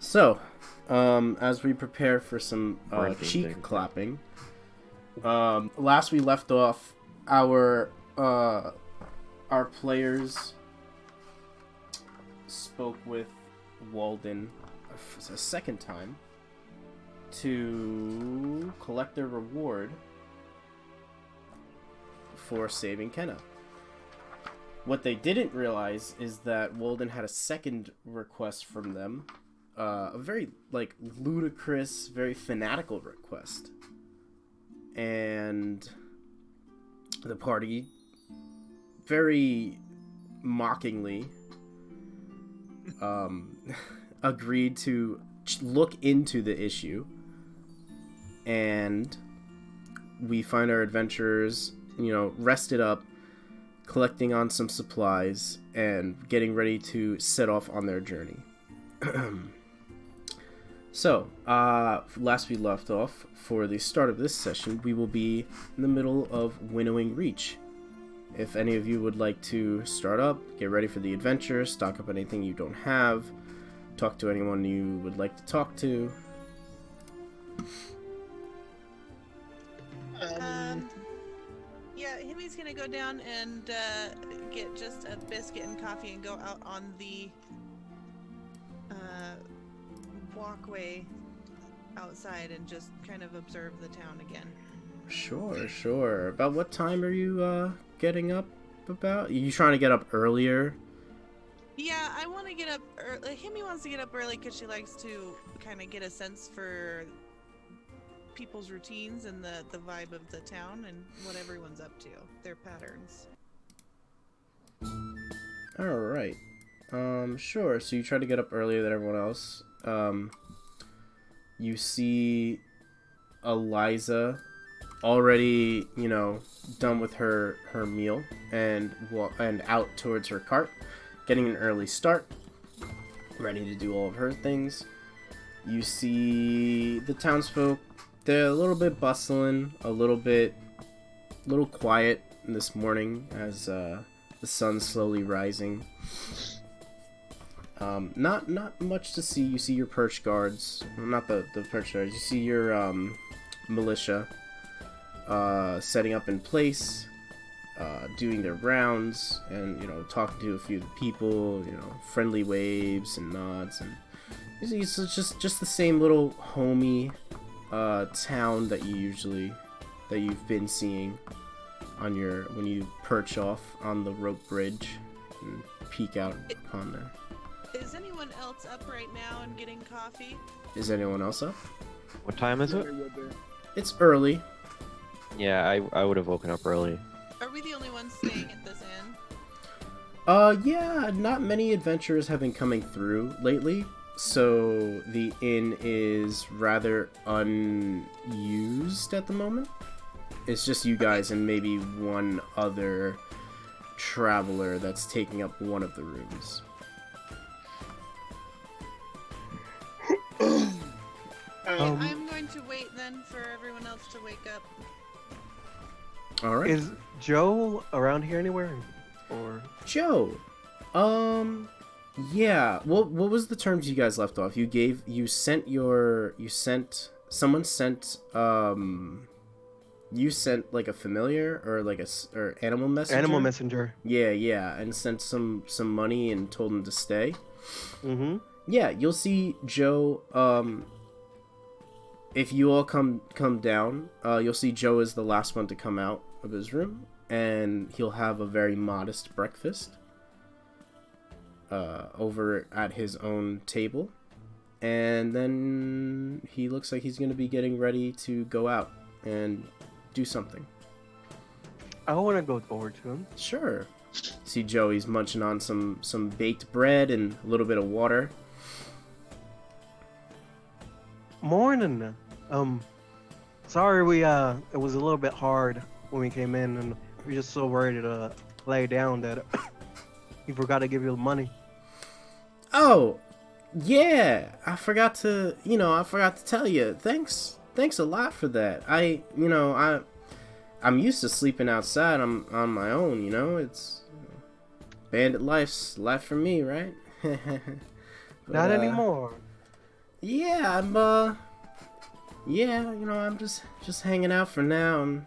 So, as we prepare for some cheek clapping, last we left off, our players spoke with Walden a second time to collect their reward for saving Kenna. What they didn't realize is that Walden had a second request from them, a very ludicrous, very fanatical request, and the party very mockingly agreed to look into the issue, and we find our adventurers, rested up, collecting on some supplies, and getting ready to set off on their journey. So, last we left off, for the start of this session, we will be in the middle of Winnowing Reach. If any of you would like to start up, get ready for the adventure, stock up anything you don't have, talk to anyone you would like to talk to. Yeah, Himi's gonna go down and get just a biscuit and coffee and go out on the walkway outside and just kind of observe the town again. Sure. About what time are you getting up about? Are you trying to get up earlier? Yeah, I want to get up early. Himi wants to get up early because she likes to kind of get a sense for people's routines and the vibe of the town and what everyone's up to, their patterns. Alright. Sure. So you try to get up earlier than everyone else. You see Eliza already, done with her meal and out towards her cart, getting an early start, ready to do all of her things. You see the townsfolk. They're a little bit bustling, a little quiet this morning as the sun's slowly rising. Not much to see. You see your perch guards, not the perch guards. You see your militia setting up in place, doing their rounds, and talking to a few of the people. Friendly waves and nods, and it's just the same little homey town that you've been seeing on when you perch off on the rope bridge and peek out upon there. Is anyone else up right now and getting coffee? Is anyone else up? What time is it? It's early. Yeah, I would have woken up early. Are we the only ones staying at this inn? Yeah, not many adventurers have been coming through lately, so the inn is rather unused at the moment. It's just you guys and maybe one other traveler that's taking up one of the rooms. I'm going to wait then for everyone else to wake up. All right. Is Joe around here anywhere? Or Joe? Yeah. What was the terms you guys left off? You sent like a familiar or or animal messenger? animal messenger? Yeah, and sent some money and told him to stay. Mm-hmm. Yeah, you'll see Joe. If you all come down, you'll see Joe is the last one to come out of his room, and he'll have a very modest breakfast over at his own table, and then he looks like he's going to be getting ready to go out and do something. I want to go over to him. Sure. See Joey's munching on some baked bread and a little bit of water. Morning. Sorry it was a little bit hard when we came in, and we were just so ready to lay down that we forgot to give you the money. Oh, yeah. I forgot to tell you. Thanks a lot for that. I'm used to sleeping outside. I'm on my own, it's bandit life for me, right? Not anymore. Yeah, yeah, I'm just hanging out for now.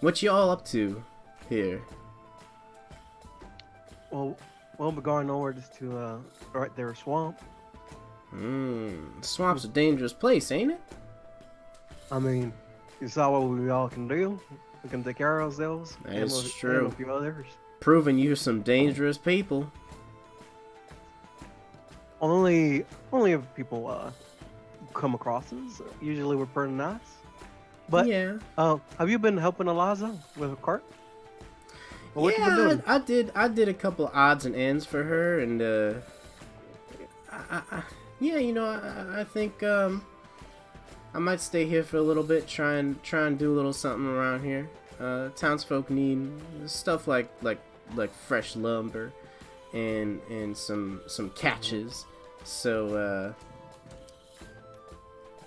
What you all up to here? Well, we're going over just to right there, swamp. Swamp's a dangerous place, ain't it? I mean, you saw what we all can do. We can take care of ourselves. That's and true. a few others. Proving you're some dangerous people. Only if people come across us. Usually we're pretty nice. But yeah. Have you been helping Eliza with a cart? Or what you been doing? I did a couple odds and ends for her, and I think I might stay here for a little bit, try and do a little something around here. Townsfolk need stuff like fresh lumber and some catches. So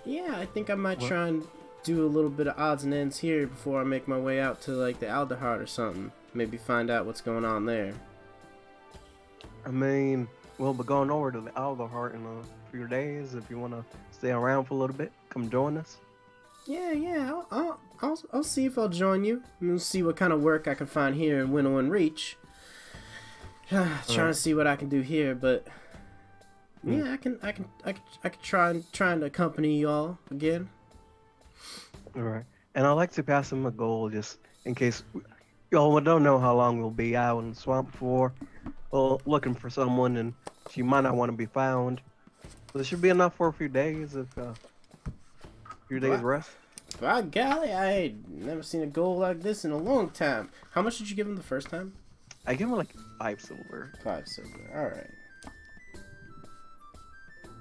yeah, I think I might try and do a little bit of odds and ends here before I make my way out to like the Alderheart or something. Maybe find out what's going on there. I mean, we'll be going over to the Alderheart in a few days. If you want to stay around for a little bit, come join us. Yeah. I'll see if I'll join you. We'll see what kind of work I can find here in Winnow and Reach. Trying to see what I can do here, but yeah, I can try and accompany y'all again. All right, and I'd like to pass him a goal just in case y'all don't know how long we'll be out in the swamp for. Well, looking for someone, and she might not want to be found. So there should be enough for a few days if few days rest. By golly, I ain't never seen a goal like this in a long time. How much did you give him the first time? I give him like 5 silver. 5 silver. All right.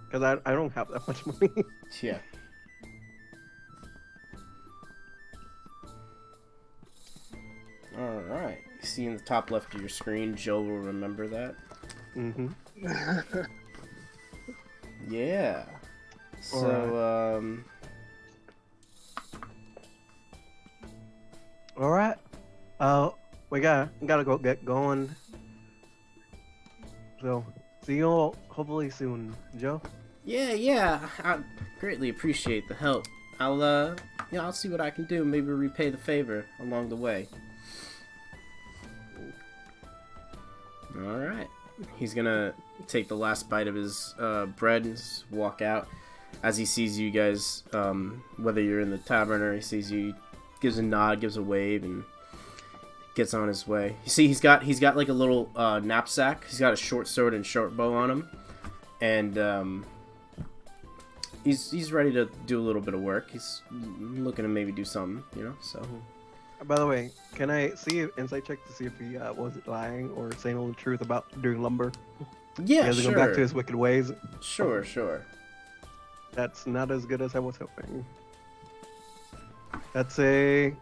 Because I don't have that much money. Yeah. All right. You see in the top left of your screen, Joe will remember that. Mm-hmm. Yeah. So, All right. We gotta go get going. So, see you all hopefully soon, Joe. Yeah. I greatly appreciate the help. I'll see what I can do. Maybe repay the favor along the way. All right. He's gonna take the last bite of his bread and walk out. As he sees you guys, whether you're in the tavern or he sees you, he gives a nod, gives a wave, and gets on his way. You see, he's got like a little knapsack. He's got a short sword and short bow on him, and he's ready to do a little bit of work. He's looking to maybe do something, So. By the way, can I see an insight check to see if he wasn't lying or saying all the truth about doing lumber? Yeah, he hasn't gone back to his wicked ways. Sure. That's not as good as I was hoping. That's a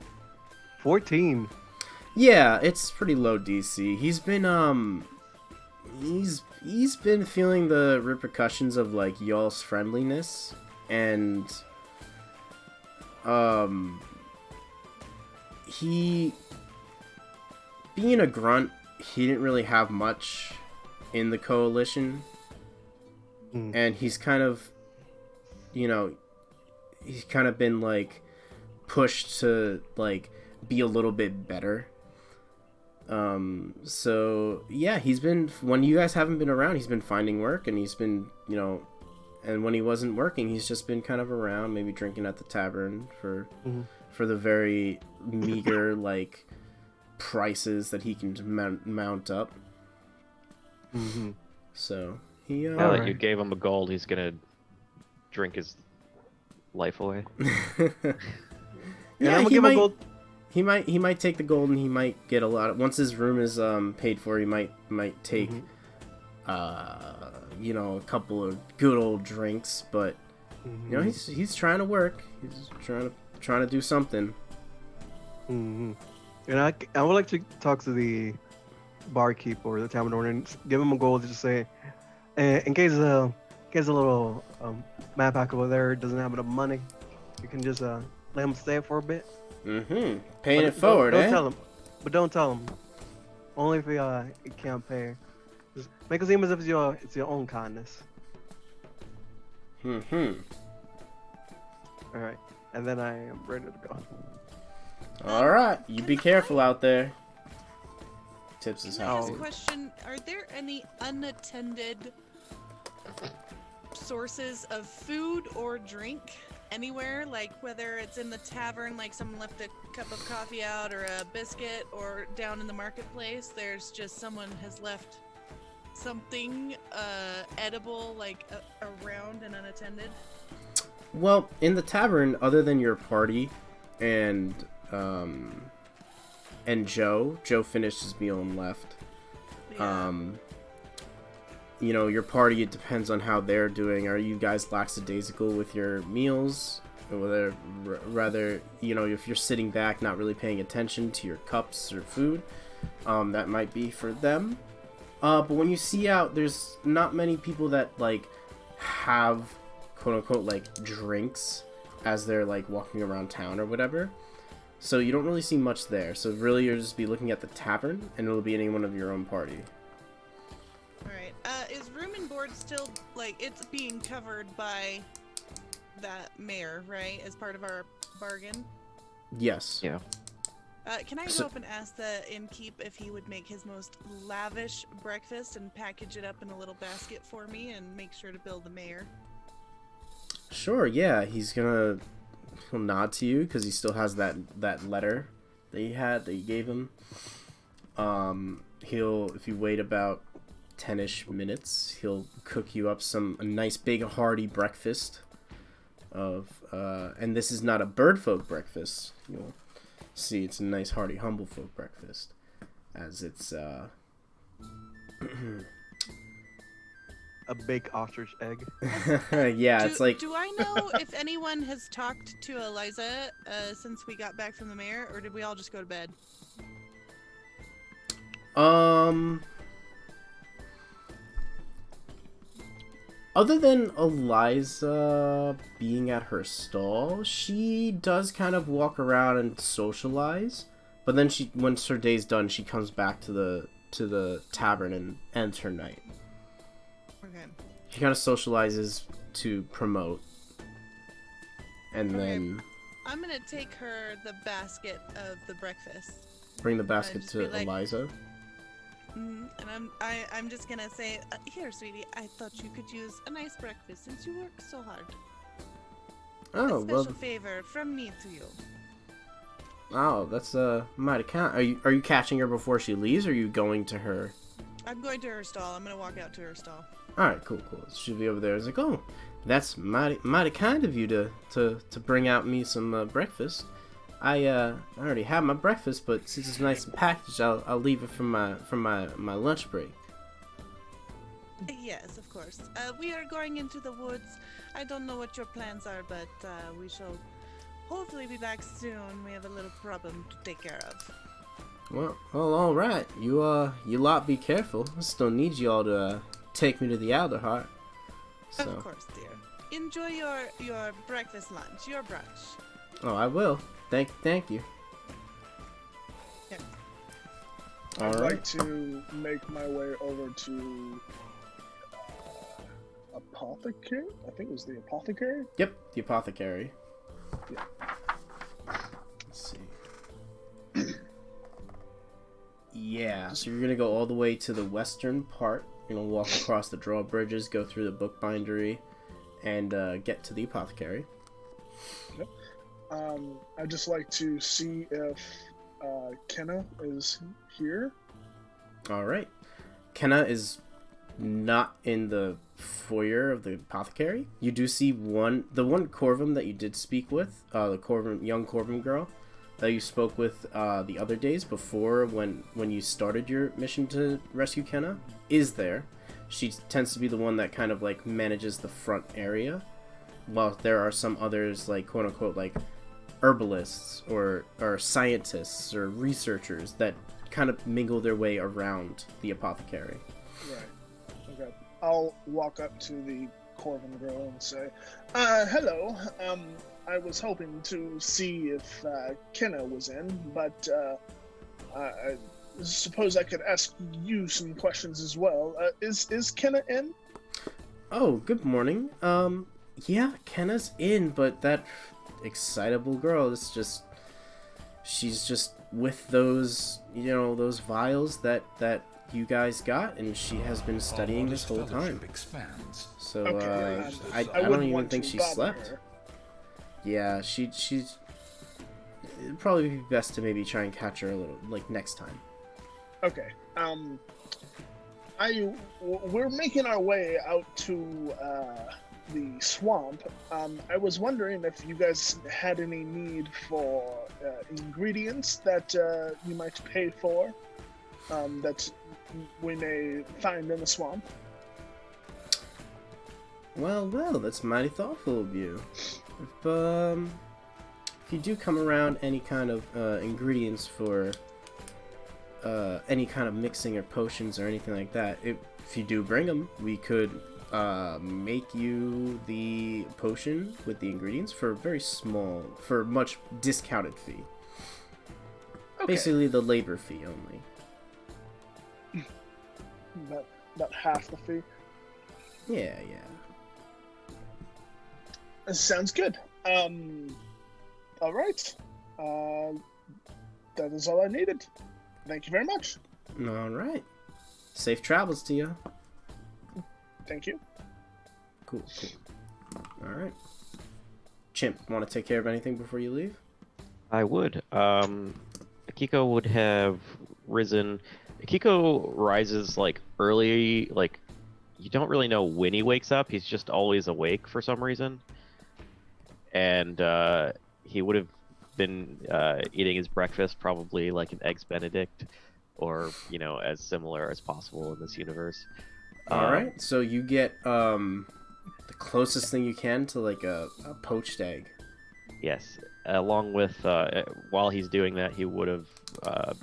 14. Yeah, it's pretty low DC. He's been he's been feeling the repercussions of like y'all's friendliness, and he, being a grunt, he didn't really have much in the coalition, and he's kind of, he's kind of been like pushed to like be a little bit better. So yeah, he's been, when you guys haven't been around, he's been finding work, and he's been, and when he wasn't working, he's just been kind of around, maybe drinking at the tavern for the very meager like prices that he can mount up. So he now that you gave him a gold, he's gonna drink his life away. Yeah, give him a gold. He might take the gold, and he might get a lot of, once his room is paid for, he might take a couple of good old drinks, but he's trying to work. He's trying to do something. And I would like to talk to the barkeep or the tavern owner and give him a goal to just say, in case a little map pack over there doesn't have enough money, you can just let him stay for a bit. Paying it forward, don't tell him. But don't tell him. Only if he can't pay. Just make it seem as if it's your own kindness. Mm-hmm. All right, and then I am ready to go. All right, you be careful out there. Tips his Can I ask hat. a question? Are there any unattended sources of food or drink anywhere? Like whether it's in the tavern, like someone left a cup of coffee out or a biscuit, or down in the marketplace, there's just someone has left something edible like around and unattended? Well, in the tavern, other than your party and Joe finished his meal and left. Yeah. You know, your party, it depends on how they're doing. Are you guys lackadaisical with your meals? Or whether, rather, you know, if you're sitting back, not really paying attention to your cups or food, that might be for them. But when you see out, there's not many people that, like, have, quote-unquote, like, drinks as they're, like, walking around town or whatever. So you don't really see much there. So really, you'll just be looking at the tavern, and it'll be anyone of your own party. Alright. Is room and board still, like, it's being covered by that mayor, right? As part of our bargain? Yes. Yeah. Can I go up and ask the innkeep if he would make his most lavish breakfast and package it up in a little basket for me and make sure to bill the mayor? Sure, yeah. He'll nod to you because he still has that letter that you gave him. If you wait about 10-ish minutes, he'll cook you up a nice big hearty breakfast and this is not a bird folk breakfast. You'll see it's a nice hearty humble folk breakfast, as it's A big ostrich egg. yeah, it's like Do I know if anyone has talked to Eliza since we got back from the mayor, or did we all just go to bed? Other than Eliza being at her stall, she does kind of walk around and socialize. But then once her day's done, she comes back to the tavern and ends her night. Okay. She kind of socializes to promote. And Okay. then I'm gonna take her the basket of the breakfast. bring the basket just to be like- Eliza. And I'm just gonna say, here, sweetie, I thought you could use a nice breakfast since you work so hard. Oh, A special well, favor from me to you. oh, that's mighty kind. Are you catching her before she leaves, or are you going to her? I'm going to her stall. I'm gonna walk out to her stall. Alright, cool. She'll be over there. It's like, oh, that's mighty kind of you to bring out me some breakfast. I already had my breakfast, but since it's nice and packaged, I'll leave it for my lunch break. Yes, of course. We are going into the woods. I don't know what your plans are, but we shall hopefully be back soon. We have a little problem to take care of. Well, all right. You lot be careful. I still need you all to take me to the Alderheart. So, Of course, dear. Enjoy your breakfast, lunch, your brunch. oh, I will. Thank you. Yeah. All I'd right. like to make my way over to apothecary. I think it was the apothecary. Yep, the apothecary. Yeah. Let's see. Yeah, so you're gonna go all the way to the western part. You're gonna walk across the drawbridges, go through the bookbindery, and get to the apothecary. I'd just like to see if Kenna is here. All right. Kenna is not in the foyer of the apothecary. You do see the one Corvum that you did speak with, the young Corvum girl that you spoke with the other days before when you started your mission to rescue Kenna, is there. She tends to be the one that kind of like manages the front area, while there are some others like quote unquote like herbalists or scientists or researchers that kind of mingle their way around the apothecary. Right. Okay. I'll walk up to the Corvin girl and say, hello. I was hoping to see if Kenna was in, but I suppose I could ask you some questions as well. Is Kenna in? Oh, good morning. Yeah, Kenna's in, but that excitable girl is just... She's just with those, those vials that you guys got, and she has been studying this whole time. So, Okay, I wouldn't don't even want think to she bother slept. her. Yeah, she's... It'd probably be best to maybe try and catch her a little, like, next time. Okay. We're making our way out to the swamp. I was wondering if you guys had any need for ingredients that you might pay for, that we may find in the swamp. Well, that's mighty thoughtful of you. If you do come around any kind of ingredients for any kind of mixing or potions or anything like that, if you do bring them, we could make you the potion with the ingredients for a much discounted fee. Okay. Basically the labor fee only. About half the fee. Yeah. Sounds good. All right. That is all I needed. Thank you very much. All right. Safe travels to you. Thank you. Cool. All right. Chimp, want to take care of anything before you leave? I would. Akiko would have risen. Akiko rises like early, like you don't really know when he wakes up. He's just always awake for some reason. And he would have been eating his breakfast, probably like an Eggs Benedict, or as similar as possible in this universe. All right, so you get the closest thing you can to like a poached egg. Yes, along with while he's doing that, he would have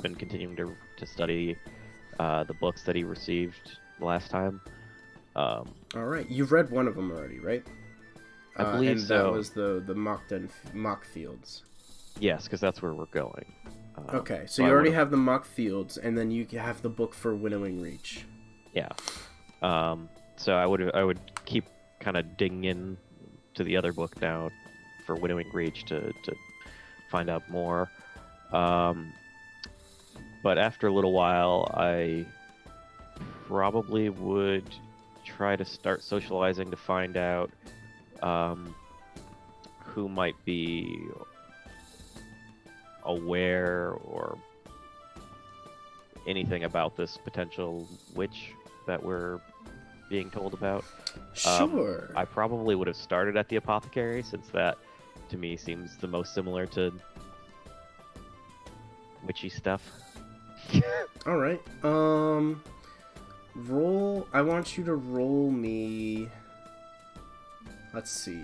been continuing to study the books that he received last time. All right, you've read one of them already, right? I believe and so. That was the mock fields. Yes, because that's where we're going. Okay, so you already have the mock fields, and then you have the book for Winnowing Reach. Yeah. So I would keep kind of digging in to the other book now for Winnowing Reach to find out more. But after a little while, I probably would try to start socializing to find out who might be aware or anything about this potential witch that we're being told about. Sure. I probably would have started at the apothecary, since that to me seems the most similar to witchy stuff. All right. I want you to roll me. Let's see.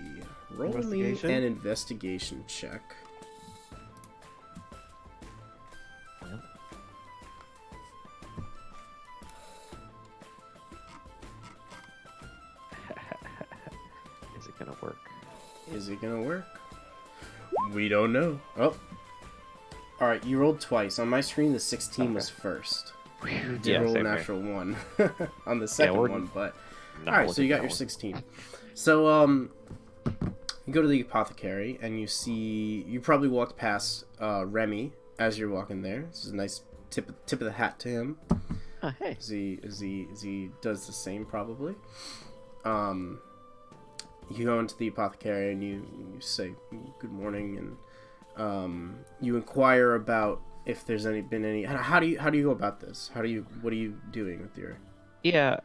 Roll me an investigation check. Is it gonna work? Is it gonna work? We don't know. Oh. Alright, you rolled twice. On my screen, the 16 was first. You did roll a natural 1 on the second one, but... Alright, so you got your 16. So, you go to the apothecary, and you see... You probably walked past Remy as you're walking there. This is a nice tip of the hat to him. Oh, hey. As he does the same, probably. You go into the apothecary, and you say, good morning, and you inquire about if there's been any... How do you go about this? What are you doing with your... Yeah,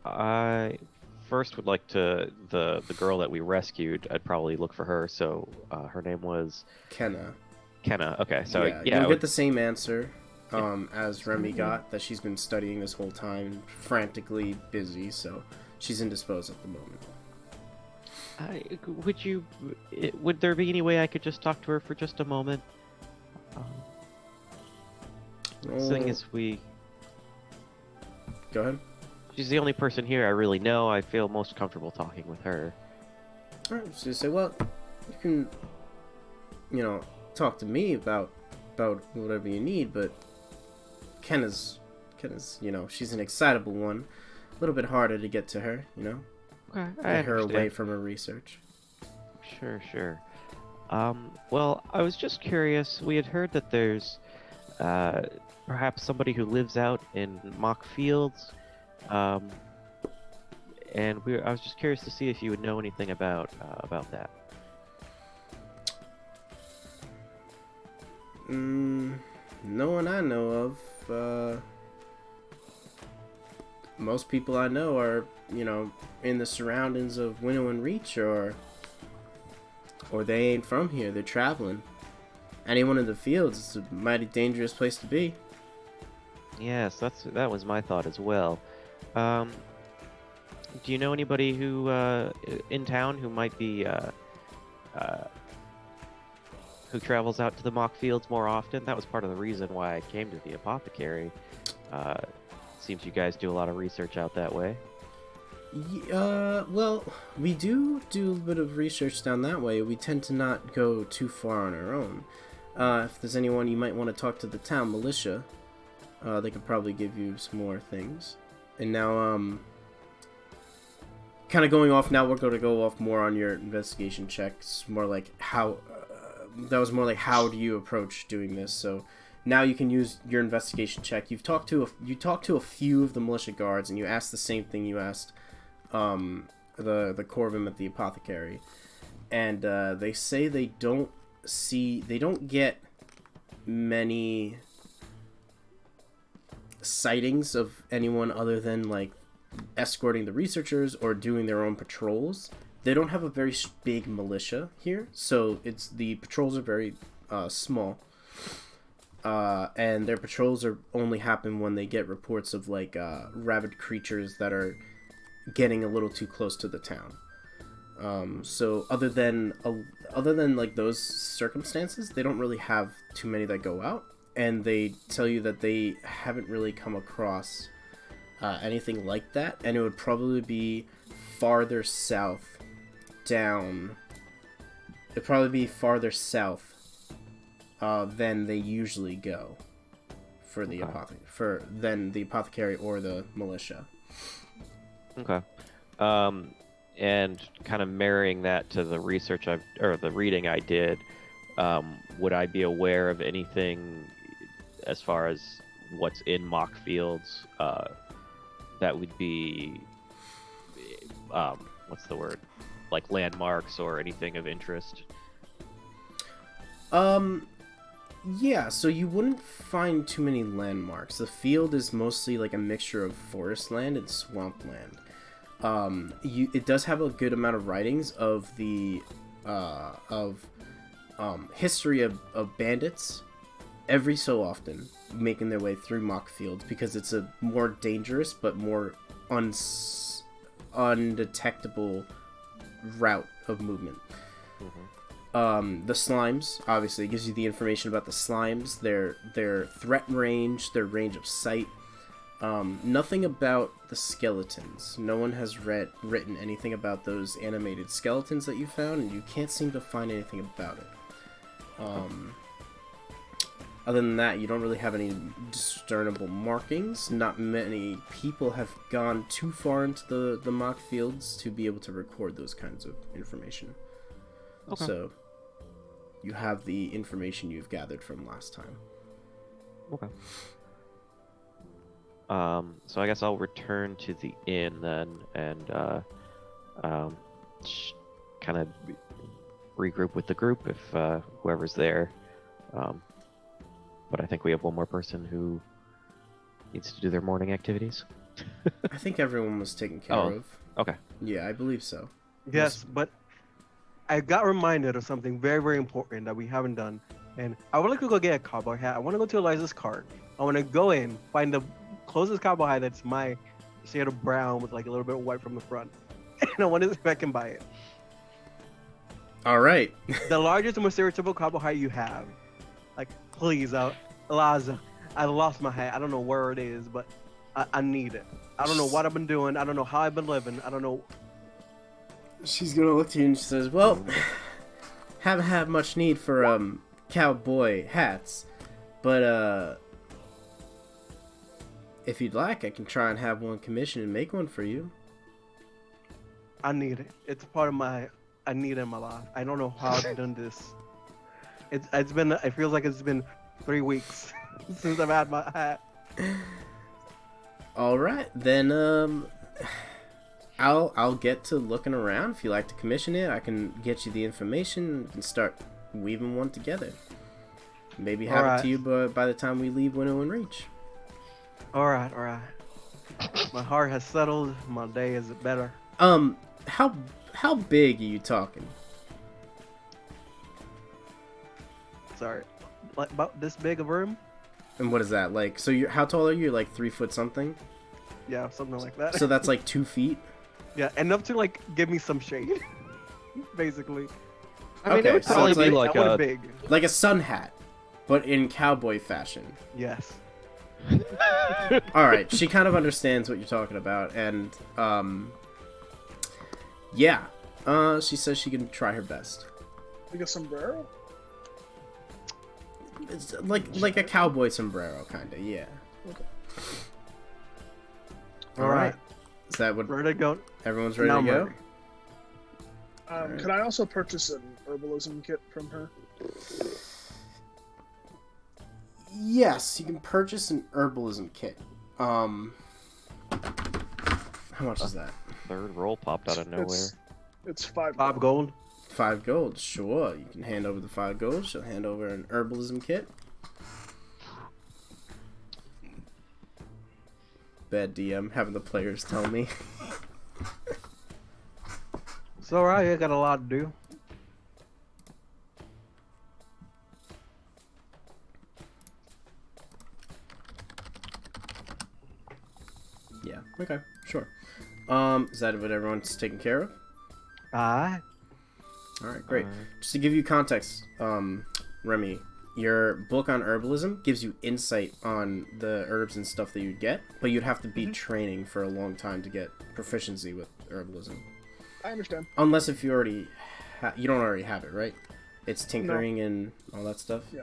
I first would like to... The girl that we rescued, I'd probably look for her, so her name was... Kenna. Okay, so yeah you'll get the same answer as Remy got, that she's been studying this whole time, frantically busy, so she's indisposed at the moment. Would there be any way I could just talk to her for just a moment? Seeing as Go ahead. she's the only person here I really know, I feel most comfortable talking with her. Alright, so you say, well, you can, talk to me about whatever you need, but Kenna's, she's an excitable one. A little bit harder to get to her, Okay, I Get her away understand. from her research. Sure. Well, I was just curious. We had heard that there's uh, perhaps somebody who lives out in mock fields, um, and I was just curious to see if you would know anything about that. No one I know of. Most people I know are, in the surroundings of Winnow and Reach, or they ain't from here. They're traveling. Anyone in the fields, it's a mighty dangerous place to be. Yes, that was my thought as well. Um, do you know anybody who in town who might be uh, who travels out to the mock fields more often? That was part of the reason why I came to the apothecary. Seems you guys do a lot of research out that way. Well, we do a bit of research down that way. We tend to not go too far on our own. If there's anyone you might want to talk to the town militia, they could probably give you some more things. And now, kind of going off now, we're going to go off more on your investigation checks. More like how, that was more like how do you approach doing this. So now you can use your investigation check. You talked to a few of the militia guards, and you asked the same thing you asked the Corvum at the apothecary, and they say they don't get many sightings of anyone other than like escorting the researchers or doing their own patrols. They don't have a very big militia here, so the patrols are very small, and their patrols only happen when they get reports of like rabid creatures that are getting a little too close to the town. So other than like those circumstances, they don't really have too many that go out, and they tell you that they haven't really come across anything like that, and it would probably be farther south down. It'd probably be farther south than they usually go for the than the apothecary or the militia. Okay. And kind of marrying that to the research or the reading I did, would I be aware of anything as far as what's in mock fields that would be, what's the word? Like landmarks or anything of interest? Yeah, so you wouldn't find too many landmarks. The field is mostly like a mixture of forest land and swamp land. It does have a good amount of writings of the history of bandits every so often making their way through mock fields, because it's a more dangerous but more undetectable route of movement. The slimes, obviously, it gives you the information about the slimes, their threat range, their range of sight. Nothing about the skeletons. No one has written anything about those animated skeletons that you found, and you can't seem to find anything about it. Other than that, you don't really have any discernible markings. Not many people have gone too far into the mock fields to be able to record those kinds of information. Okay. So, you have the information you've gathered from last time. Okay. So I guess I'll return to the inn then, and kind of regroup with the group if whoever's there. But I think we have one more person who needs to do their morning activities. I think everyone was taken care of. Okay. Yeah, I believe so. Yes, but I got reminded of something very, very important that we haven't done. And I would like to go get a cowboy hat. I want to go to Eliza's cart. I want to go in, find the closest cowboy hat that's my shade of brown with like a little bit of white from the front. And I want to see if I can buy it. All right. The largest and most stereotypical cowboy hat you have. Like, please, Eliza, I lost my hat. I don't know where it is, but I need it. I don't know what I've been doing. I don't know how I've been living. I don't know. She's gonna look to you and she says, "Well, haven't had much need for cowboy hats, but if you'd like, I can try and have one commissioned and make one for you." I need it. It's part of my. I need it in my life. I don't know how I've done this. It's been. It feels like it's been 3 weeks since I've had my hat. All right, then. I'll get to looking around. If you like to commission it, I can get you the information and start weaving one together. Maybe have it to you by the time we leave Winnow and Reach. All right. My heart has settled. My day is better. How big are you talking? Sorry, like about this big a room? And what is that like? So you're how tall are you? You're like 3 foot something. Yeah, something like that. So that's like 2 feet. Yeah, enough to like give me some shade, basically. I mean, Okay, it would so probably it's be like- like a. big. Like a sun hat, but in cowboy fashion. Yes. All right, she kind of understands what you're talking about, and yeah, she says she can try her best. Like a sombrero? It's like a cowboy sombrero, kind of. Yeah. Okay. All right. Is that what Ready to go? everyone's ready Now to I'm go? ready. Alright. Could I also purchase an herbalism kit from her? Yes, you can purchase an herbalism kit. How much is that? Third roll popped out of nowhere. It's 5 5 gold. 5 gold. Sure, you can hand over the 5 gold. She'll hand over an herbalism kit. Bad DM, having the players tell me. It's alright, I got a lot to do. Yeah. Okay. Sure. Is that what everyone's taken care of? Alright. All right. Great. Just to give you context, Remy, your book on herbalism gives you insight on the herbs and stuff that you'd get, but you'd have to be training for a long time to get proficiency with herbalism. I understand. Unless if you already, you don't already have it, right? It's tinkering and all that stuff. Yeah.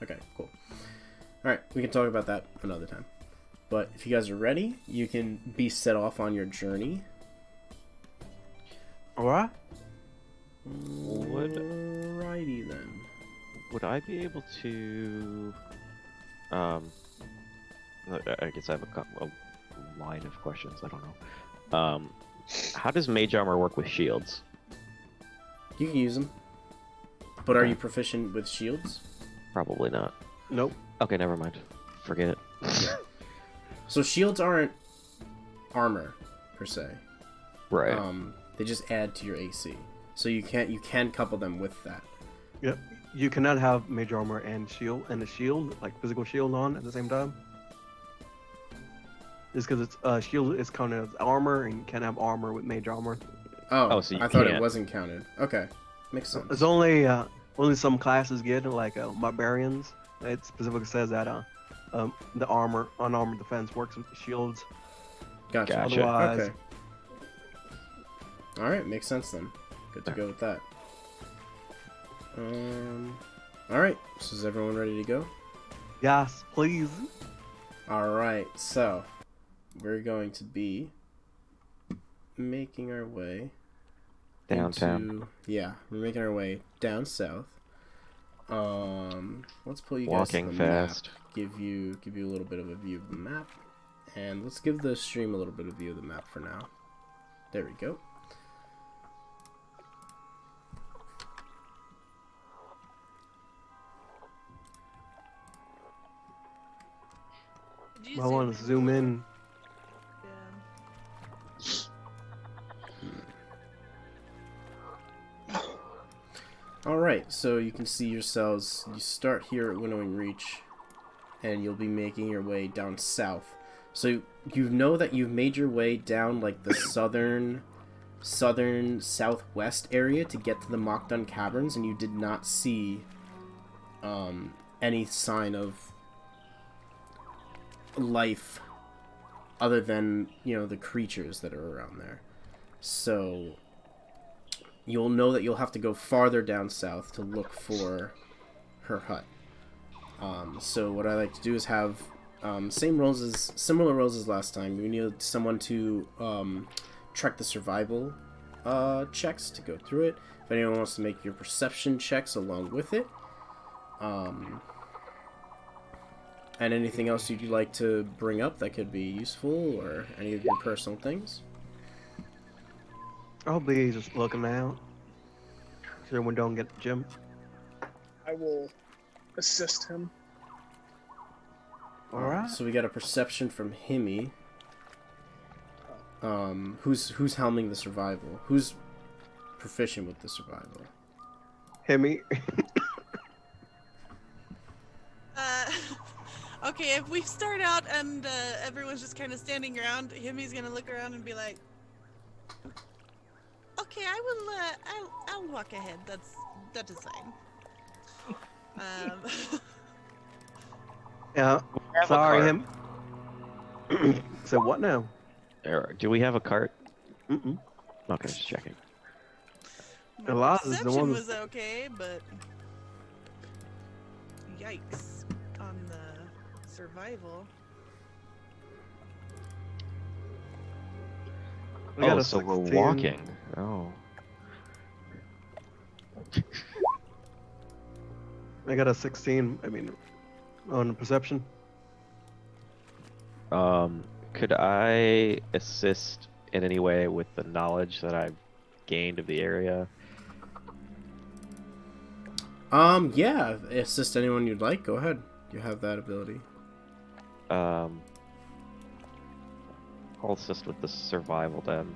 Okay. Cool. All right. We can talk about that another time. But if you guys are ready, you can be set off on your journey. Alright. Alrighty then. Would I be able to? I guess I have a line of questions. I don't know. How does mage armor work with shields? You can use them. But are Okay. you proficient with shields? Probably not. Nope. Okay, never mind. Forget it. So shields aren't armor per se. Right. They just add to your AC. So you can couple them with that. Yep. You cannot have mage armor and a shield, like physical shield on at the same time. Just because it's shield is counted as armor, and you can't have armor with mage armor. Oh, so you I thought it can't. wasn't counted. Okay, makes sense. It's only some classes get, like barbarians. It specifically says that the unarmored defense works with the shields. Gotcha. Gotcha. Otherwise, Okay. All right, makes sense then. Good to go with that. All right. So is everyone ready to go? yes, please. All right. So we're going to be making our way Downtown. yeah, we're making our way down south. Let's pull you guys Walking to the fast. map. Give you a little bit of a view of the map, and let's give the stream a little bit of view of the map for now. There we go. Did you I want to zoom in. Yeah. Alright, so you can see yourselves, you start here at Winnowing Reach, and you'll be making your way down south. So you know that you've made your way down like the southern southwest area to get to the Mockdun Caverns, and you did not see any sign of life other than, you know, the creatures that are around there. So you'll know that you'll have to go farther down south to look for her hut. So what I like to do is have similar roles as last time. We need someone to trek the survival checks to go through it. If anyone wants to make your perception checks along with it. And anything else you'd like to bring up that could be useful, or any of your personal things? I'll be just looking out. So everyone don't get jumped. I will assist him. Alright. So we got a perception from Himi. Who's helming the survival? Who's proficient with the survival? Himi. Okay, if we start out and everyone's just kind of standing around, Himi's gonna look around and be like, "Okay, I will. I'll walk ahead. That is fine." Yeah. have a Sorry, cart. him. So what now? Do we have a cart? Mm-mm. Okay, just checking. My A lot is the perception one- was okay, but yikes on the survival. We got Oh, a so we're 16. walking. Oh. I got a 16. I mean, on perception. Could I assist in any way with the knowledge that I've gained of the area? Yeah, assist anyone you'd like. Go ahead. You have that ability. I'll assist with the survival then.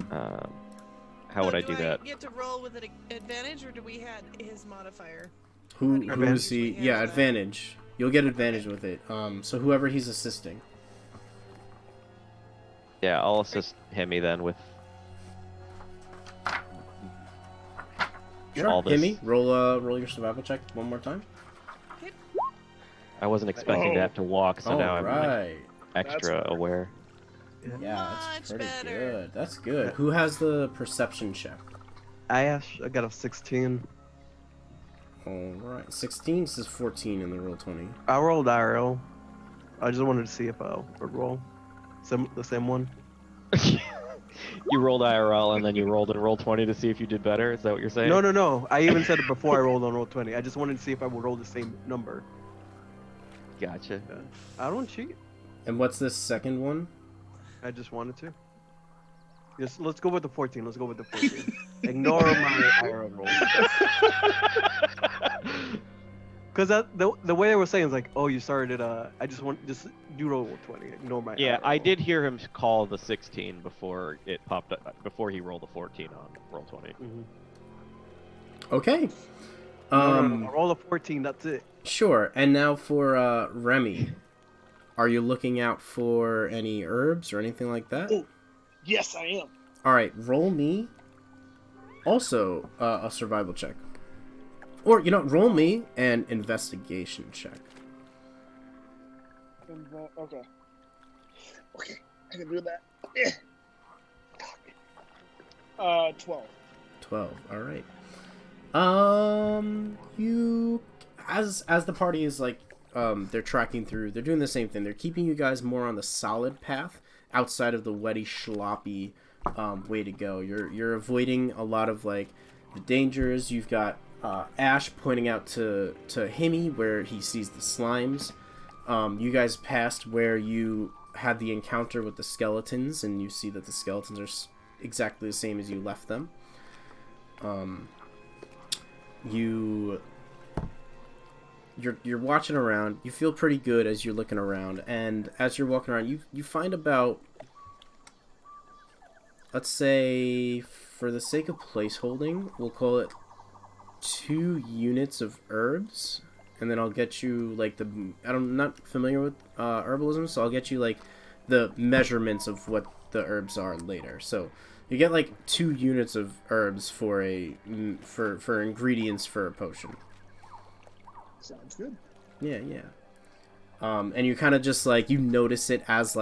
How would I do that? Get to roll with an advantage, or do we had his modifier? Who Advantage. is he? We Yeah, have, advantage. You'll get advantage with it. So whoever he's assisting. Yeah, I'll assist Himi then with Sure. all this. Himi, roll your survival check one more time. I wasn't expecting to have to walk, so now I'm like, Alright. extra That's aware. Yeah, that's Much pretty better. good. That's good. Who has the perception check? I got a 16. Alright. 16 is 14 in the roll 20. I rolled IRL. I just wanted to see if I would roll the same one. You rolled IRL and then you rolled in roll 20 to see if you did better. Is that what you're saying? No. I even said it before I rolled on roll 20. I just wanted to see if I would roll the same number. Gotcha. I don't cheat. And what's this second one? I just wanted to. Just let's go with the 14. Let's go with the 14. Ignore my IRL roll. Because the way I was saying is like, oh, you started. I just do roll 20. Ignore my. Yeah, IRL I roll. did hear him call the 16 before it popped up, before he rolled the 14 on roll 20. Mhm. Okay. No, roll a 14. That's it. Sure. And now for Remy. Are you looking out for any herbs or anything like that? Oh. Yes, I am. Alright, roll me also a survival check. Or, roll me an investigation check. Okay. Okay, I can do that. Eh. Fuck. 12. 12, alright. You... As the party is, they're tracking through, they're doing the same thing. They're keeping you guys more on the solid path, outside of the wetty, sloppy way to go. You're avoiding a lot of, the dangers. You've got Ash pointing out to Himi where he sees the slimes. You guys passed where you had the encounter with the skeletons, and you see that the skeletons are exactly the same as you left them. You're watching around. You feel pretty good as you're looking around, and as you're walking around, you find about, let's say, for the sake of placeholding, we'll call it 2 units of herbs, and then I'll get you I'm not familiar with herbalism, so I'll get you the measurements of what the herbs are later. So you get 2 units of herbs for for ingredients for a potion. Sounds good. Yeah. And you kind of just you notice it as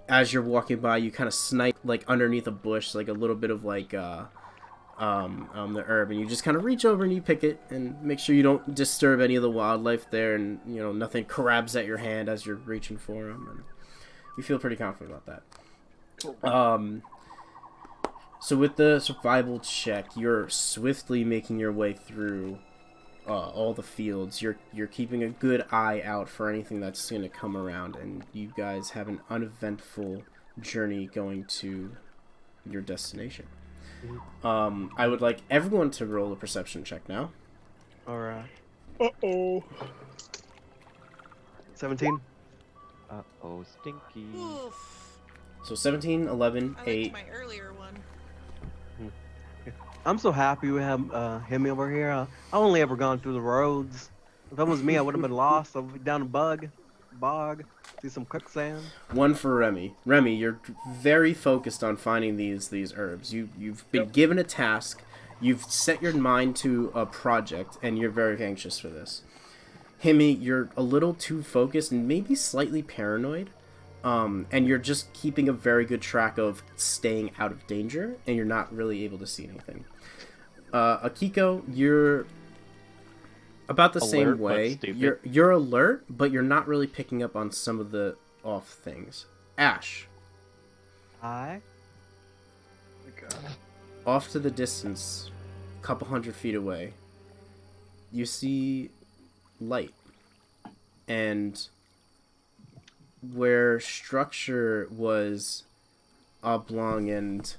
as you're walking by, you kind of snipe underneath a bush, a little bit of the herb, and you just kind of reach over and you pick it and make sure you don't disturb any of the wildlife there, and nothing crabs at your hand as you're reaching for them, and you feel pretty confident about that. Cool. So with the survival check, you're swiftly making your way through all the fields. You're keeping a good eye out for anything that's going to come around, and you guys have an uneventful journey going to your destination. I would like everyone to roll a perception check now. All right. Uh-oh. 17. Uh-oh, stinky. Oof. So 17, 11, I 8. liked my earlier one. I'm so happy we have Himi over here. I only ever gone through the roads. If it was me, I would have been lost. I'd be down a bog, see some quicksand. 1 for Remy. Remy, you're very focused on finding these herbs. You've been given a task. You've set your mind to a project, and you're very anxious for this. Himi, you're a little too focused and maybe slightly paranoid. And you're just keeping a very good track of staying out of danger, and you're not really able to see anything. Akiko, you're about the Alert, same but way. stupid. You're alert, but you're not really picking up on some of the off things. Ash, Hi. off to the distance, a couple 100 feet away, you see light, and where structure was oblong and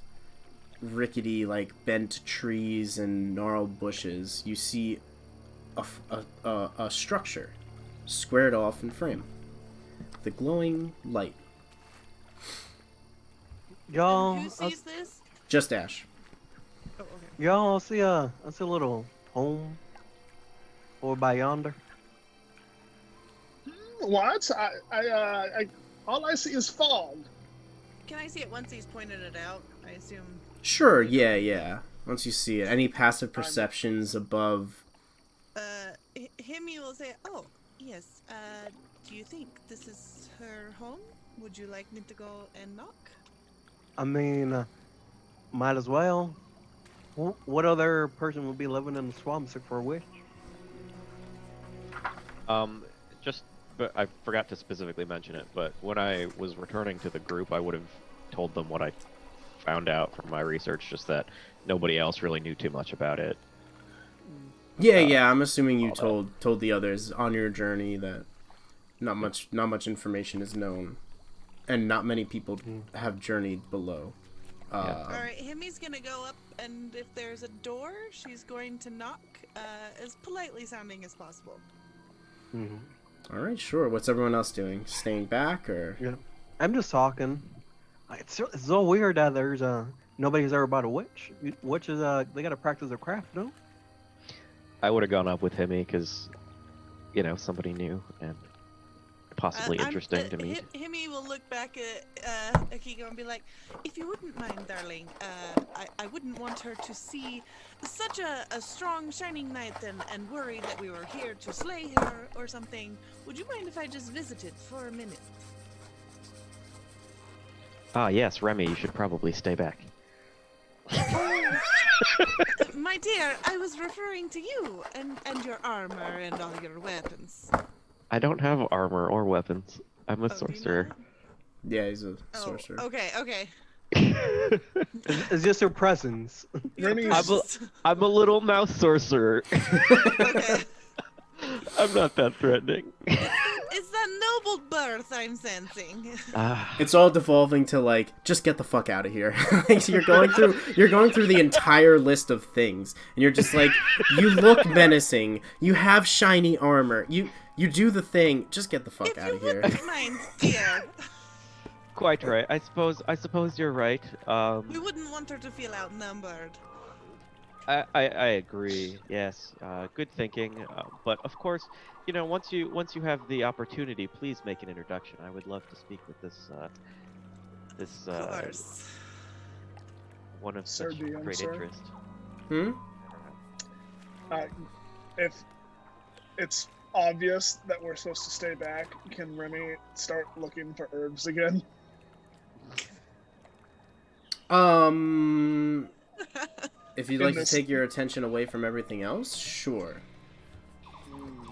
rickety, like bent trees and gnarled bushes, you see a structure squared off in frame. The glowing light. Y'all, And who sees this? Just Ash. Oh, okay. y'all see I see a little home over by yonder. What? I all I see is fog. Can I see it once he's pointed it out? I assume. Sure, yeah. Once you see it. Any passive perceptions above? Himi will say, "Oh, yes. Do you think this is her home? Would you like me to go and knock?" I mean, might as well. What other person would be living in the swamp except for a witch? But I forgot to specifically mention it, but when I was returning to the group, I would have told them what I found out from my research, just that nobody else really knew too much about it. Yeah. I'm assuming you told the others on your journey that not much information is known, and not many people have journeyed below. All right, Himi's gonna go up, and if there's a door, she's going to knock, as politely sounding as possible. Mm-hmm. All right, sure. What's everyone else doing? Staying back or? Yeah, I'm just talking. It's so weird that there's nobody's ever about a witch. Witches they gotta practice their craft, no? I would have gone up with Himi because, somebody new and possibly interesting to meet. Himi will look back at Akiko and be like, "If you wouldn't mind, darling, I wouldn't want her to see such a strong, shining knight and worry that we were here to slay her or something. Would you mind if I just visited for a minute?" Ah, yes, Remy, you should probably stay back. My dear, I was referring to you and your armor and all your weapons. I don't have armor or weapons. I'm a Oh, do you sorcerer. not? Yeah, he's a Oh, sorcerer. okay. It's just her presence. Remy I'm a little mouse sorcerer. Okay. I'm not that threatening. It's that noble birth I'm sensing. It's all devolving to like, just get the fuck out of here. Like, you're going through the entire list of things, and you're just like, you look menacing. You have shiny armor. You do the thing. Just get the fuck If out you of here. wouldn't mind, dear. Quite right. I suppose you're right. We wouldn't want her to feel outnumbered. I agree. Yes. Good thinking. But of course, once you have the opportunity, please make an introduction. I would love to speak with this Of course. one of Sir, such DM, great sir. interest. if it's obvious that we're supposed to stay back, can Remy start looking for herbs again? If you'd In like to this- take your attention away from everything else, sure.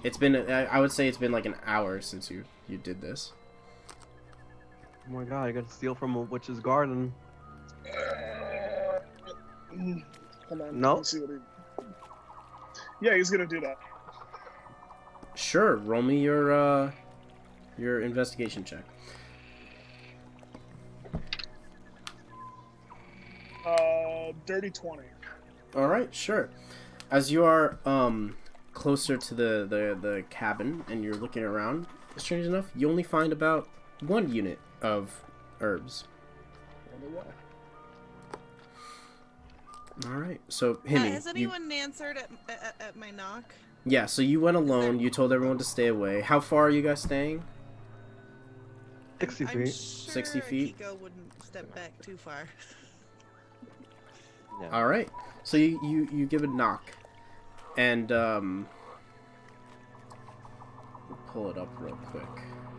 It's been, I would say it's been like an hour since you did this. Oh my god, I gotta steal from a witch's garden. Hold on. No. Let's see what Yeah, he's gonna do that. Sure, roll me your investigation check. Dirty 20. All right, sure. As you are closer to the cabin and you're looking around, strange enough, you only find about 1 unit of herbs. Wonder why. All right, so Himi, has anyone answered at my knock? yeah, so you went alone. You told everyone to stay away. How far are you guys staying? 60 I'm feet. sure 60 feet? Akiko wouldn't step back too far. Yeah. All right, so you give a knock, and we'll pull it up real quick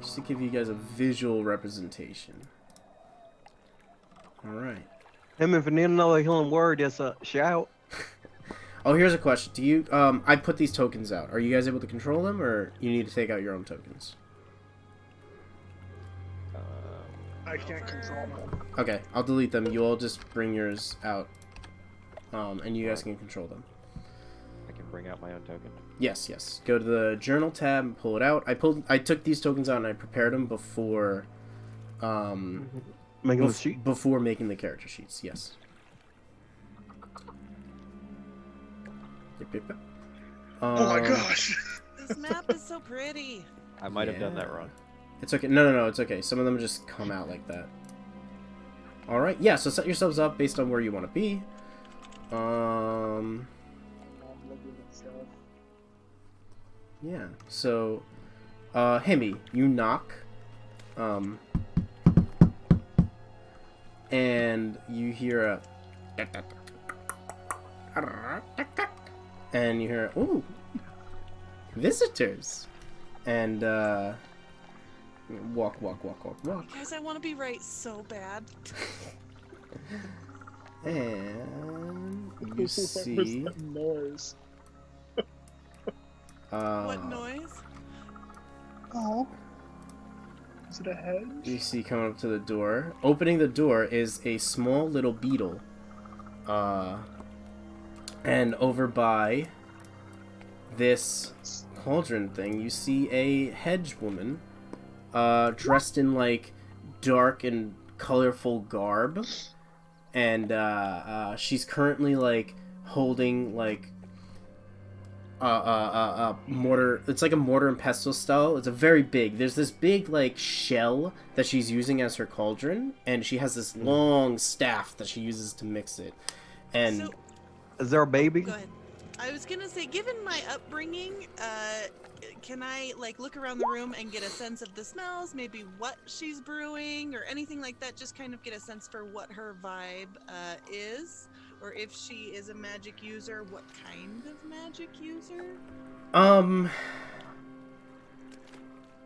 just to give you guys a visual representation. All right. Him, if you need another healing word, just shout. Oh, here's a question. Do you I put these tokens out. Are you guys able to control them, or you need to take out your own tokens? I can't control them. Okay, I'll delete them. You all just bring yours out, and you guys can control them. I can bring out my own token. Yes, yes. Go to the journal tab and pull it out. I took these tokens out and I prepared them before, Making the sheet. before making the character sheets. Yes. Yep, yep, yep. Oh my gosh. This map is so pretty. I might have done that Yeah. wrong. It's okay. No, it's okay. Some of them just come out like that. All right. Yeah. So set yourselves up based on where you want to be. I'm looking at stuff. Yeah. So, Himi, you knock. And you hear a. And you hear, ooh, visitors. And, walk. Guys, I want to be right so bad. And you What was see, that noise? What noise? Oh. Is it a hedge? you see coming up to the door. Opening the door is a small little beetle. And over by this cauldron thing, you see a hedge woman, dressed in like dark and colorful garb, and she's currently like holding like mortar. It's like a mortar and pestle style. It's a very big. There's this big like shell that she's using as her cauldron, and she has this long staff that she uses to mix it. And So, Is there a baby? go ahead. I was gonna say, given my upbringing, can I like look around the room and get a sense of the smells, maybe what she's brewing or anything like that? Just kind of get a sense for what her vibe is, or if she is a magic user, what kind of magic user?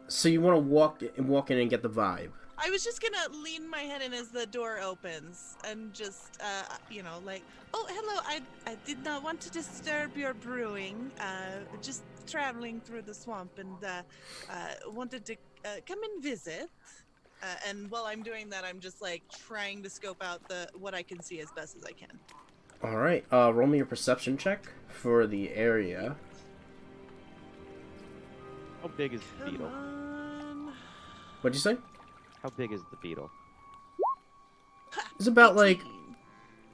so you want to walk in and get the vibe. I was just gonna lean my head in as the door opens and just, like, oh, hello, I did not want to disturb your brewing, just traveling through the swamp and wanted to come and visit. And while I'm doing that, I'm just like trying to scope out what I can see as best as I can. All right, roll me your perception check for the area. How big is the Come beetle? on. What'd you say? How big is the beetle? It's about like 18.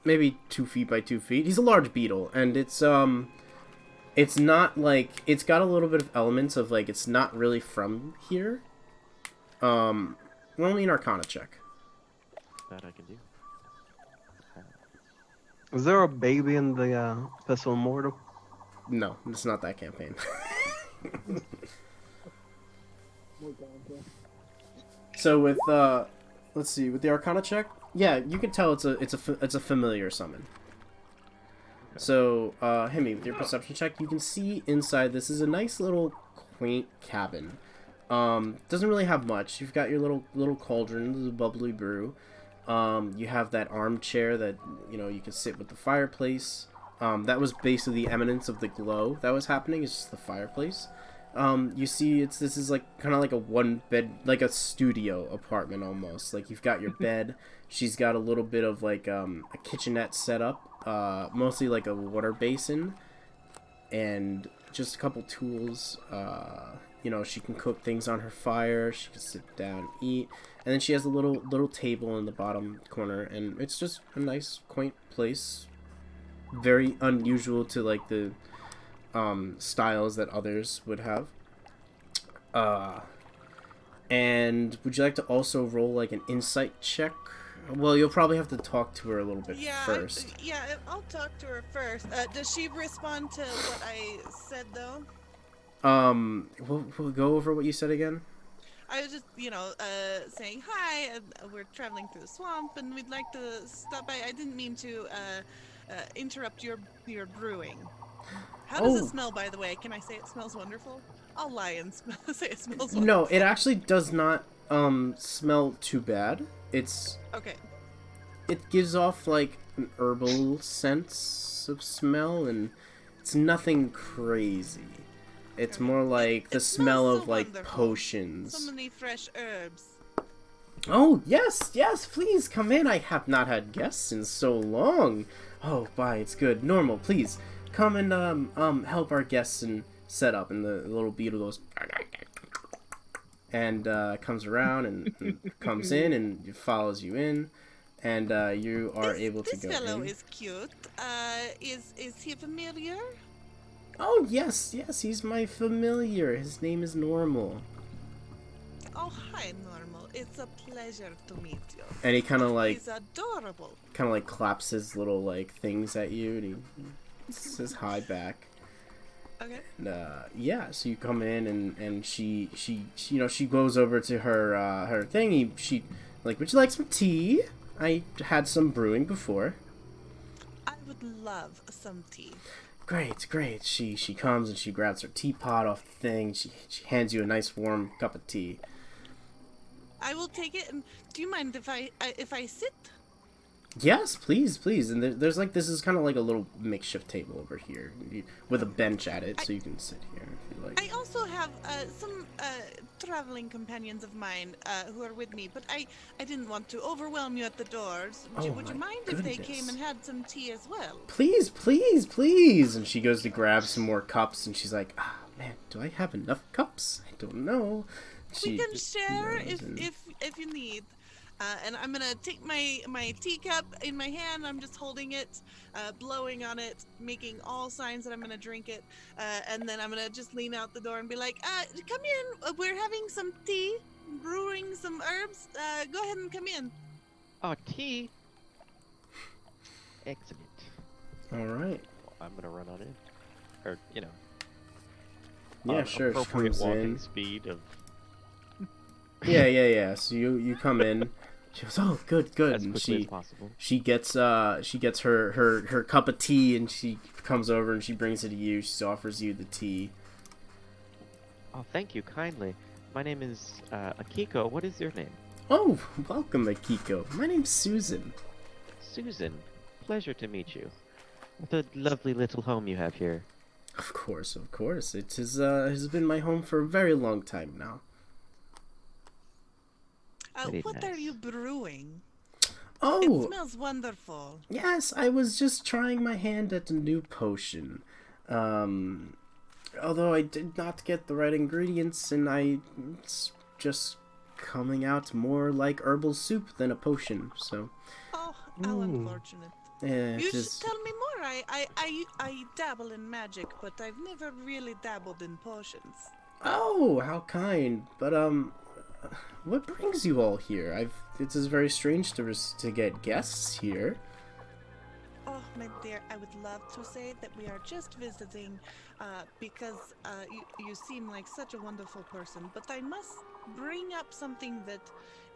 maybe 2 feet by 2 feet. He's a large beetle, and it's not like, it's got a little bit of elements of like it's not really from here. Roll me an Arcana check. That I can do. Is there a baby in the pestle and mortar? No, it's not that campaign. We're going to. So with let's see, with the Arcana check, yeah, you can tell it's a familiar summon. So Himi, with your perception check, you can see inside. This is a nice little quaint cabin. Doesn't really have much. You've got your little cauldron, the bubbly brew. You have that armchair that you can sit with the fireplace. That was basically the eminence of the glow that was happening. It's just the fireplace. You see, this is like kind of like a one bed, like a studio apartment almost. Like you've got your bed. She's got a little bit of like a kitchenette set up, mostly like a water basin, and just a couple tools. You know, she can cook things on her fire. She can sit down and eat, and then she has a little table in the bottom corner, and it's just a nice, quaint place. Very unusual to like the styles that others would have. And would you like to also roll like an insight check? Well, you'll probably have to talk to her a little bit first. I'll talk to her first. Does she respond to what I said though? We'll go over what you said again. I was just, saying hi. We're traveling through the swamp, and we'd like to stop by. I didn't mean to interrupt your brewing. How does it smell, by the way? Can I say it smells wonderful? I'll lie and say it smells wonderful. No, it actually does not smell too bad. It's okay. It gives off like an herbal sense of smell, and it's nothing crazy. It's more like the smell of like potions. So many fresh herbs. Oh, yes, please come in. I have not had guests in so long. Oh, bye, it's good. Normal, please. Come and help our guests and set up. And the little beetle goes and comes around and comes in and follows you in, and you are able to go in. This fellow is cute. Is he familiar? Oh yes, he's my familiar. His name is Normal. Oh, hi, Normal. It's a pleasure to meet you. And he kind of like he's adorable. Kind of like claps his little like things at you, and he says hi back. Okay. And, so you come in and she she goes over to her her thingy. She like, would you like some tea? I had some brewing before. I would love some tea. Great. She comes and she grabs her teapot off the thing. She hands you a nice warm cup of tea. I will take it. And do you mind if I sit? Yes, please. And there's like, this is kind of like a little makeshift table over here with a bench at it, so you can sit here if you like. I also have some traveling companions of mine who are with me, but I didn't want to overwhelm you at the doors. Would you mind if they came and had some tea as well? Please. And she goes to grab some more cups, and she's like, man, do I have enough cups? I don't know. We can share if you need. And I'm gonna take my teacup in my hand. I'm just holding it, blowing on it, making all signs that I'm gonna drink it. And then I'm gonna just lean out the door and be like, come in. We're having some tea, brewing some herbs. Go ahead and come in. Oh, tea. Excellent. All right. Well, I'm gonna run on in, or Yeah, sure. Appropriate walking in. speed of. Yeah. So you come in. She goes, oh, good. As and quickly as possible. she gets her cup of tea, and she comes over and she brings it to you. She offers you the tea. Oh, thank you kindly. My name is Akiko. What is your name? Oh, welcome, Akiko. My name's Susan. Susan. Pleasure to meet you. What a lovely little home you have here. Of course. It has been my home for a very long time now. What are you brewing? Oh! It smells wonderful. Yes, I was just trying my hand at a new potion. Although I did not get the right ingredients, and it's just coming out more like herbal soup than a potion, so... Oh, how unfortunate. Yeah, you should tell me more. I dabble in magic, but I've never really dabbled in potions. Oh, how kind. But, what brings you all here? It is very strange to get guests here. Oh, my dear, I would love to say that we are just visiting, because you seem like such a wonderful person, but I must bring up something that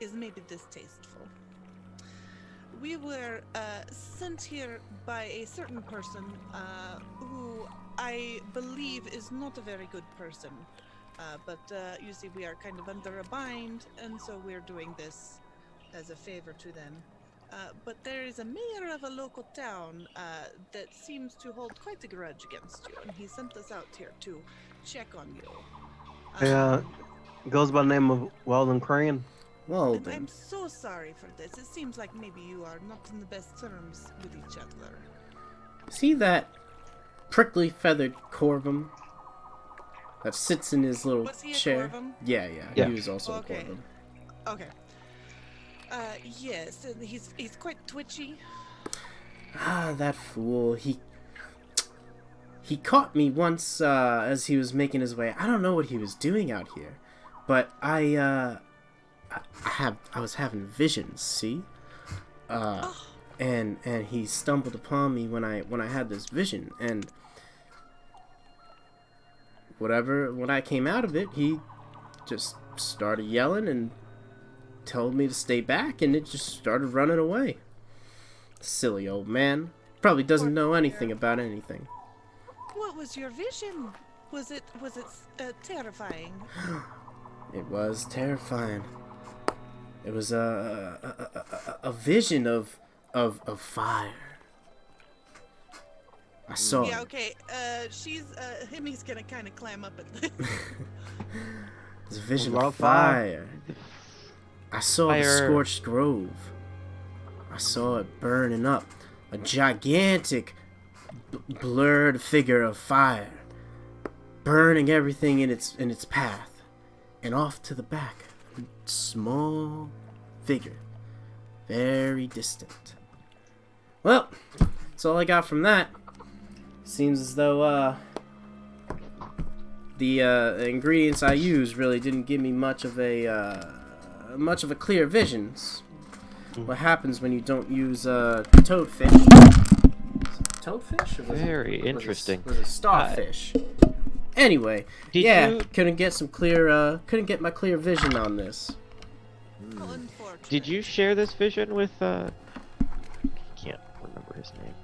is maybe distasteful. We were sent here by a certain person who I believe is not a very good person. But you see, we are kind of under a bind, and so we're doing this as a favor to them. But there is a mayor of a local town that seems to hold quite a grudge against you, and he sent us out here to check on you. Yeah, goes by the name of Weldon Crane. Well And I'm then, so sorry for this. It seems like maybe you are not in the best terms with each other. see that prickly feathered Corvum that sits in his little Was he a chair? Corvum? Yeah, Yeah. he was also Okay. a Corvum. Okay. Yes, and he's quite twitchy. Ah, that fool. He caught me once as he was making his way. I don't know what he was doing out here, but I was having visions, see? And he stumbled upon me when I had this vision, and when I came out of it, he just started yelling and told me to stay back, and it just started running away. Silly old man. Probably doesn't know anything about anything. What was your vision? Was it terrifying? It was terrifying. It was a vision of fire. I saw Yeah, it. okay. Himi's gonna kind of climb up and. It was a vision Well, of fire. I saw the Fire. scorched grove. I saw it burning up. A gigantic, blurred figure of fire, burning everything in its path, and off to the back, a small figure, very distant. Well, that's all I got from that. Seems as though the ingredients I used really didn't give me much of a clear vision. What happens when you don't use toadfish? Toadfish? Or was Very it, interesting. Was it starfish? Anyway, Did yeah, you- couldn't get my clear vision on this. How unfortunate. Did you share this vision with can't remember his name.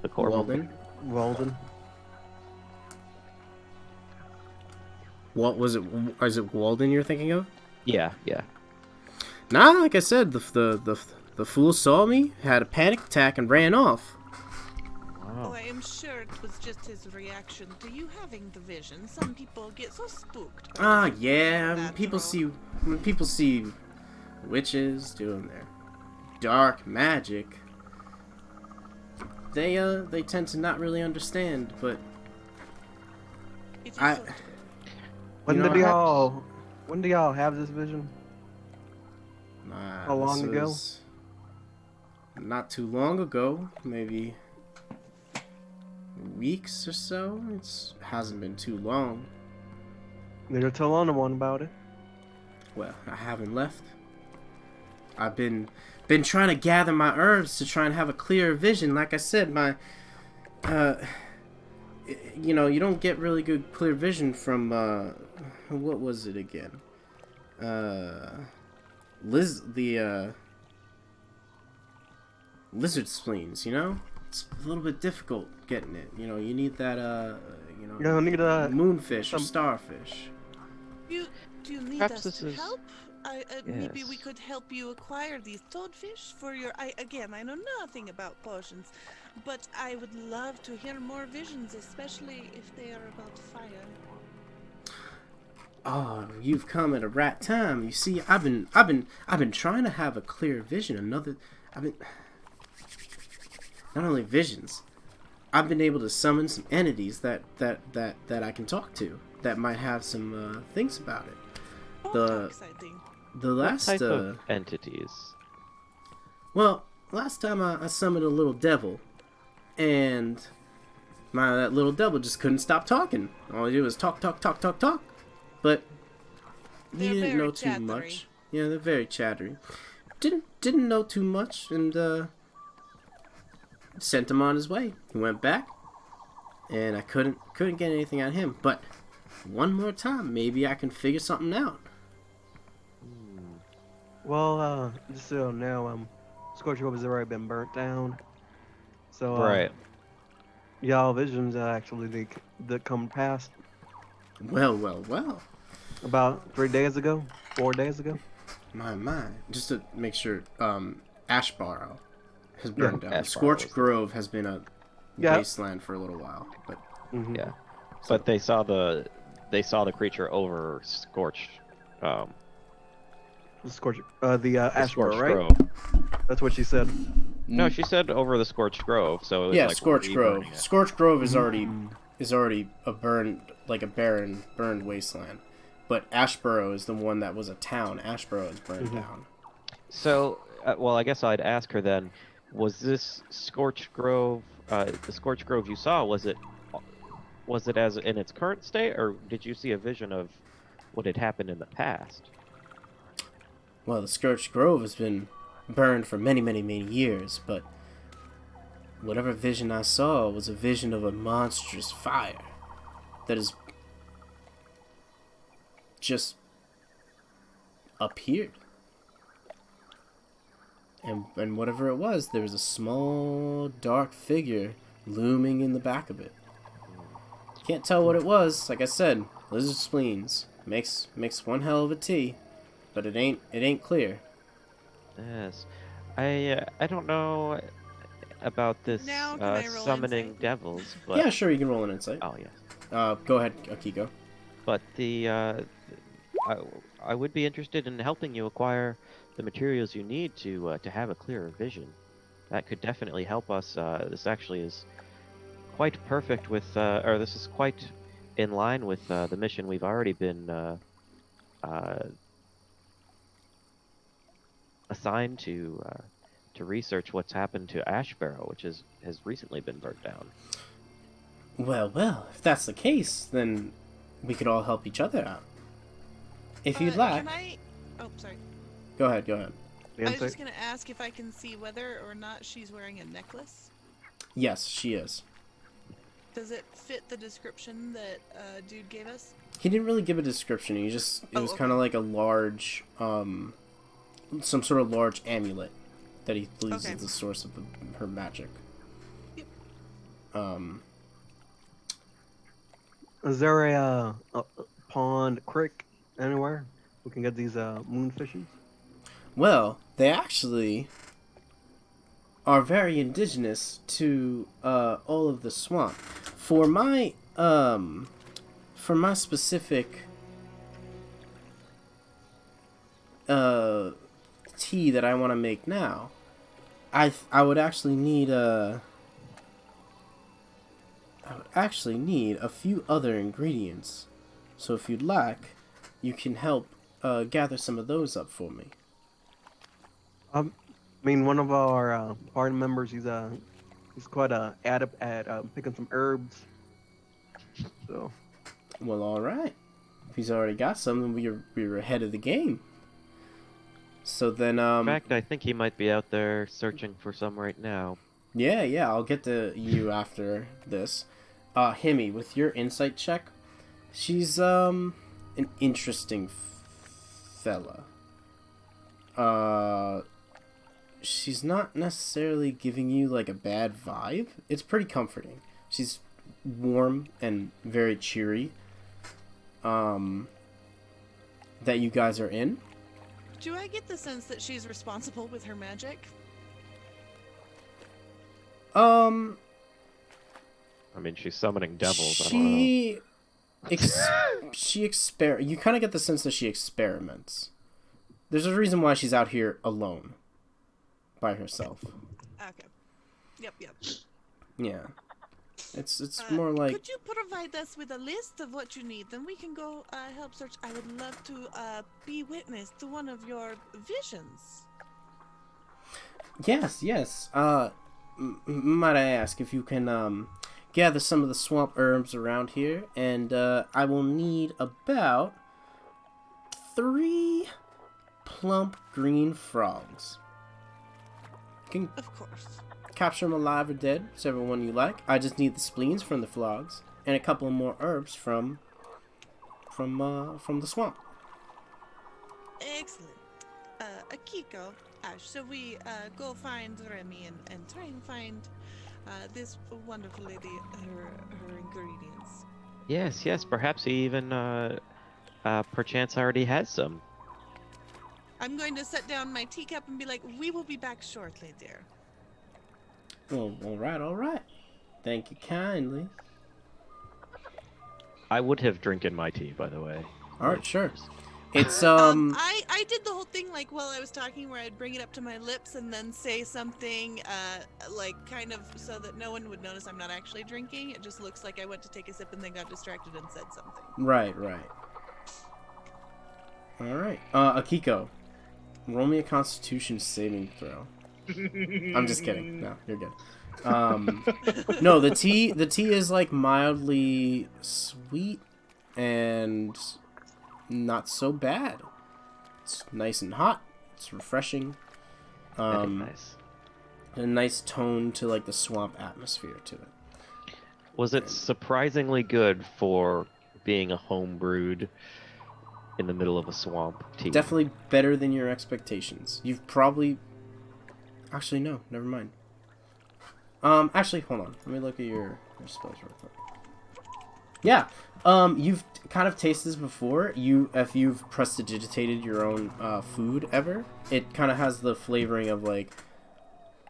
The Corvum. Walden? Weldon. What was it? Is it Walden you're thinking of? Yeah, yeah. Nah, like I said, the fool saw me, had a panic attack, and ran off. Oh, Wow. I am sure it was just his reaction to you having the vision. Some people get so spooked. by Ah, the yeah. supernatural. When people see witches doing their dark magic, they tend to not really understand. But It is I- so true. When You know, when do y'all have this vision? How long this ago? was not too long ago, maybe weeks or so. It hasn't been too long. Neither tell anyone about it. Well, I haven't left. I've been trying to gather my herbs to try and have a clearer vision. Like I said, my you don't get really good clear vision from what was it again? Lizard spleens, you know? It's a little bit difficult getting it. You know, you need that You need moonfish or some- starfish. Do you need Perhaps us this to is- help? Maybe we Yes. could help you acquire these toadfish for your. I know nothing about potions, but I would love to hear more visions, especially if they are about fire. Oh, you've come at a right time. You see, I've been trying to have a clear vision. Not only visions, I've been able to summon some entities that I can talk to that might have some things about it. Oh, The- how exciting! The last What type of entities? well, last time I summoned a little devil, and that little devil just couldn't stop talking. All he did was talk. But he They're didn't very know too chattery. much. Yeah, they're very chattery. Didn't know too much, and sent him on his way. He went back, and I couldn't get anything out of him. But one more time, maybe I can figure something out. Well, just so you know, Scorch Grove has already been burnt down. So, Right. y'all visions actually that come past Well. about 3 days ago, 4 days ago. My. Just to make sure, Ashbarrow has burned down. Ashbarrow Scorched was- Grove has been a Yeah. wasteland for a little while, but Mm-hmm. Yeah. But they saw the they saw the creature over Scorched, The Scorch, the Ash Burrow, Scorched right? Grove. That's what she said. No, she said over the Scorched Grove, so it was Yeah, like Scorched Grove. re-burning it. Scorched Grove is Mm. already a burned, like a barren, burned wasteland. But Ashborough is the one that was a town. Ashborough is burned down. So, well, I guess I'd ask her then, was this Scorched Grove, the Scorched Grove you saw, was it as in its current state, or did you see a vision of what had happened in the past? Well, the Scorched Grove has been burned for many, many, many years, but whatever vision I saw was a vision of a monstrous fire that has just appeared. And whatever it was, there was a small, dark figure looming in the back of it. Can't tell what it was. Like I said, lizard spleens makes one hell of a tea, but it ain't clear. Yes. I don't know about this Now can I roll summoning insight? devils, but Yeah, sure, you can roll an insight. oh yes. Go ahead, Akiko. But I would be interested in helping you acquire the materials you need to have a clearer vision. That could definitely help us. This actually is quite perfect with, or this is quite in line with the mission we've already been assigned to research what's happened to Ashbarrow, which has recently been burnt down. Well, if that's the case, then we could all help each other out. If you'd like. Can I? Oh, sorry. Go ahead. The I was insight? just gonna ask if I can see whether or not she's wearing a necklace. Yes, she is. Does it fit the description that dude gave us? He didn't really give a description. It was kind of like a large, some sort of large amulet that he believes Okay. is the source of her magic. Yep. Is there a pond, creek anywhere we can get these moonfishes? Well, they actually are very indigenous to all of the swamp. For my specific tea that I want to make now, I would actually need a few other ingredients. So if you'd like, you can help gather some of those up for me. I mean, one of our party members, he's quite adept at picking some herbs. So, Well, all right. If he's already got some, then we're ahead of the game. So then, In fact, I think he might be out there searching for some right now. yeah, I'll get to you after this. Himi, with your insight check, she's an interesting fella. She's not necessarily giving you like a bad vibe. It's pretty comforting. She's warm and very cheery. That you guys are in. Do I get the sense that she's responsible with her magic? I mean, she's summoning devils. I don't know. You kind of get the sense that she experiments. There's a reason why she's out here alone, by herself. Okay. Yep. Yeah, it's more like Could you provide us with a list of what you need? Then we can go help search. I would love to be witness to one of your visions. yes. Might I ask if you can gather some of the swamp herbs around here, and I will need about 3 plump green frogs. You can Of course. capture them alive or dead, whichever one you like. I just need the spleens from the frogs and a couple more herbs from the swamp. Excellent. Akiko, Ash, so we go find Remy and try and find this wonderful lady, her ingredients. Yes. Perhaps he even, perchance already has some. I'm going to set down my teacup and be like, we will be back shortly, dear. Oh, all right. Thank you kindly. I would have drinking my tea, by the way. All right, sure. It's I did the whole thing like while I was talking, where I'd bring it up to my lips and then say something, like kind of so that no one would notice I'm not actually drinking. It just looks like I went to take a sip and then got distracted and said something. Right. All right. Akiko, roll me a Constitution saving throw. I'm just kidding. No, you're good. No, the tea is like mildly sweet and not so bad. It's nice and hot. It's refreshing. That is nice. A nice tone to like the swamp atmosphere to it. Was it surprisingly good for being a home brewed in the middle of a swamp tea? Definitely better than your expectations. You've probably... Actually, no. Never mind. Actually, hold on. Let me look at your spells real quick. Yeah. You've kind of tasted this before. If you've prestidigitated your own food ever, it kind of has the flavoring of like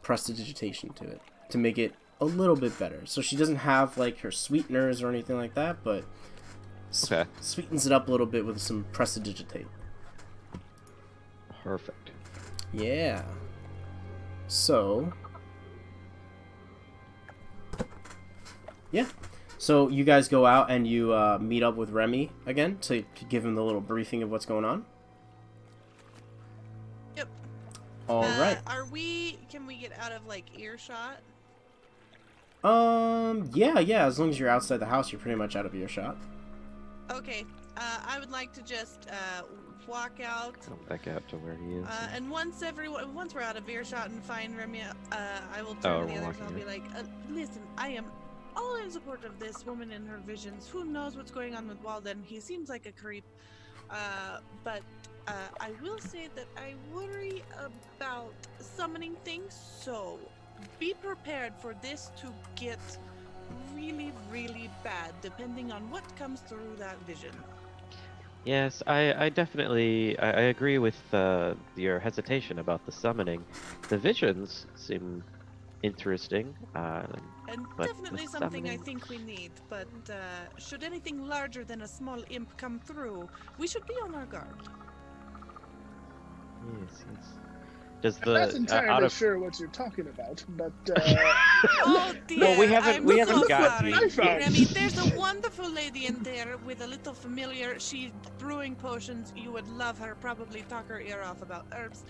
prestidigitation to it to make it a little bit better. So she doesn't have like her sweeteners or anything like that, but sweetens it up a little bit with some prestidigitate. Perfect. Yeah. So yeah. So you guys go out and you meet up with Remy again to give him the little briefing of what's going on. Yep. All right. Can we get out of like earshot? Yeah. As long as you're outside the house, you're pretty much out of earshot. Okay. I would like to just walk out. Come back out to where he is. And once we're out of earshot and find Remy, I will turn to the others and I'll be like, listen, I am all in support of this woman and her visions. Who knows what's going on with Walden? He seems like a creep. But I will say that I worry about summoning things, so be prepared for this to get really, really bad, depending on what comes through that vision. Yes, I definitely I agree with your hesitation about the summoning. The visions seem interesting. And but definitely the something I summoning- think we need, but should anything larger than a small imp come through, we should be on our guard. Yes. Does I'm not the entirely out of sure what you're talking about, but Oh dear, Well, we haven't I'm so gotten sorry. the- Remy, there's a wonderful lady in there with a little familiar. She's brewing potions. You would love her. Probably talk her ear off about herbs.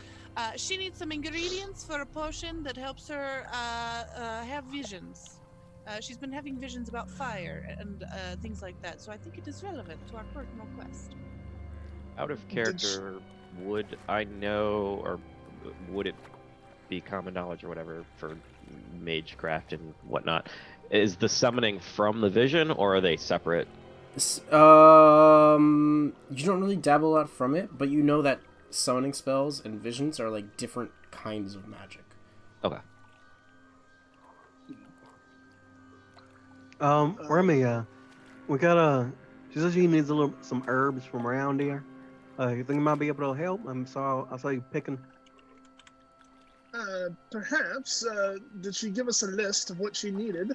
She needs some ingredients for a potion that helps her have visions. She's been having visions about fire and things like that, so I think it is relevant to our personal quest. out of character, would I know, or would it be common knowledge or whatever for magecraft and whatnot? Is the summoning from the vision, or are they separate? You don't really dabble out from it, but you know that summoning spells and visions are like different kinds of magic. Okay. Remy, we got she says she needs some herbs from around here. You think you might be able to help? I saw you picking. perhaps, did she give us a list of what she needed?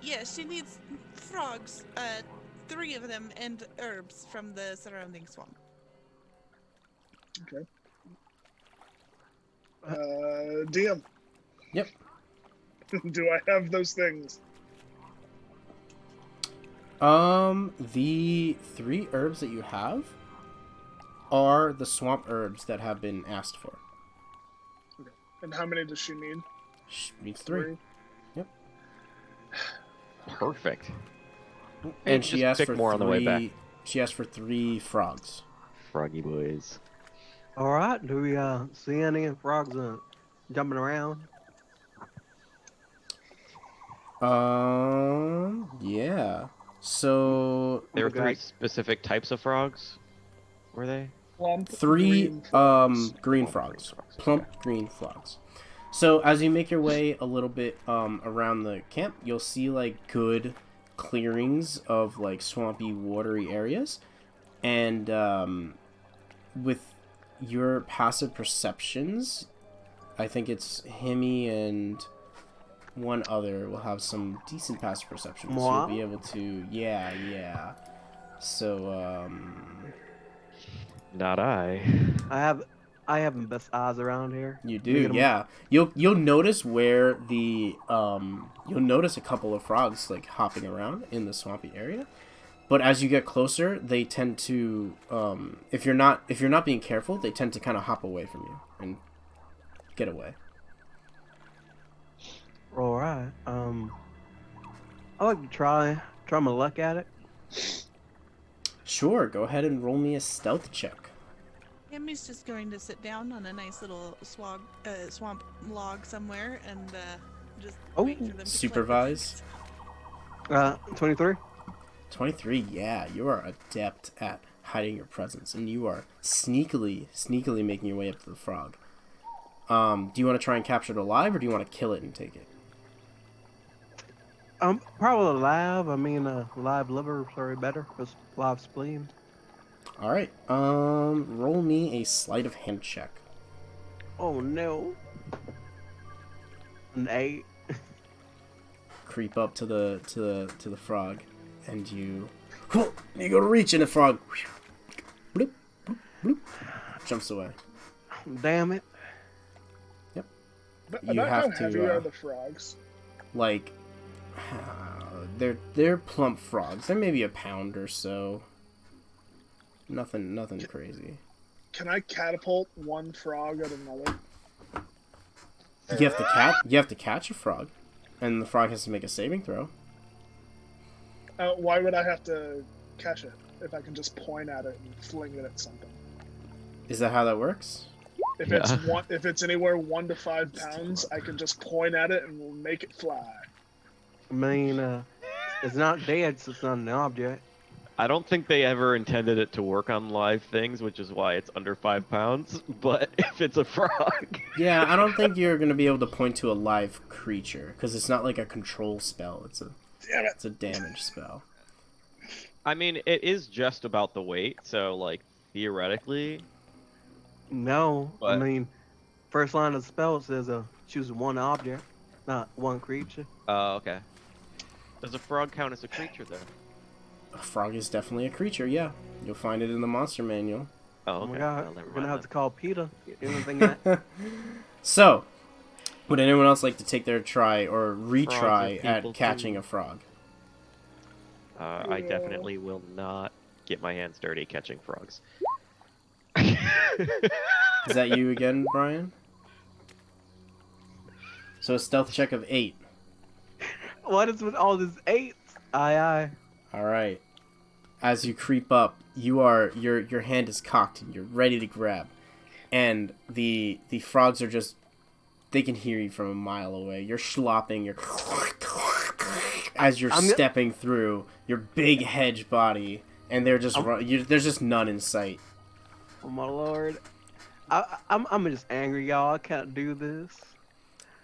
Yes, she needs frogs, 3 of them, and herbs from the surrounding swamp. Okay. DM. Yep. Do I have those things? The 3 herbs that you have are the swamp herbs that have been asked for. Okay. And how many does she need? She needs 3. Yep. Perfect. And Just she asked pick for more on the way back. She asked for 3 frogs. Froggy boys. All right. Do we see any frogs jumping around? Yeah. So There were Okay. 3 specific types of frogs, were they? Plump, 3 green frogs. green frogs. Plump green frogs. So as you make your way a little bit around the camp, you'll see like good clearings of like swampy, watery areas, and with your passive perceptions, I think it's Himi and one other will have some decent passive perception. So Moi? you'll be able to, yeah. So, Not I. I have the best eyes around here. you Look do, at 'em. yeah. You'll notice where the, you'll notice a couple of frogs, like, hopping around in the swampy area. But as you get closer, they tend to, if you're not being careful, they tend to kind of hop away from you and get away. All right. I like to try my luck at it. Sure, go ahead and roll me a stealth check. Himmy's just going to sit down on a nice little swamp log somewhere and just wait for them to Supervise. 23. 23, yeah, you are adept at hiding your presence, and you are sneakily making your way up to the frog. Do you want to try and capture it alive, or do you want to kill it and take it? Probably live. I mean, live liver is probably better. Because live spleen. Alright, roll me a sleight of hand check. Oh no. An 8. Creep up to the frog, and you go to reach, and the frog bloop, bloop, bloop, jumps away. Damn it. But You about have how to, heavy are the frogs? Like, they're plump frogs. They're maybe a pound or so. Nothing crazy. Can I catapult one frog at another? You have to catch a frog, and the frog has to make a saving throw. Why would I have to catch it if I can just point at it and fling it at something? Is that how that works? If it's anywhere 1 to 5 pounds, I can just point at it and we'll make it fly. I mean, it's not dead, so it's not an object. I don't think they ever intended it to work on live things, which is why it's under 5 pounds. But if it's a frog, Yeah, I don't think you're gonna be able to point to a live creature because it's not like a control spell. It's a damage spell. I mean, it is just about the weight. So, like, theoretically, No, I What? mean, first line of the spell says choose one object, not one creature. oh, okay. Does a frog count as a creature then? A frog is definitely a creature. Yeah, you'll find it in the monster manual. Oh, Oh okay. my god, Well, never we're gonna mind have then. to call Peter. Anything that? So, would anyone else like to take their try or retry Frogs are at people catching too. a frog? I definitely will not get my hands dirty catching frogs. Is that you again, Brian? So a stealth check of 8. What is with all this 8s? Aye. All right. As you creep up, your hand is cocked and you're ready to grab, and the frogs are just, they can hear you from a mile away. You're slopping, as you're stepping through your big hedge body, and they're just there's just none in sight. Oh my lord. I'm just angry, y'all. I can't do this.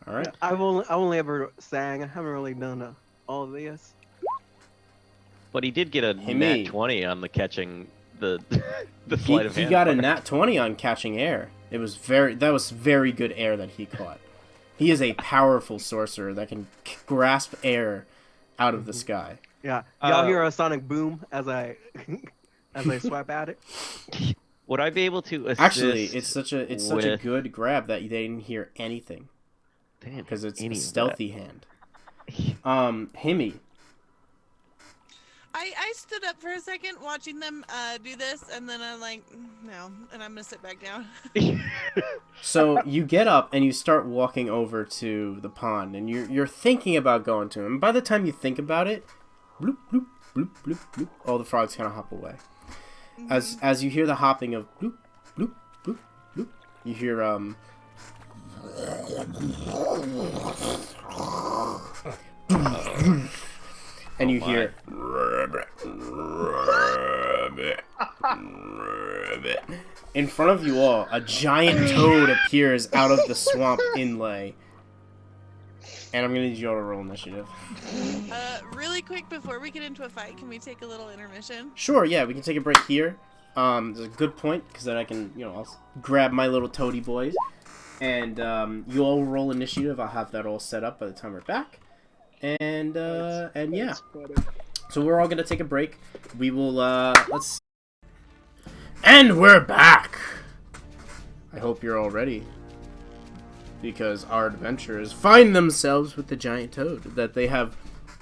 All right. I've only ever sang. I haven't really done all of this. But he did get a Himi. nat 20 on the catching the sleight of He hand. got a part. nat 20 on catching air. That was very good air that he caught. He is a powerful sorcerer that can grasp air out of the sky. Yeah, y'all Uh, hear a sonic boom as I swipe at it. Would I be able to assist? Actually, it's such a with- good grab that they didn't hear anything Damn, because it's any a of stealthy hand. Himi. I stood up for a second watching them do this, and then I'm like, no, and I'm gonna sit back down. So you get up and you start walking over to the pond, and you're thinking about going to him. And by the time you think about it, bloop bloop bloop bloop bloop, all the frogs kind of hop away. As you hear the hopping of bloop bloop bloop bloop, you hear and you hear in front of you all, a giant toad appears out of the swamp inlay. And I'm gonna need you all to roll initiative. Really quick before we get into a fight, can we take a little intermission? Sure, yeah, we can take a break here. There's a good point, because then I can, I'll grab my little toady boys. And you all roll initiative. I'll have that all set up by the time we're back. And yeah. That's funny. So we're all gonna take a break. We will let's see. And we're back! I hope you're all ready. Because our adventurers find themselves with the giant toad that they have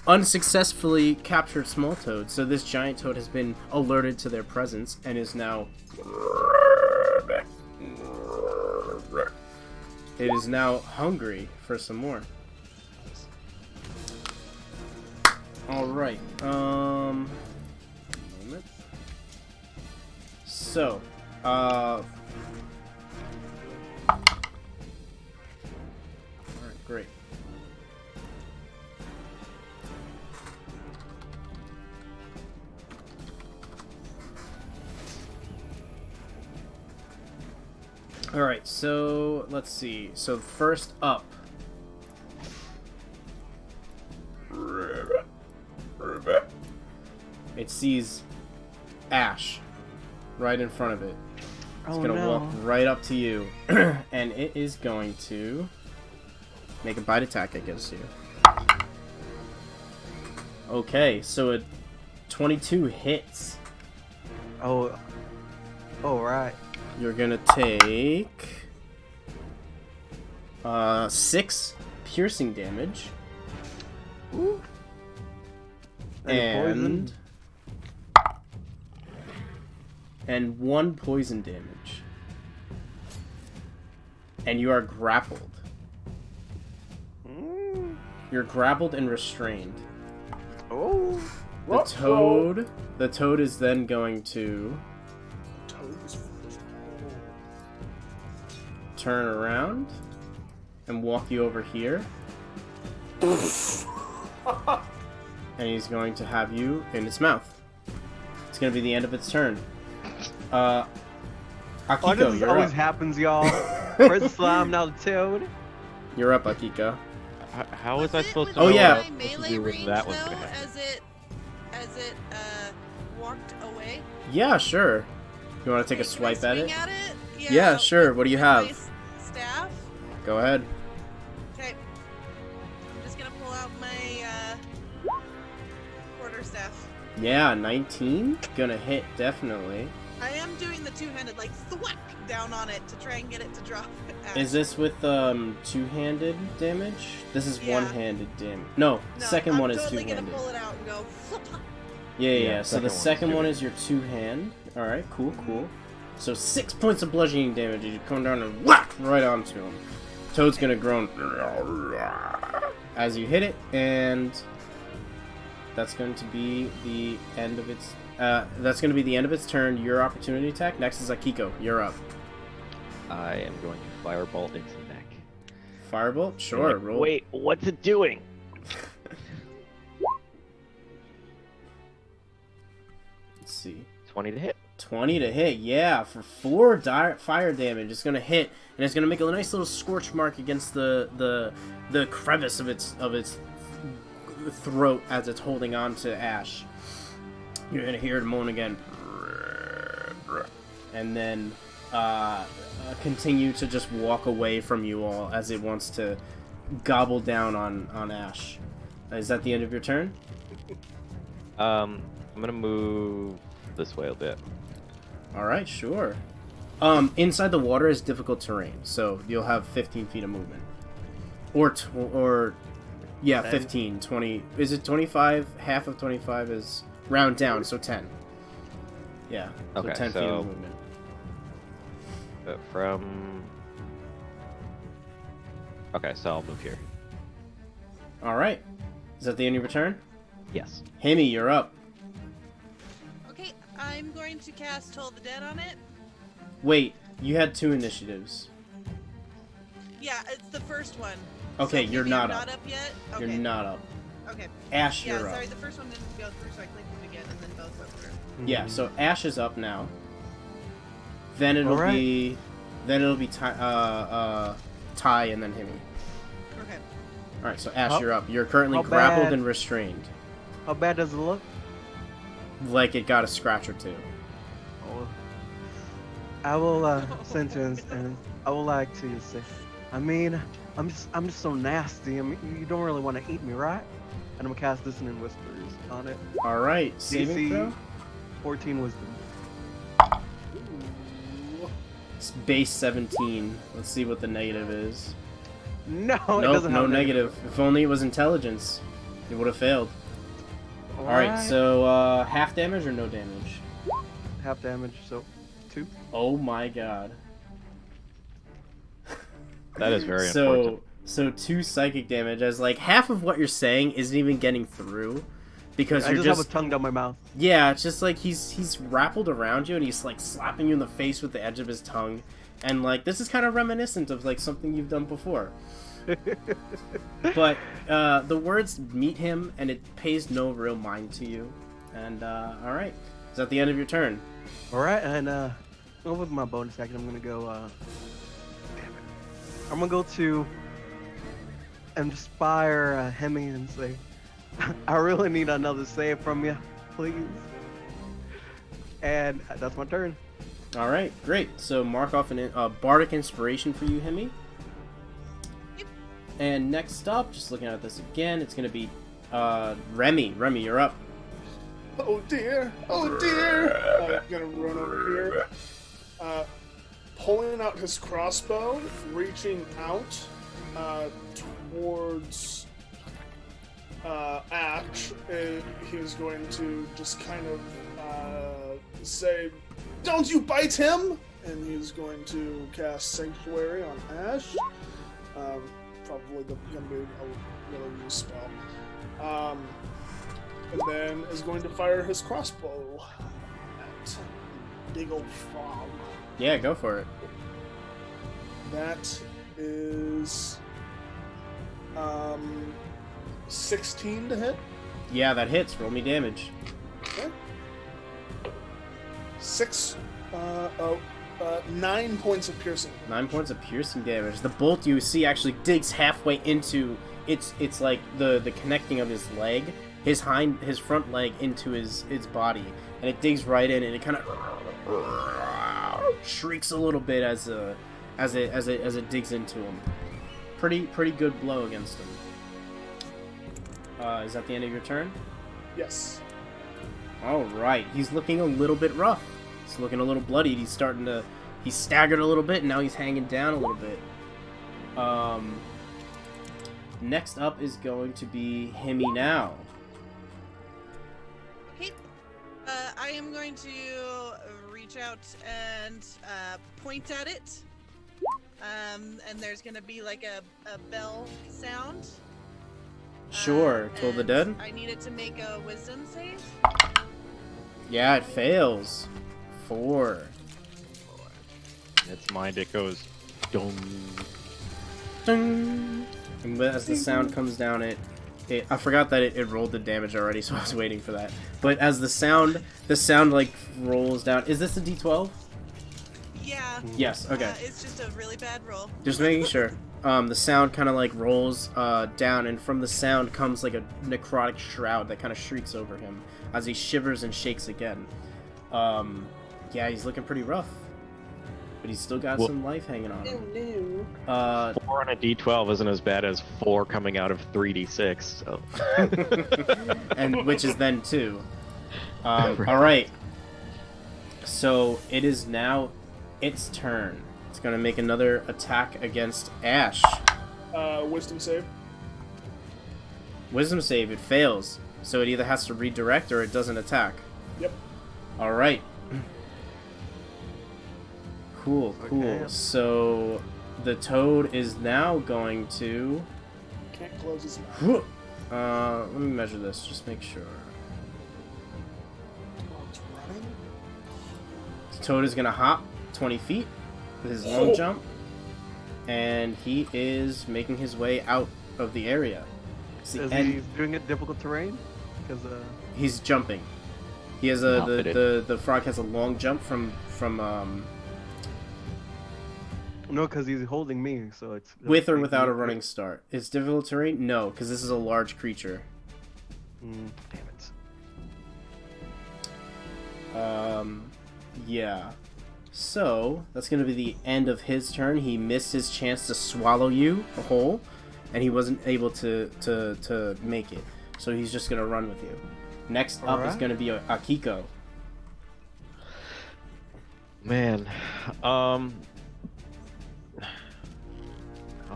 unsuccessfully captured small toad. So this giant toad has been alerted to their presence and is now hungry for some more. Alright, moment. So, alright, great. Alright, so let's see. So first up, it sees Ash right in front of it. It's gonna walk right up to you, and it is going to make a bite attack against you. Okay, so a 22 hits. Oh, right. You're gonna take 6 piercing damage. Ooh. Poisoned. And 1 poison damage. And you are grappled. You're grappled and restrained. Oh. The toad is then going to turn around and walk you over here. And he's going to have you in its mouth. It's going to be the end of its turn. Akiko, This you're always up. happens, y'all. First slime, now the toad. You're up, Akiko. How was I supposed to Oh, know yeah. what I was supposed to Melee do when range that was though, gonna happen? as it walked away. Yeah, sure. You want to take a Can I swipe at swing it? at it? Yeah, sure. What do you with my have? Staff. Go ahead. Okay. I'm just gonna pull out my quarterstaff. Yeah, 19. Gonna hit, definitely. I am doing the two-handed, like thwack down on it to try and get it to drop. Is this with two-handed damage? This is Yeah. one-handed damage. No, second I'm one is totally two-handed. gonna pull it out and go. Yeah. So the second one two-handed. is your two-hand. All right, cool. So 6 points of bludgeoning damage as you come down and whack right onto him. Toad's gonna groan as you hit it, and that's going to be the end of its. That's going to be the end of its turn. Your opportunity attack. Next is Akiko. You're up. I am going to firebolt its neck. Firebolt. Sure. Like, Roll. wait, what's it doing? Let's see. 20 to hit. 20 to hit, yeah, for 4 fire damage. It's gonna hit, and it's gonna make a nice little scorch mark against the crevice of its throat as it's holding on to Ash. You're gonna hear it moan again, and then continue to just walk away from you all as it wants to gobble down on Ash. Is that the end of your turn? I'm gonna move this way a bit. Alright, sure. Inside the water is difficult terrain, so you'll have 15 feet of movement. Yeah, 15, 20. Is it 25? Half of 25 is round down, so 10. Yeah, so Okay, 10 feet so- of movement. Okay, so I'll move here. Alright. Is that the end of your turn? Yes. Himi, you're up. Okay, I'm going to cast Toll the Dead on it. Wait, you had 2 initiatives. Yeah, it's the first one. Okay, So you're maybe not I'm up. not up yet? Okay. You're not up. Okay. Ash, Yeah, you're sorry, up. the first one didn't go through, so I clicked it again, and then both went through. Yeah, so Ash is up now. Then it'll Alright. be Ty and then Himi. Okay. Alright, so Ash, How- you're up. You're currently how grappled bad- and restrained. How bad does it look? Like it got a scratch or 2. Oh. I will, since and I would like to say, I mean, I'm just so nasty. I mean, you don't really want to eat me, right? And I'm gonna cast Dissonant Whispers on it. All right, saving DC throw. 14 Wisdom. Ooh. It's base 17. Let's see what the negative is. No, it Nope, doesn't no have negative. If only it was intelligence, it would have failed. All right, so half damage or no damage? half damage, so 2. Oh my god. That is very unfortunate. So 2 psychic damage, as like half of what you're saying isn't even getting through, because I you're just have a tongue down my mouth. yeah, it's just like he's wrappled around you and he's like slapping you in the face with the edge of his tongue, and like this is kind of reminiscent of like something you've done before. But the words meet him and it pays no real mind to you. And all right, is that the end of your turn? All right, and with my bonus action, I'm gonna go. Damn it! I'm gonna go to inspire Hemi and say, "I really need another save from you, please." And that's my turn. All right, great. So mark off a bardic inspiration for you, Himi. Yep. And next up, just looking at this again, it's gonna be Remy. Remy, you're up. Oh dear! Oh dear! I'm gonna run over here. Pulling out his crossbow, reaching out towards Ash. He's going to just kind of say, "Don't you bite him!" And he's going to cast Sanctuary on Ash. Probably going to be a really new spell. And then is going to fire his crossbow at big old frog. Yeah, go for it. That is 16 to hit. Yeah, that hits. Roll me damage. Okay. 9 points of piercing. 9 points of piercing damage. The bolt you see actually digs halfway into it's like the connecting of his leg, his front leg into his body, and it digs right in, and it kind of shrieks a little bit as it digs into him. Pretty good blow against him. Is that the end of your turn? Yes. All right. He's looking a little bit rough. He's looking a little bloodied. He's staggered a little bit, and now he's hanging down a little bit. Next up is going to be Himi now. Okay. I am going to reach out and point at it. And there's going to be like a bell sound. Sure. Toll the and Dead? I need it to make a wisdom save. Yeah, it fails. 4. Its mind, it goes, dong. Ding. And as the sound comes down, I forgot that it rolled the damage already, so I was waiting for that. But as the sound like rolls down, is this a D12? Yeah. Yes. Okay. It's just a really bad roll. Just making sure. The sound kind of like rolls down, and from the sound comes like a necrotic shroud that kind of shrieks over him as he shivers and shakes again. Yeah, he's looking pretty rough, but he's still got some life hanging on him. 4 on a D12 isn't as bad as 4 coming out of 3D6. So. And which is then 2. All right. So it is now its turn. It's gonna make another attack against Ash. Wisdom save. Wisdom save. It fails, so it either has to redirect or it doesn't attack. Yep. All right. Cool. Okay. So the toad is now going to. Can't close his mouth. Let me measure this. Just make sure. Oh, it's running. The toad is gonna hop 20 feet with his long jump, and he is making his way out of the area. It's the Is end. he doing it difficult terrain? Because He's jumping. He has the frog has a long jump from no, because he's holding me, so it's with or without a running start. It's difficult terrain? No, because this is a large creature. Damn it. Yeah. So that's going to be the end of his turn. He missed his chance to swallow you whole, and he wasn't able to make it. So he's just going to run with you. Next up is going to be Akiko. Man, how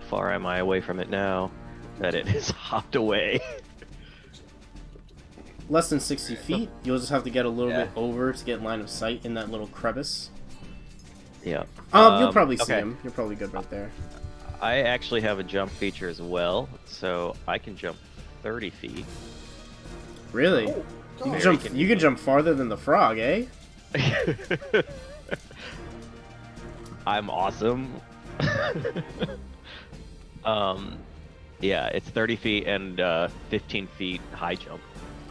far am I away from it now that it has hopped away? Less than 60 feet. You'll just have to get a little bit over to get line of sight in that little crevice. Yeah. You'll probably see okay. him. You're probably good right there. I actually have a jump feature as well, so I can jump 30 feet. Really? Oh, You God. can jump farther than the frog, eh? I'm awesome. Yeah, it's 30 feet and 15 feet high jump.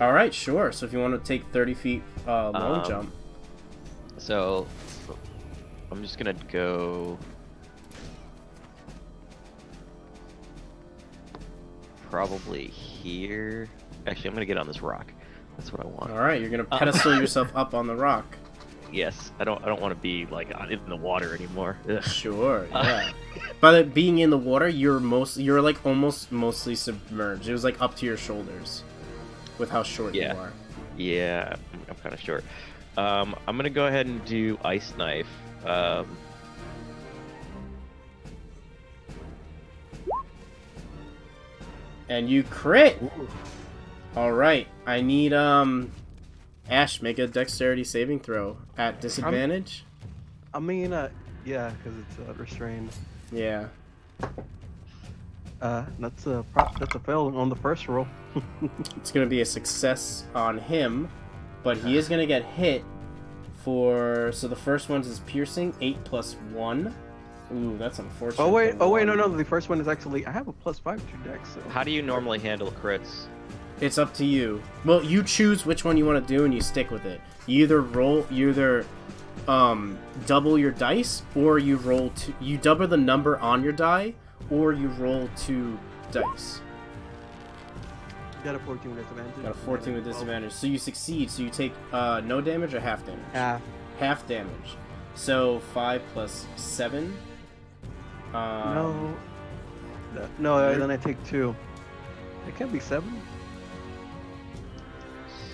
All right, sure. So if you want to take 30 feet long jump. So I'm just gonna go probably here. Actually, I'm gonna get on this rock. That's what I want. All right, you're gonna pedestal yourself up on the rock. Yes, I don't want to be like in the water anymore. Ugh. Sure, yeah. By the being in the water, you're like almost mostly submerged. It was like up to your shoulders, with how short you are. Yeah, I'm kind of short. I'm gonna go ahead and do ice knife. And you crit. All right, I need Ash, make a dexterity saving throw at disadvantage. I mean, yeah, because it's restrained. Yeah. That's a fail on the first roll. It's gonna be a success on him, but he is gonna get hit for. So the first one is piercing, 8 plus 1. Ooh, that's unfortunate. Oh wait, no. The first one is actually I have a +5 to dex. So. How do you normally handle crits? It's up to you. Well, you choose which one you want to do, and you stick with it. You either double your dice, or you double the number on your die, or you roll 2 dice. Got a 14 with disadvantage. Got a 14 with disadvantage. So you succeed. So you take no damage or half damage. Half damage. So 5 plus 7. No, then I take 2. It can't be 7.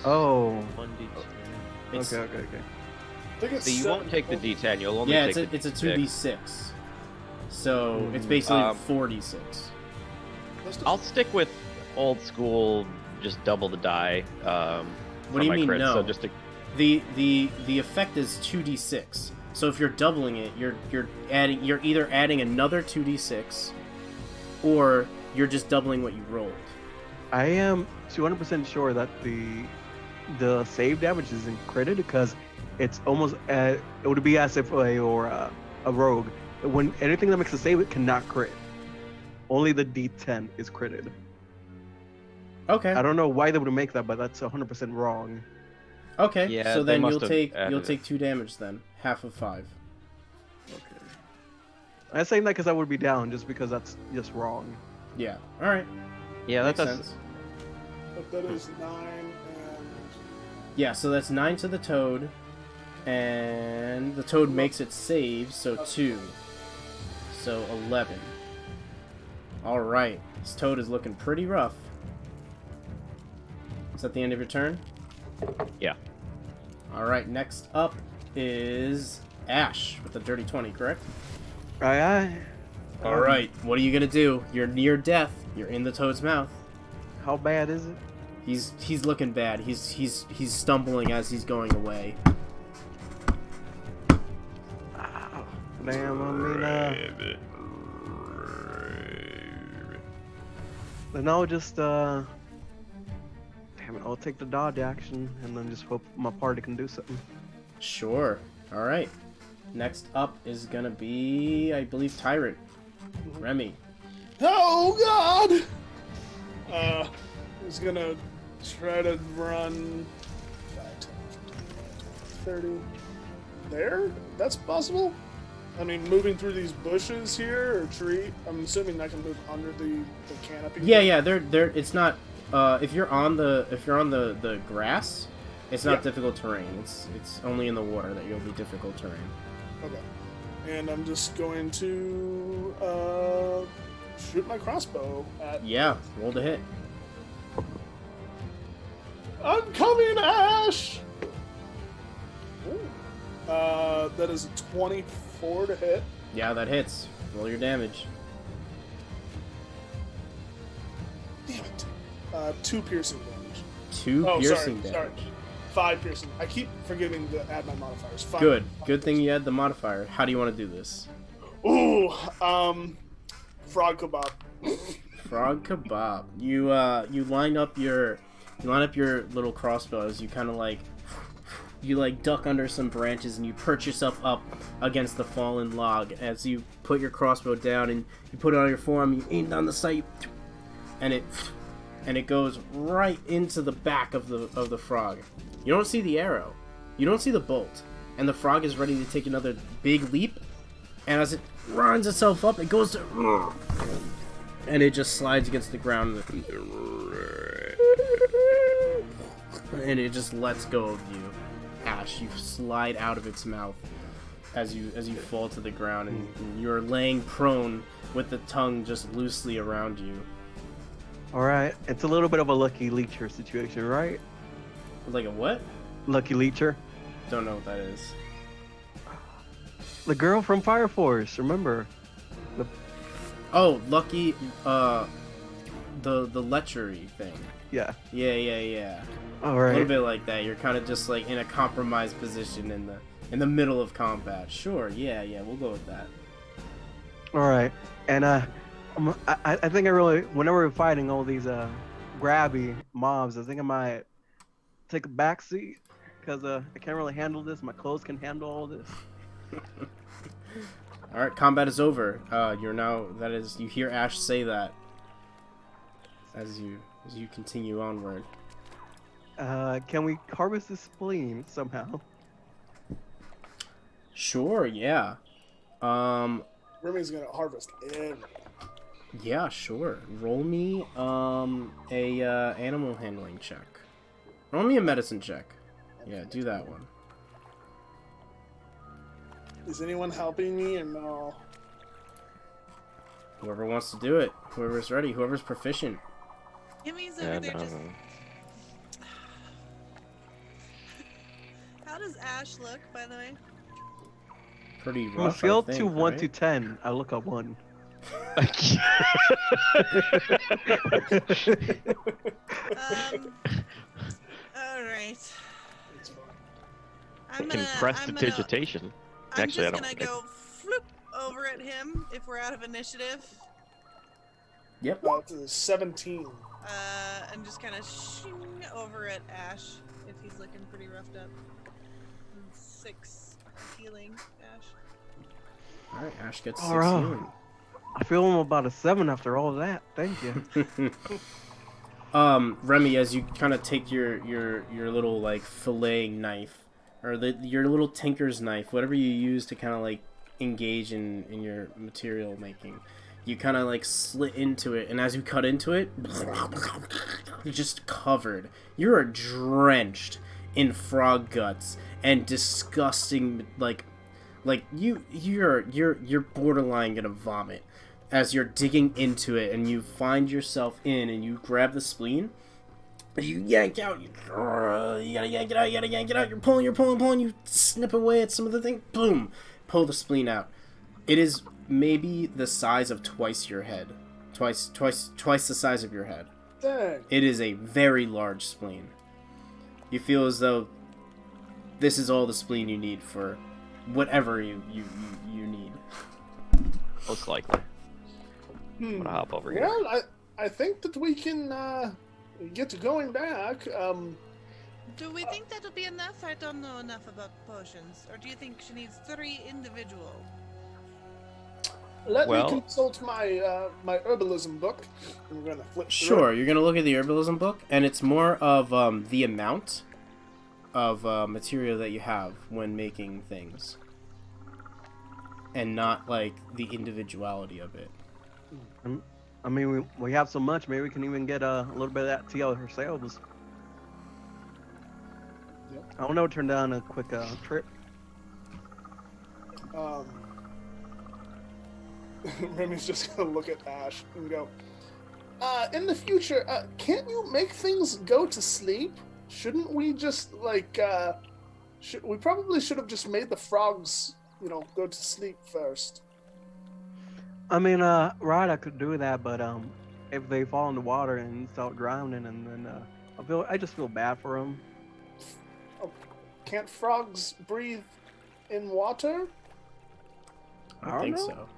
Oh. 1d10. Okay. I think it's So you 7 won't take the total. d10. You'll only Yeah, take it's a the 2d6. So it's basically Um, 4d6. Let's just- I'll stick with old school, just double the die. What do you mean, no? So just to, The effect is 2d6. So if you're doubling it, you're either adding another 2d6, or you're just doubling what you rolled. I am 200% sure that the save damage isn't critted because it's almost it would be as if a rogue. When anything that makes a save, it cannot crit. Only the D10 is critted. Okay. I don't know why they would make that, but that's 100% wrong. Okay. Yeah, so they then must you'll have take added it. 2 damage then, half of 5. Okay. I'm saying that because I would be down, just because that's just wrong. Yeah. All right. yeah, Makes that's sense. But that is 9 and Yeah. So that's 9 to the toad, and the toad makes its save, so 2. So 11. All right. This toad is looking pretty rough. Is that the end of your turn? Yeah. Alright, next up is Ash with the dirty 20, correct? Aye. Alright, what are you gonna do? You're near death. You're in the toad's mouth. How bad is it? He's looking bad. He's stumbling as he's going away. Ow. Damn, I mean, then I'll just, damn it, I'll take the dodge action and then just hope my party can do something. Sure. Alright. Next up is gonna be, I believe, Tyrant. Remy. oh god! He's gonna try to run 5, 10, 15, 30. There? That's possible? I mean, moving through these bushes here or tree. I'm assuming I can move under the canopy. Yeah, they're it's not if you're on the grass, it's not Yeah. difficult terrain. It's only in the water that you'll be difficult terrain. Okay. And I'm just going to shoot my crossbow at. Yeah, roll to hit. I'm coming, Ash! Ooh. That is a 24 to hit. Yeah, that hits. Roll your damage. Damn it. 2 piercing damage. 2 Oh, piercing sorry. damage. 5 piercing. I keep forgetting to add my modifiers. 5, Good. 5 Good thing piercing. you had the modifier. How do you want to do this? Ooh, frog kebab. Frog kebab. You line up your little crossbow as you kind of like duck under some branches and you perch yourself up against the fallen log as you put your crossbow down and you put it on your forearm. You aim down the sight, and it goes right into the back of the frog. You don't see the arrow, you don't see the bolt, and the frog is ready to take another big leap. And as it runs itself up, it goes to, and it just slides against the ground, and it just lets go of you. Ash, you slide out of its mouth as you fall to the ground, and you're laying prone with the tongue just loosely around you. Alright, it's a little bit of a Lucky Leecher situation, right? Like a what? Lucky Leecher. Don't know what that is. The girl from Fire Force, remember? Oh, Lucky, the lechery thing. Yeah. Yeah. A Alright. little bit like that. You're kind of just like in a compromised position in the middle of combat. Sure, yeah, we'll go with that. Alright. And I think I really, whenever we're fighting all these grabby mobs, I think I might take a backseat because I can't really handle this. My clothes can handle all this. All right, combat is over. You hear Ash say that as you continue onward. Can we harvest the spleen somehow? Sure, yeah. Remy's gonna harvest everything. Yeah, sure. Roll me a animal handling check. Roll me a medicine check. Yeah, do that one. Is anyone helping me or no? Whoever wants to do it. Whoever's ready. Whoever's proficient. Himmy's over there just. no. How does Ash look, by the way? Pretty From a rough, scale I think, to 1 right? to 10, I look at 1. All right. It's fine. I'm Prestidigitation. I'm Actually, I just don't gonna go floop over at him if we're out of initiative. Yep. It's a 17. And just kind of shing over at Ash if he's looking pretty roughed up. 6 healing, Ash. All right, Ash gets All right. 16. I feel I'm about a 7 after all that. Thank you. Remy, as you kind of take your little like filleting knife, or your little tinker's knife, whatever you use to kind of like engage in your material making, you kind of like slit into it, and as you cut into it, you're just covered. You are drenched in frog guts and disgusting like you're borderline gonna vomit as you're digging into it, and you find yourself in, and you grab the spleen, and you yank out, you gotta yank it out, you're pulling, you snip away at some of the thing, boom, pull the spleen out. It is maybe the size of twice your head, twice the size of your head. Dang. It is a very large spleen. You feel as though this is all the spleen you need for whatever you need. Most likely. I'm gonna hop over here. Well, I think that we can get to going back. Do we think that'll be enough? I don't know enough about potions. Or do you think she needs 3 individual? Let Well- me consult my my herbalism book. I'm gonna flip through Sure, it. you're gonna look at the herbalism book, and it's more of the amount of material that you have when making things, and not like the individuality of it. I mean, we have so much, maybe we can even get a little bit of that tea out ourselves. Yep. I don't know, turn down a quick trip. Remy's just gonna look at Ash and go, in the future, can't you make things go to sleep? Shouldn't we just, like, we probably should have just made the frogs, go to sleep first. I mean, right, I could do that, but if they fall in the water and start drowning, and then I just feel bad for them. Oh, can't frogs breathe in water? I don't think know. so.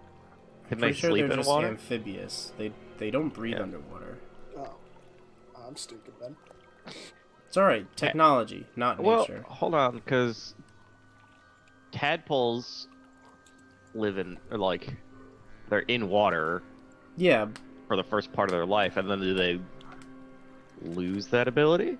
Can Pretty they sure sleep they're in just water? amphibious. They don't breathe Yeah. underwater. Oh, I'm stupid then. It's alright. Technology, not Well, nature. hold on, because tadpoles live they're in water Yeah, for the first part of their life, and then do they lose that ability?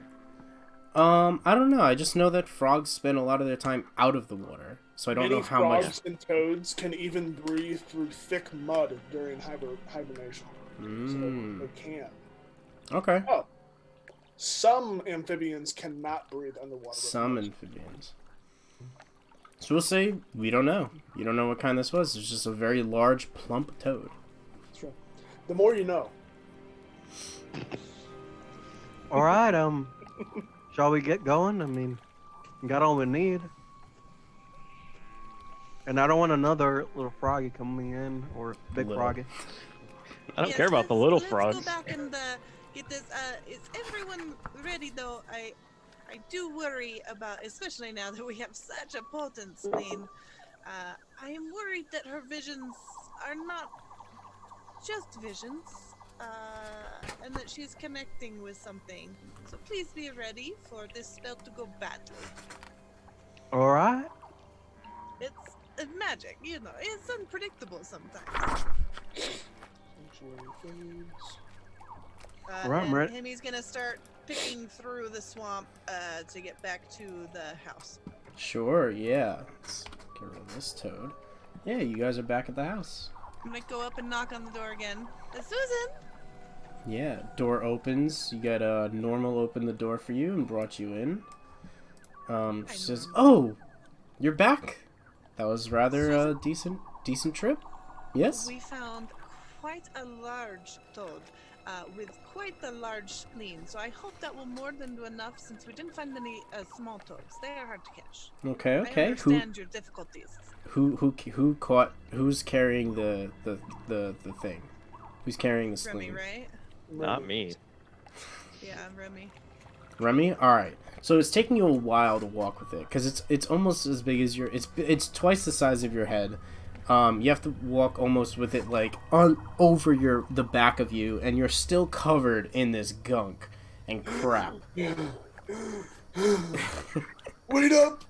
I don't know. I just know that frogs spend a lot of their time out of the water, so I don't Many know how frogs much. and toads can even breathe through thick mud during hibernation. Mm. So they can. Okay. Oh. Some amphibians cannot breathe underwater. Some amphibians. So we'll say we don't know. You don't know what kind this was. It's just a very large, plump toad. That's right. The more you know. All right, shall we get going? I mean, we got all we need. And I don't want another little froggy coming in, or big Little. froggy. I don't care about the little frogs. Let's go back and get this. Is everyone ready though? I do worry about, especially now that we have such a potent spleen. I am worried that her visions are not just visions, and that she's connecting with something. So please be ready for this spell to go badly. All right. It's magic, it's unpredictable sometimes. Right, and right. Himi's gonna start picking through the swamp to get back to the house. Sure, yeah. Let's get rid of this toad. Yeah, you guys are back at the house. I'm gonna go up and knock on the door again. Susan! Yeah, door opens. You got Normal open the door for you and brought you in. She says, "Oh, you're back. That was rather a decent trip. Yes." We found quite a large toad with quite a large spleen, so I hope that will more than do enough since we didn't find any small toads. They are hard to catch. Okay, I okay. understand your difficulties. Who caught? Who's carrying the thing? Who's carrying the Remy, spleen? right? Not me. Yeah, I'm Remy. Remy. All right. So it's taking you a while to walk with it because it's almost as big as your. It's twice the size of your head. You have to walk almost with it like over the back of you, and you're still covered in this gunk and crap. Wait up!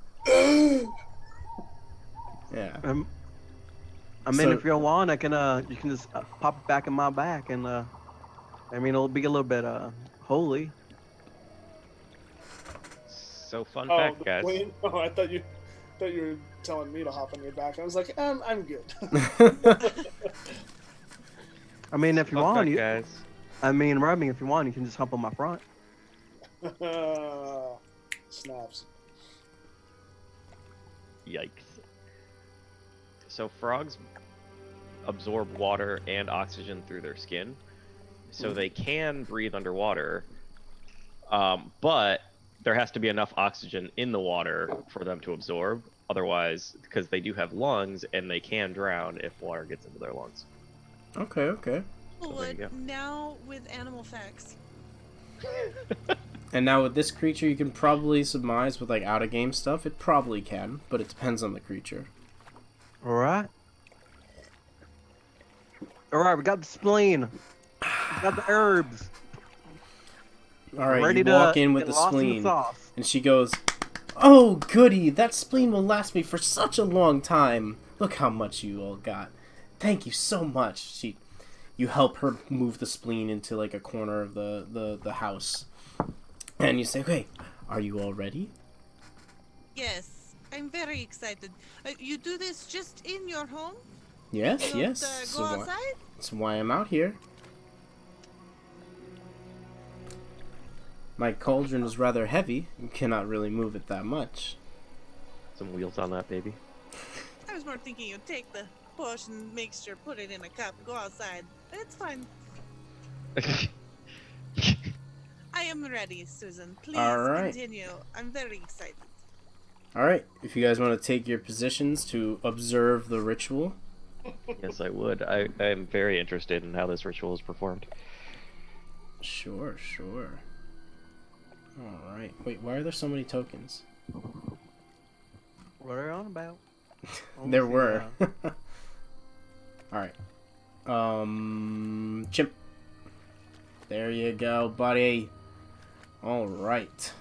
Yeah. I mean, So- if you want, I can you can just pop it back in my back, and I mean, it'll be a little bit holy. So fun Oh, fact, the guys. plane? Oh, I thought you were telling me to hop on your back. I was like, I'm good. I mean, if you Fun want, fact, you. guys. I mean, Remy, if you want, you can just hop on my front. Snaps. Yikes. So frogs absorb water and oxygen through their skin, so they can breathe underwater, but there has to be enough oxygen in the water for them to absorb. Otherwise, because they do have lungs and they can drown if water gets into their lungs. Okay. Okay. there you Humblewood, go. now with animal facts. And now with this creature, you can probably surmise with like out of game stuff. It probably can, but it depends on the creature. All right. All right, we got the spleen. We got the herbs. All right, Ready you to walk in with get the lost in spleen, sauce. and she goes, "Oh, goody! That spleen will last me for such a long time. Look how much you all got. Thank you so much." You help her move the spleen into like a corner of the house, and you say, "Okay, are you all ready?" Yes, I'm very excited. You do this just in your home? Yes, You yes. don't, go outside? That's why I'm out here. My cauldron is rather heavy. You cannot really move it that much. Some wheels on that baby. I was more thinking you take the potion mixture, put it in a cup, go outside. It's fine. I am ready, Susan. Please All right. continue. I'm very excited. All right. If you guys want to take your positions to observe the ritual. Yes, I would. I am very interested in how this ritual is performed. Sure. All right. Wait, why are there so many tokens? What are you on about? There were. All right. Chimp. There you go, buddy. All right.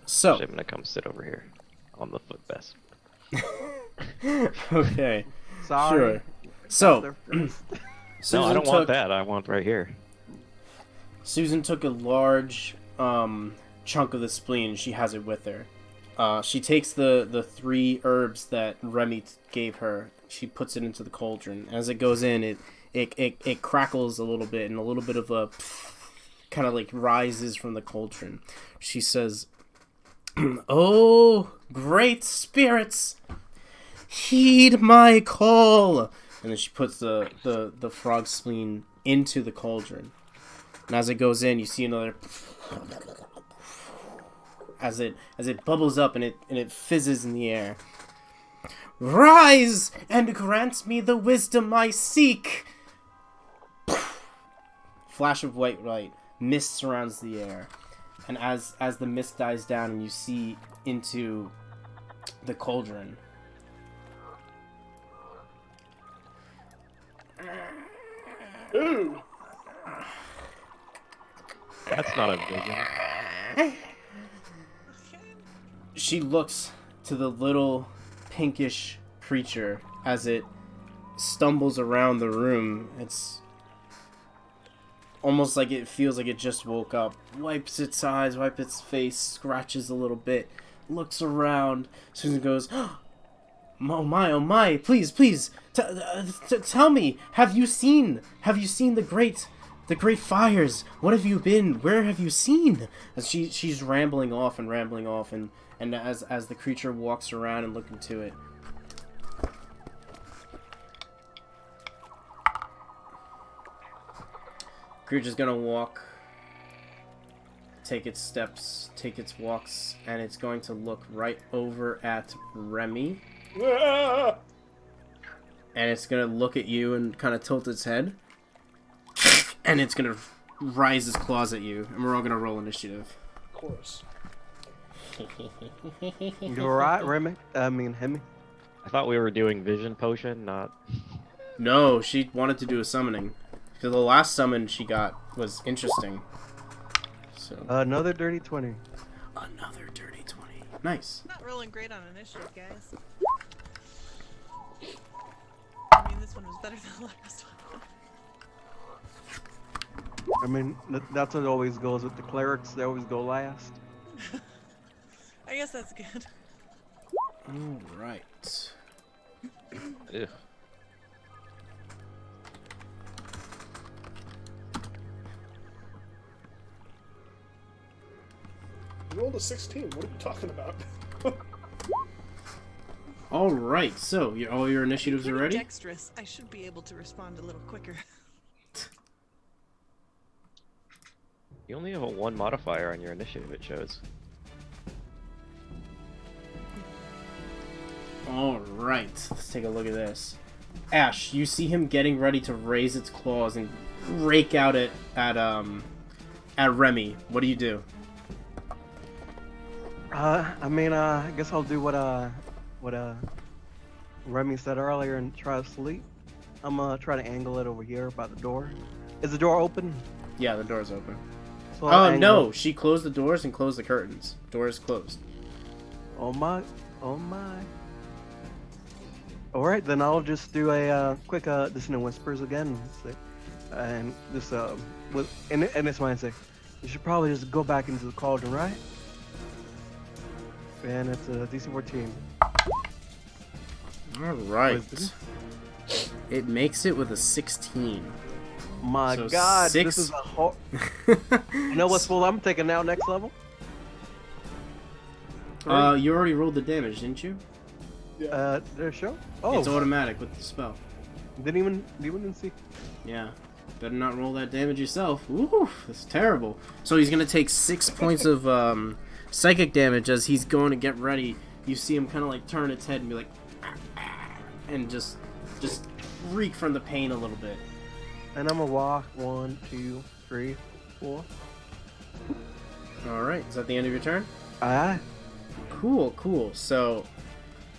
So. I'm gonna come sit over here on the footbest. Okay. Sorry. Sure. So. No, Susan I don't want that. I want right here. Susan took a large chunk of the spleen. She has it with her. She takes the 3 herbs that Remy gave her. She puts it into the cauldron. As it goes in, it crackles a little bit, and a little bit of a kind of like rises from the cauldron. She says, "Oh, great spirits, heed my call." And then she puts the frog spleen into the cauldron. And as it goes in, you see another as it bubbles up and it fizzes in the air. "Rise and grant me the wisdom I seek." Flash of white light, mist surrounds the air, and as the mist dies down and you see into the cauldron, Ooh. That's not a vision. she looks to the little pinkish creature as it stumbles around the room. It's almost like it feels like it just woke up. Wipes its eyes, wipes its face, scratches a little bit, looks around. Susan goes, "Oh my, please, tell me, have you seen the great fires? What have you been? Where have you seen?" As she's rambling off, and as the creature walks around and looking to it. Creature's gonna walk, take its steps, take its walks, and it's going to look right over at Remy. Ah! And it's gonna look at you and kind of tilt its head. And it's gonna rise its claws at you, and we're all gonna roll initiative. Of course. You alright, Remy? Himi? I thought we were doing vision potion, not... No, she wanted to do a summoning. Because the last summon she got was interesting. So Another dirty 20. another dirty 20. Nice. Not rolling great on initiative, guys. I mean, this one was better than the last one. I mean, that's what always goes with the clerics. They always go last. I guess that's good. All right. Ugh. You rolled a 16. What are you talking about? All right. So all your initiatives are Pretty ready. dexterous. I should be able to respond a little quicker. You only have a 1 modifier on your initiative, it shows. All right. Let's take a look at this. Ash, you see him getting ready to raise its claws and rake out at Remy. What do you do? I guess I'll do what Remy said earlier and try to sleep. I'm gonna try to angle it over here by the door. Is the door open? Yeah, the door's open. So I'll Oh angle no, it. she closed the doors and closed the curtains. Door is closed. Oh my. Alright, then I'll just do a quick dissonant whispers again. And this in this mindset, you should probably just go back into the cauldron, right? And it's a DC 14. All right. Wisdom. It makes it with a 16. My So God, 6. this is a You know what's full? I'm taking now next level. You already rolled the damage, didn't you? Yeah. Their show? Oh, It's automatic with the spell. didn't even see. Yeah. Better not roll that damage yourself. Ooh, that's terrible. So he's gonna take 6 points of psychic damage as he's going to get ready. You see him kind of like turn its head and be like, and just reek from the pain a little bit. And I'm gonna walk 1, 2, 3, 4. All right, is that the end of your turn? Aye. Cool. So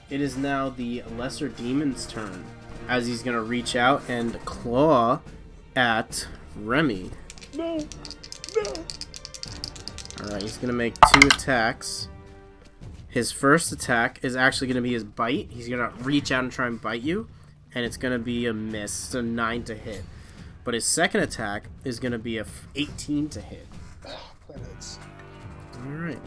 it is now the lesser demon's turn as he's gonna reach out and claw at Remy. No. Alright, he's gonna make 2 attacks. His first attack is actually gonna be his bite. He's gonna reach out and try and bite you, and it's gonna be a miss, so 9 to hit. But his second attack is gonna be a 18 to hit. Planets. Alright.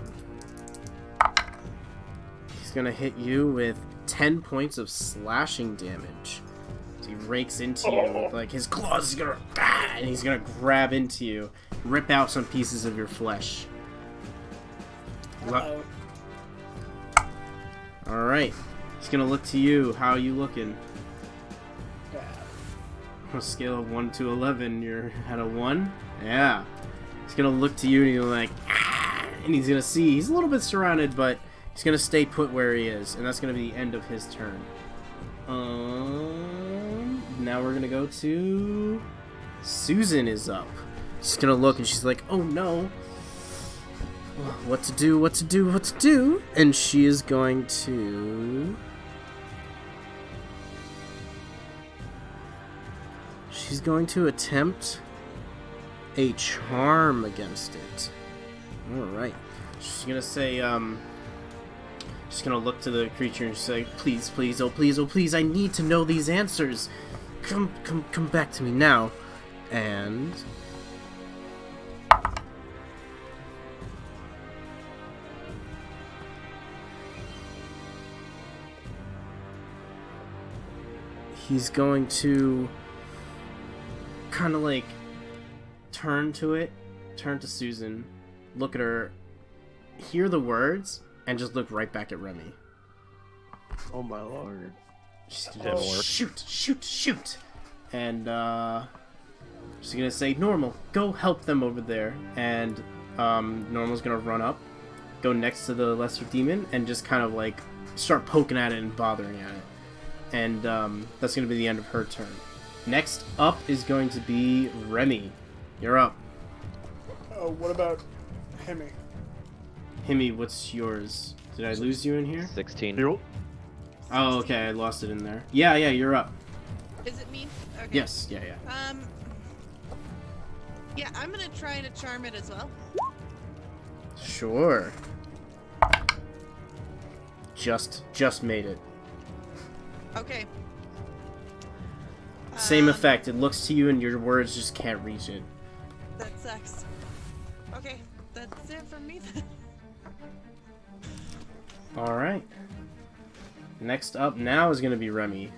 He's gonna hit you with 10 points of slashing damage. So he rakes into you with like his claws. He's gonna, and he's gonna grab into you, rip out some pieces of your flesh. Uh-oh. All right, he's gonna look to you. How are you looking? Bad. On a scale of 1 to 11, you're at a 1. Yeah. He's gonna look to you and you're like, and he's gonna see he's a little bit surrounded, but he's gonna stay put where he is, and that's gonna be the end of his turn. Now we're gonna go to Susan is up. She's gonna look and she's like, oh no. What to do? And she is going to... She's going to attempt a charm against it. Alright. She's gonna say, she's gonna look to the creature and say, please, oh please, I need to know these answers. Come back to me now. And... he's going to kind of like turn to Susan, look at her, hear the words, and just look right back at Remy. Oh my lord. She's Didn't gonna work. shoot. And she's gonna say, Normal, go help them over there. And Normal's gonna run up, go next to the lesser demon, and just kind of like start poking at it and bothering at it. And that's going to be the end of her turn. Next up is going to be Remy. You're up. What about Himi? Himi, what's yours? Did I lose you in here? 16. Oh, okay, I lost it in there. Yeah, you're up. Is it me? Okay. Yes, yeah. Yeah, I'm gonna try to charm it as well. Sure. Just made it. Okay. Same effect. It looks to you and your words just can't reach it. That sucks. Okay, that's it for me then. Alright. Next up now is going to be Remy.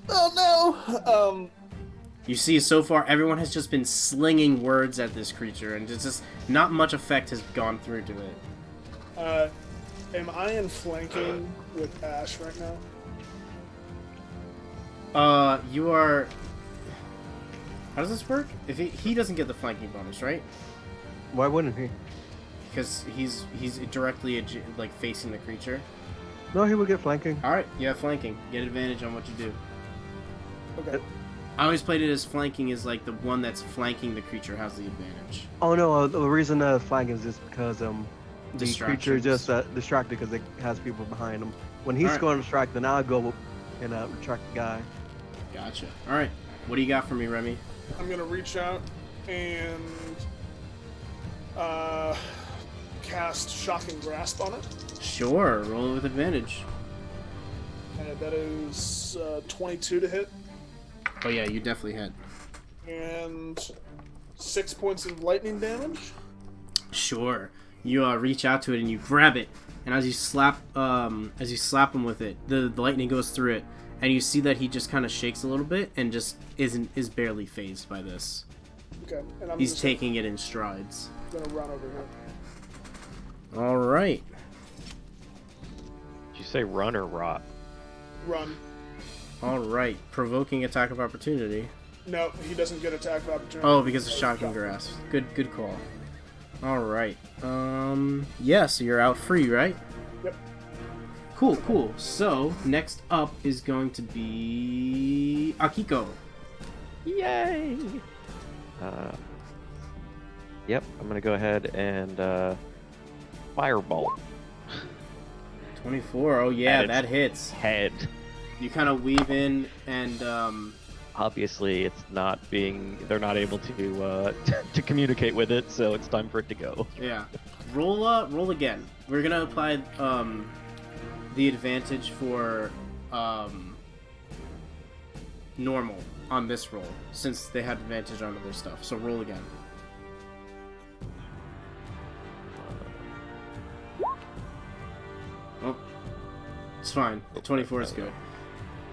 Oh no! You see, so far, everyone has just been slinging words at this creature, and it's just not much effect has gone through to it. Am I in flanking with Ash right now? You are... How does this work? If he doesn't get the flanking bonus, right? Why wouldn't he? Because he's directly like facing the creature. No, he would get flanking. All right, you have flanking. Get advantage on what you do. Okay. I always played it as flanking is like the one that's flanking the creature has the advantage. Oh no, the reason flanking is just because the creature Distractions. just distracted because it has people behind him. When he's Alright. going to distract, then I'll go and retract the guy. Gotcha. All right, what do you got for me, Remy? I'm gonna reach out and cast Shocking Grasp on it. Sure, roll it with advantage. And that is 22 to hit. Oh yeah, you definitely hit. And 6 points of lightning damage. Sure. You reach out to it and you grab it, and as you slap him with it, the lightning goes through it, and you see that he just kind of shakes a little bit and just is barely phased by this. Okay. And I'm He's just taking it in strides. gonna run over here. All right. Did you say run or rot? run. Alright, provoking attack of opportunity. No, he doesn't get attack of opportunity. Oh, because of shotgun grasp. Good call. Alright. Yeah, so you're out free, right? Yep. Cool. So, next up is going to be Akiko. Yay! Yep, I'm gonna go ahead and fireball 24. Oh yeah, At its that hits. head. You kind of weave in and Obviously, it's not being. They're not able to to communicate with it, so it's time for it to go. yeah. Roll again. We're gonna apply the advantage for normal on this roll since they had advantage on other stuff. So roll again. Oh, it's fine. 24 is good.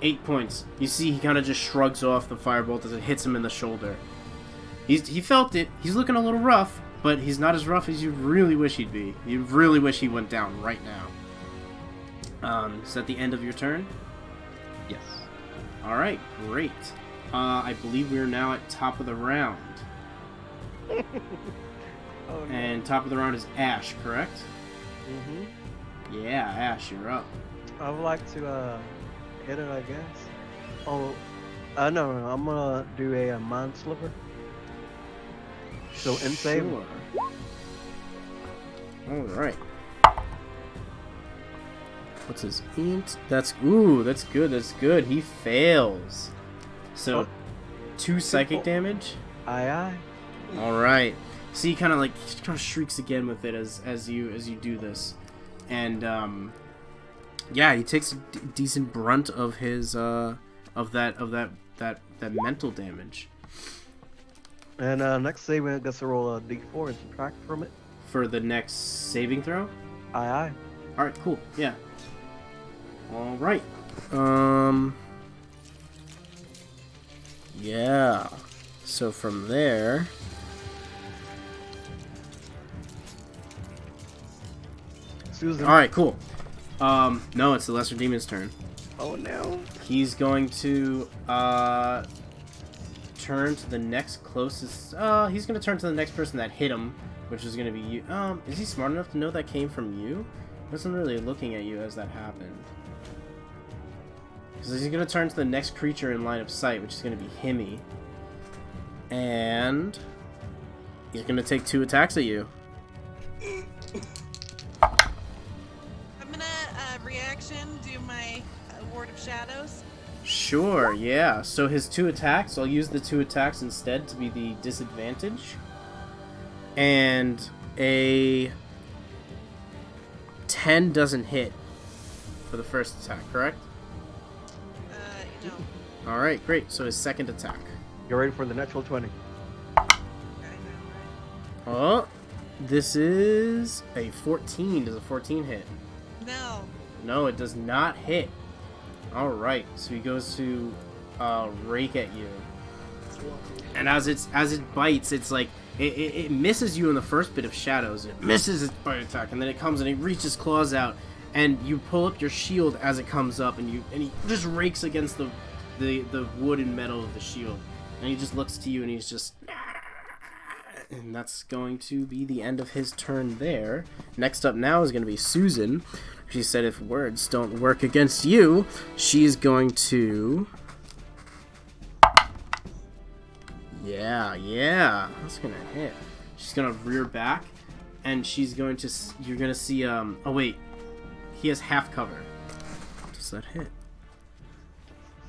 8 points. You see, he kind of just shrugs off the firebolt as it hits him in the shoulder. He felt it. He's looking a little rough, but he's not as rough as you really wish he'd be. You really wish he went down right now. Is that the end of your turn? Yes. All right, great. I believe we are now at top of the round. Oh, no. And top of the round is Ash, correct? Mm-hmm. Yeah, Ash, you're up. I would like to hit it, I guess. Oh, no, I'm gonna do a mind sliver. So in save. Sure. All right. What's his int? That's good. He fails. So, 2 psychic damage. Aye. All right. So he kind of shrieks again with it as you do this, and yeah, he takes a decent brunt of his of that mental damage. And next save, I guess I roll a d4 and subtract from it. For the next saving throw. Aye. All right, cool. Yeah. All right. Yeah. So from there. Susan. All right, cool. No, it's the Lesser Demon's turn. Oh no. He's going to turn to the next closest. He's going to turn to the next person that hit him, which is going to be you. Is he smart enough to know that came from you? I wasn't really looking at you as that happened. Because he's going to turn to the next creature in line of sight, which is going to be Himi. And he's going to take 2 attacks at you. I'm gonna reaction do my Ward of Shadows. Sure, yeah. So his 2 attacks, I'll use the 2 attacks instead to be the disadvantage. And a 10 doesn't hit for the first attack, correct? No. Alright, great. So his second attack. You're ready for the natural 20. I know, right? Oh, this is a 14. Does a 14 hit? No. No, it does not hit. Alright, so he goes to rake at you. And as it bites, it's like it misses you in the first bit of shadows. It misses its bite attack, and then it comes and it reaches claws out, and you pull up your shield as it comes up, and he just rakes against the wood and metal of the shield, and he just looks to you, and he's just, and that's going to be the end of his turn there. Next up now is going to be Susan. She said if words don't work against you, she's going to... Yeah, that's gonna hit. She's gonna rear back, and she's going to. You're gonna see. Oh wait, he has half cover. Does that hit?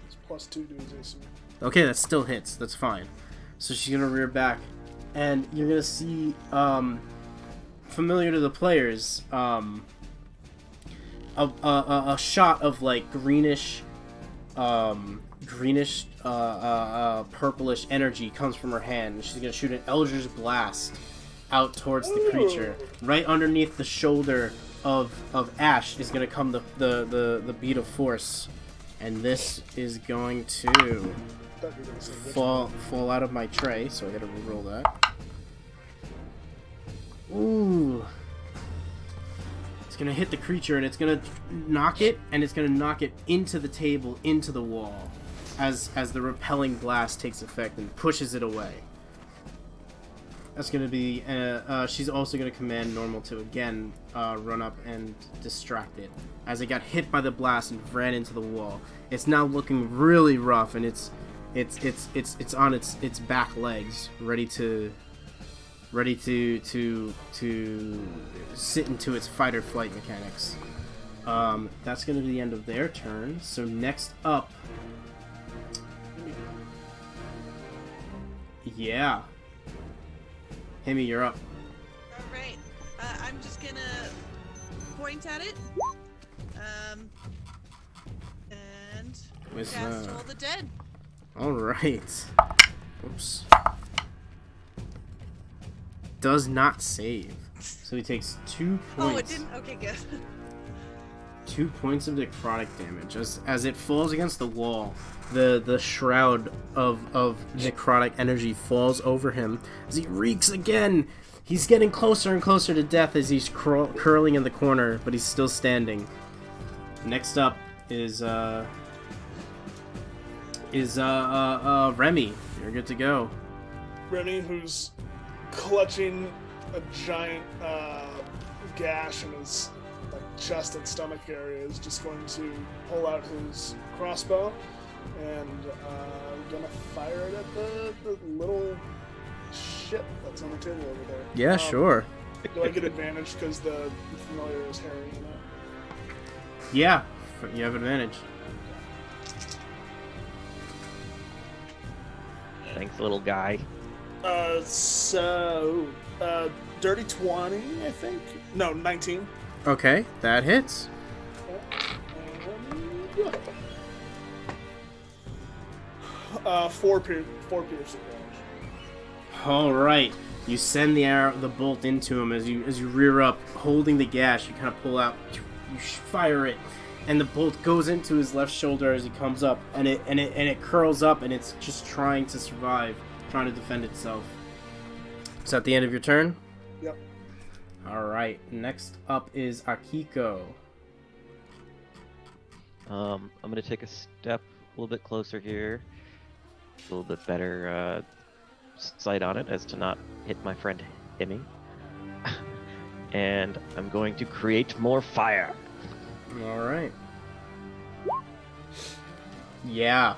It's +2 to his AC. Okay, that still hits. That's fine. So she's gonna rear back, and you're gonna see. Familiar to the players. A shot of like greenish purplish energy comes from her hand, and she's gonna shoot an Eldritch Blast out towards the creature. Right underneath the shoulder of Ash is gonna come the beat of force, and this is going to fall out of my tray, so I gotta reroll that. Ooh. It's gonna hit the creature, and it's gonna knock it, and it's gonna knock it into the table, into the wall, as the repelling blast takes effect and pushes it away. That's gonna be. She's also gonna command Normal to again run up and distract it, as it got hit by the blast and ran into the wall. It's now looking really rough, and it's on its back legs, ready to sit into its fight or flight mechanics. That's gonna be the end of their turn. So next up, yeah, Himi, you're up. All right. I'm just gonna point at it. And With, cast Toll the Dead. All right. Oops. Does not save. So he takes 2 points. Oh, it didn't. Okay, good. 2 points of necrotic damage as it falls against the wall. The shroud of necrotic energy falls over him as he reeks again. He's getting closer and closer to death as he's curling in the corner, but he's still standing. Next up is Remy. You're good to go. Remy, who's clutching a giant gash in his chest and stomach area, is just going to pull out his crossbow and gonna fire it at the little shit that's on the table over there. Yeah, sure. Do I get advantage because the familiar is Harry in it? Yeah, you have advantage. Thanks, little guy. Dirty 20, I think. No, 19. Okay, that hits. Four piercing damage. All right, you send the bolt into him as you rear up, holding the gash. You kind of pull out, you fire it, and the bolt goes into his left shoulder as he comes up, and it curls up, and it's just trying to survive, trying to defend itself. Is that the end of your turn? Yep. All right. Next up is Akiko. I'm gonna take a step a little bit closer here, a little bit better sight on it as to not hit my friend Himi. And I'm going to create more fire. All right. Yeah,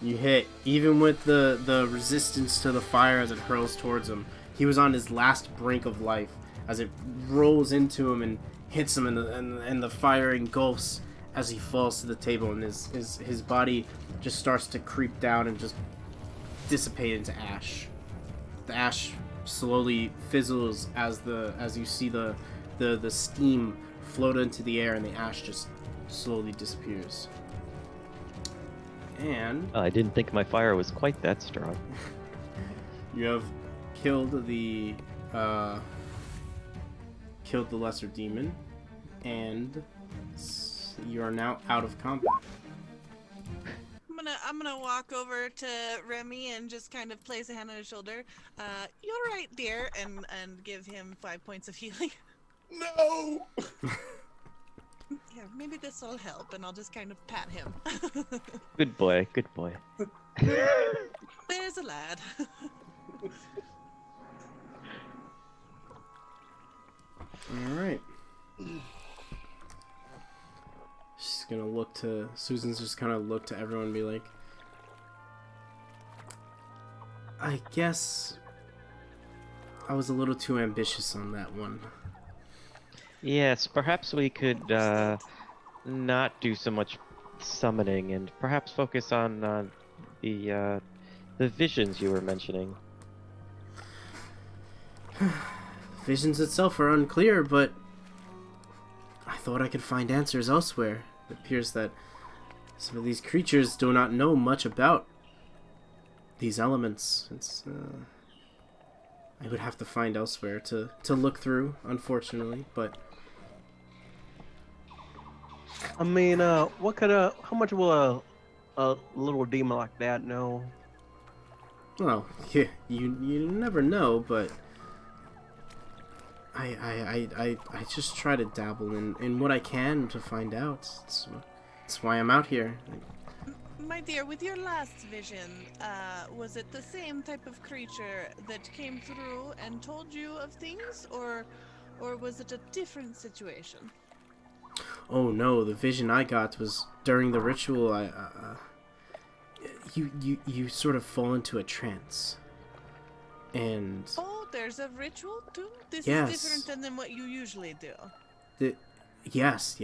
you hit. Even with the resistance to the fire as it hurls towards him, he was on his last brink of life as it rolls into him and hits him, and the fire engulfs as he falls to the table, and his body just starts to creep down and just dissipate into ash. The ash slowly fizzles as you see the steam float into the air, and the ash just slowly disappears. And I didn't think my fire was quite that strong. you have killed the lesser demon, and you are now out of combat. I'm gonna walk over to Remy and just kind of place a hand on his shoulder. You're right, dear, and give him 5 points of healing. No! Yeah, maybe this will help, and I'll just kind of pat him. Good boy, good boy. There's a lad. Alright. She's gonna look to... Susan's just kind of look to everyone and be like... I guess... I was a little too ambitious on that one. Yes, perhaps we could not do so much summoning and perhaps focus on the visions you were mentioning. Visions itself are unclear, but I thought I could find answers elsewhere. It appears that some of these creatures do not know much about these elements. It's I would have to find elsewhere to look through, unfortunately, but I mean, what could how much will a little demon like that know? well, you never know, but I just try to dabble in what I can to find out. That's why I'm out here. My dear, with your last vision, was it the same type of creature that came through and told you of things, or was it a different situation? Oh no, the vision I got was during the ritual. You sort of fall into a trance, and Oh, there's a ritual too? This Yes. is different than what you usually do. yes.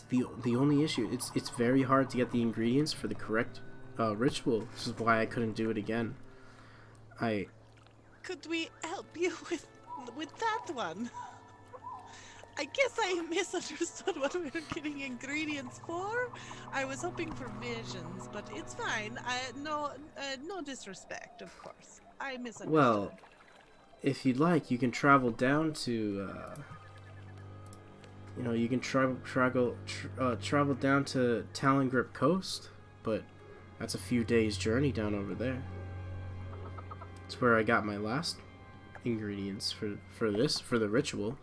The only issue it's very hard to get the ingredients for the correct ritual. This is why I couldn't do it again. Could we help you with that one? I guess I misunderstood what we were getting ingredients for. I was hoping for visions, but it's fine. No disrespect, of course. I misunderstood. Well, if you'd like, you can travel down to you can travel down to Talongrip Coast, but that's a few days' journey down over there. It's where I got my last ingredients for the ritual.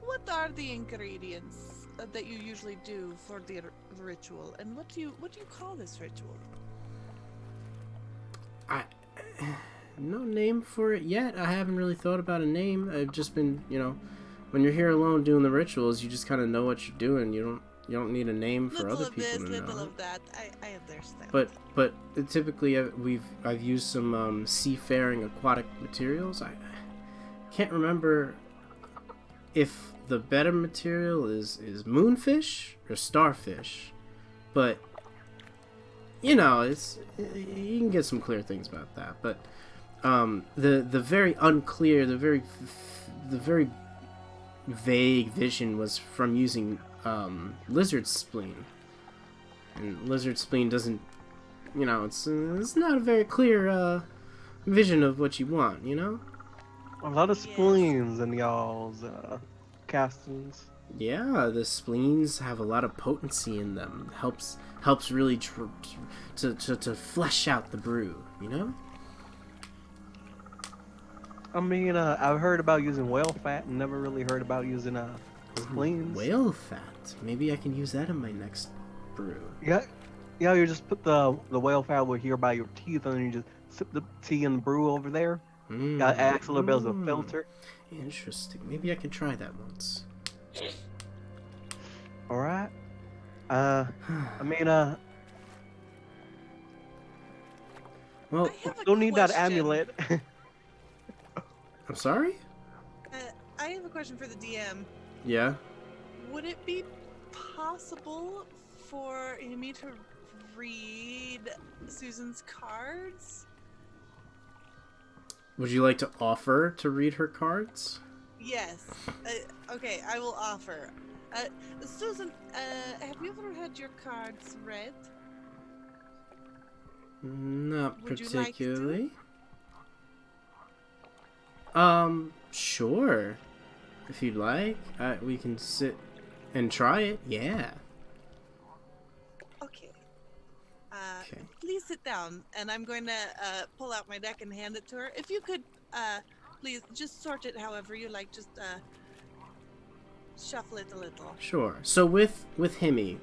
What are the ingredients that you usually do for the ritual, and what do you call this ritual? No name for it yet. I haven't really thought about a name. I've just been, when you're here alone doing the rituals, you just kind of know what you're doing. You don't need a name for Little other of people this, to know. little of that. I understand. But typically I've used some seafaring aquatic materials. I can't remember if the better material is moonfish or starfish, but it's you can get some clear things about that. But the very unclear, the very vague vision was from using lizard spleen, and lizard spleen doesn't, it's not a very clear vision of what you want, A lot of spleens in y'all's castings. Yeah, the spleens have a lot of potency in them. Helps really to flesh out the brew, I mean, I've heard about using whale fat and never really heard about using spleens. Whale fat. Maybe I can use that in my next brew. Yeah, you just put the whale fat over here by your teeth, and then you just sip the tea and brew over there. Got add a little bit as a filter. Interesting. Maybe I can try that once. All right. I mean, Well, I have a don't need that question. amulet. I'm sorry? I have a question for the DM. Yeah. Would it be possible for Himi to read Susan's cards? Would you like to offer to read her cards? Yes. Okay, I will offer. Susan, have you ever had your cards read? Not Would you like to? particularly. Sure. If you'd like, we can sit and try it. Yeah. Okay. Okay. Please sit down, and I'm going to pull out my deck and hand it to her. If you could, please just sort it however you like. Just shuffle it a little. Sure. So with Himi,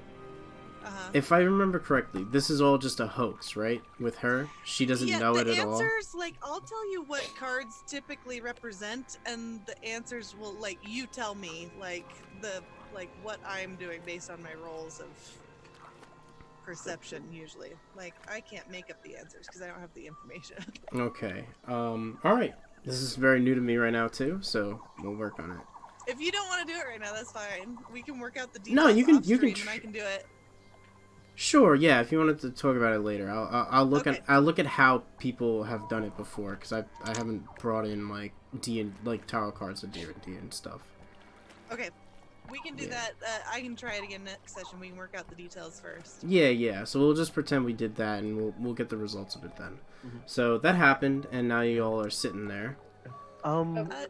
Uh-huh. if I remember correctly, this is all just a hoax, right? With her, she doesn't know it at all. The answers, I'll tell you what cards typically represent, and the answers will, you tell me, what I'm doing based on my rolls of perception, usually. I can't make up the answers, because I don't have the information. Okay. Alright. This is very new to me right now, too, so we'll work on it. If you don't want to do it right now, that's fine. We can work out the details. No, you can- off you can stream, and I can do it. Sure, yeah, if you wanted to talk about it later. I'll look Okay. at how people have done it before, because I haven't brought in, tarot cards of D&D and stuff. Okay. We can do Yeah. that. I can try it again next session. We can work out the details first. Yeah, so we'll just pretend we did that, and we'll get the results of it then. Mhm. So that happened, and now you all are sitting there. Oh, yeah.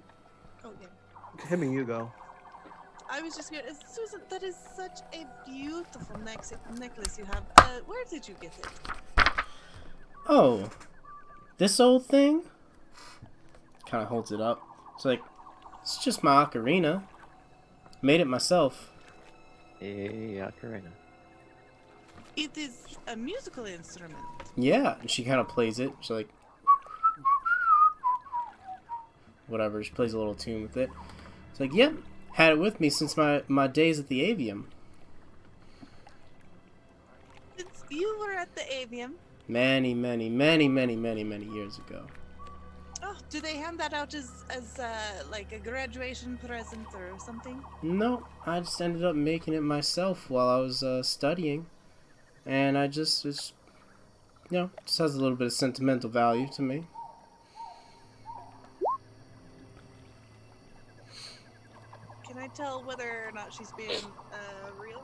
Him, you go. I was just gonna... Susan, that is such a beautiful necklace you have. Where did you get it? Oh, this old thing? Kind of holds it up. It's like, It's just my ocarina. Made it myself. Hey, ocarina. It is a musical instrument. Yeah, and she kind of plays it. She's like, whatever. She plays a little tune with it. It's like, yep, had it with me since my days at the Avium. Since you were at the Avium. Many years ago. Oh, do they hand that out as like a graduation present or something? No, I just ended up making it myself while I was studying. And it's just has a little bit of sentimental value to me. Can I tell whether or not she's being real?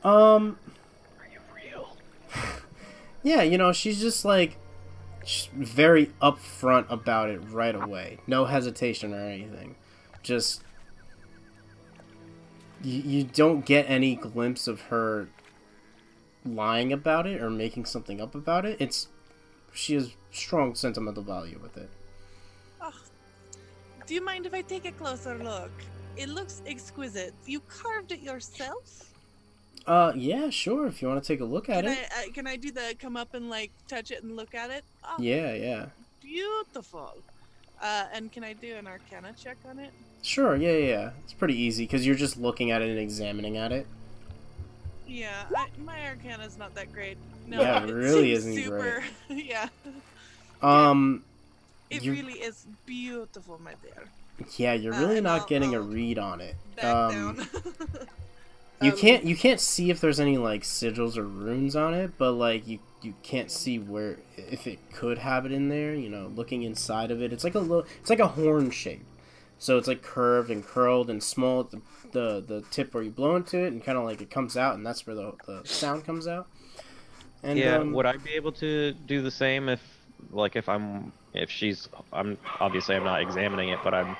Are you real? Yeah, she's just like she's very upfront about it right away. No hesitation or anything. Just you don't get any glimpse of her lying about it or making something up about it. She has strong sentimental value with it. Oh, do you mind if I take a closer look? It looks exquisite. You carved it yourself? Yeah, sure. If you want to take a look at it. Can I do the come up and like touch it and look at it? Oh, Yeah. beautiful. And can I do an Arcana check on it? Sure. Yeah. It's pretty easy because you're just looking at it and examining at it. Yeah, my Arcana's not that great. No, Yeah, it really seems isn't super. Yeah. It you're- really is beautiful, my dear. Yeah, you're really and not getting a I'll read on it. Back down. You can't see if there's any like sigils or runes on it, but like you can't see where if it could have it in there. Looking inside of it, it's like a horn shape, so it's like curved and curled and small at the tip where you blow into it, and kind of like it comes out, and that's where the sound comes out. And Yeah, would I be able to do the same if I'm obviously I'm not examining it, but I'm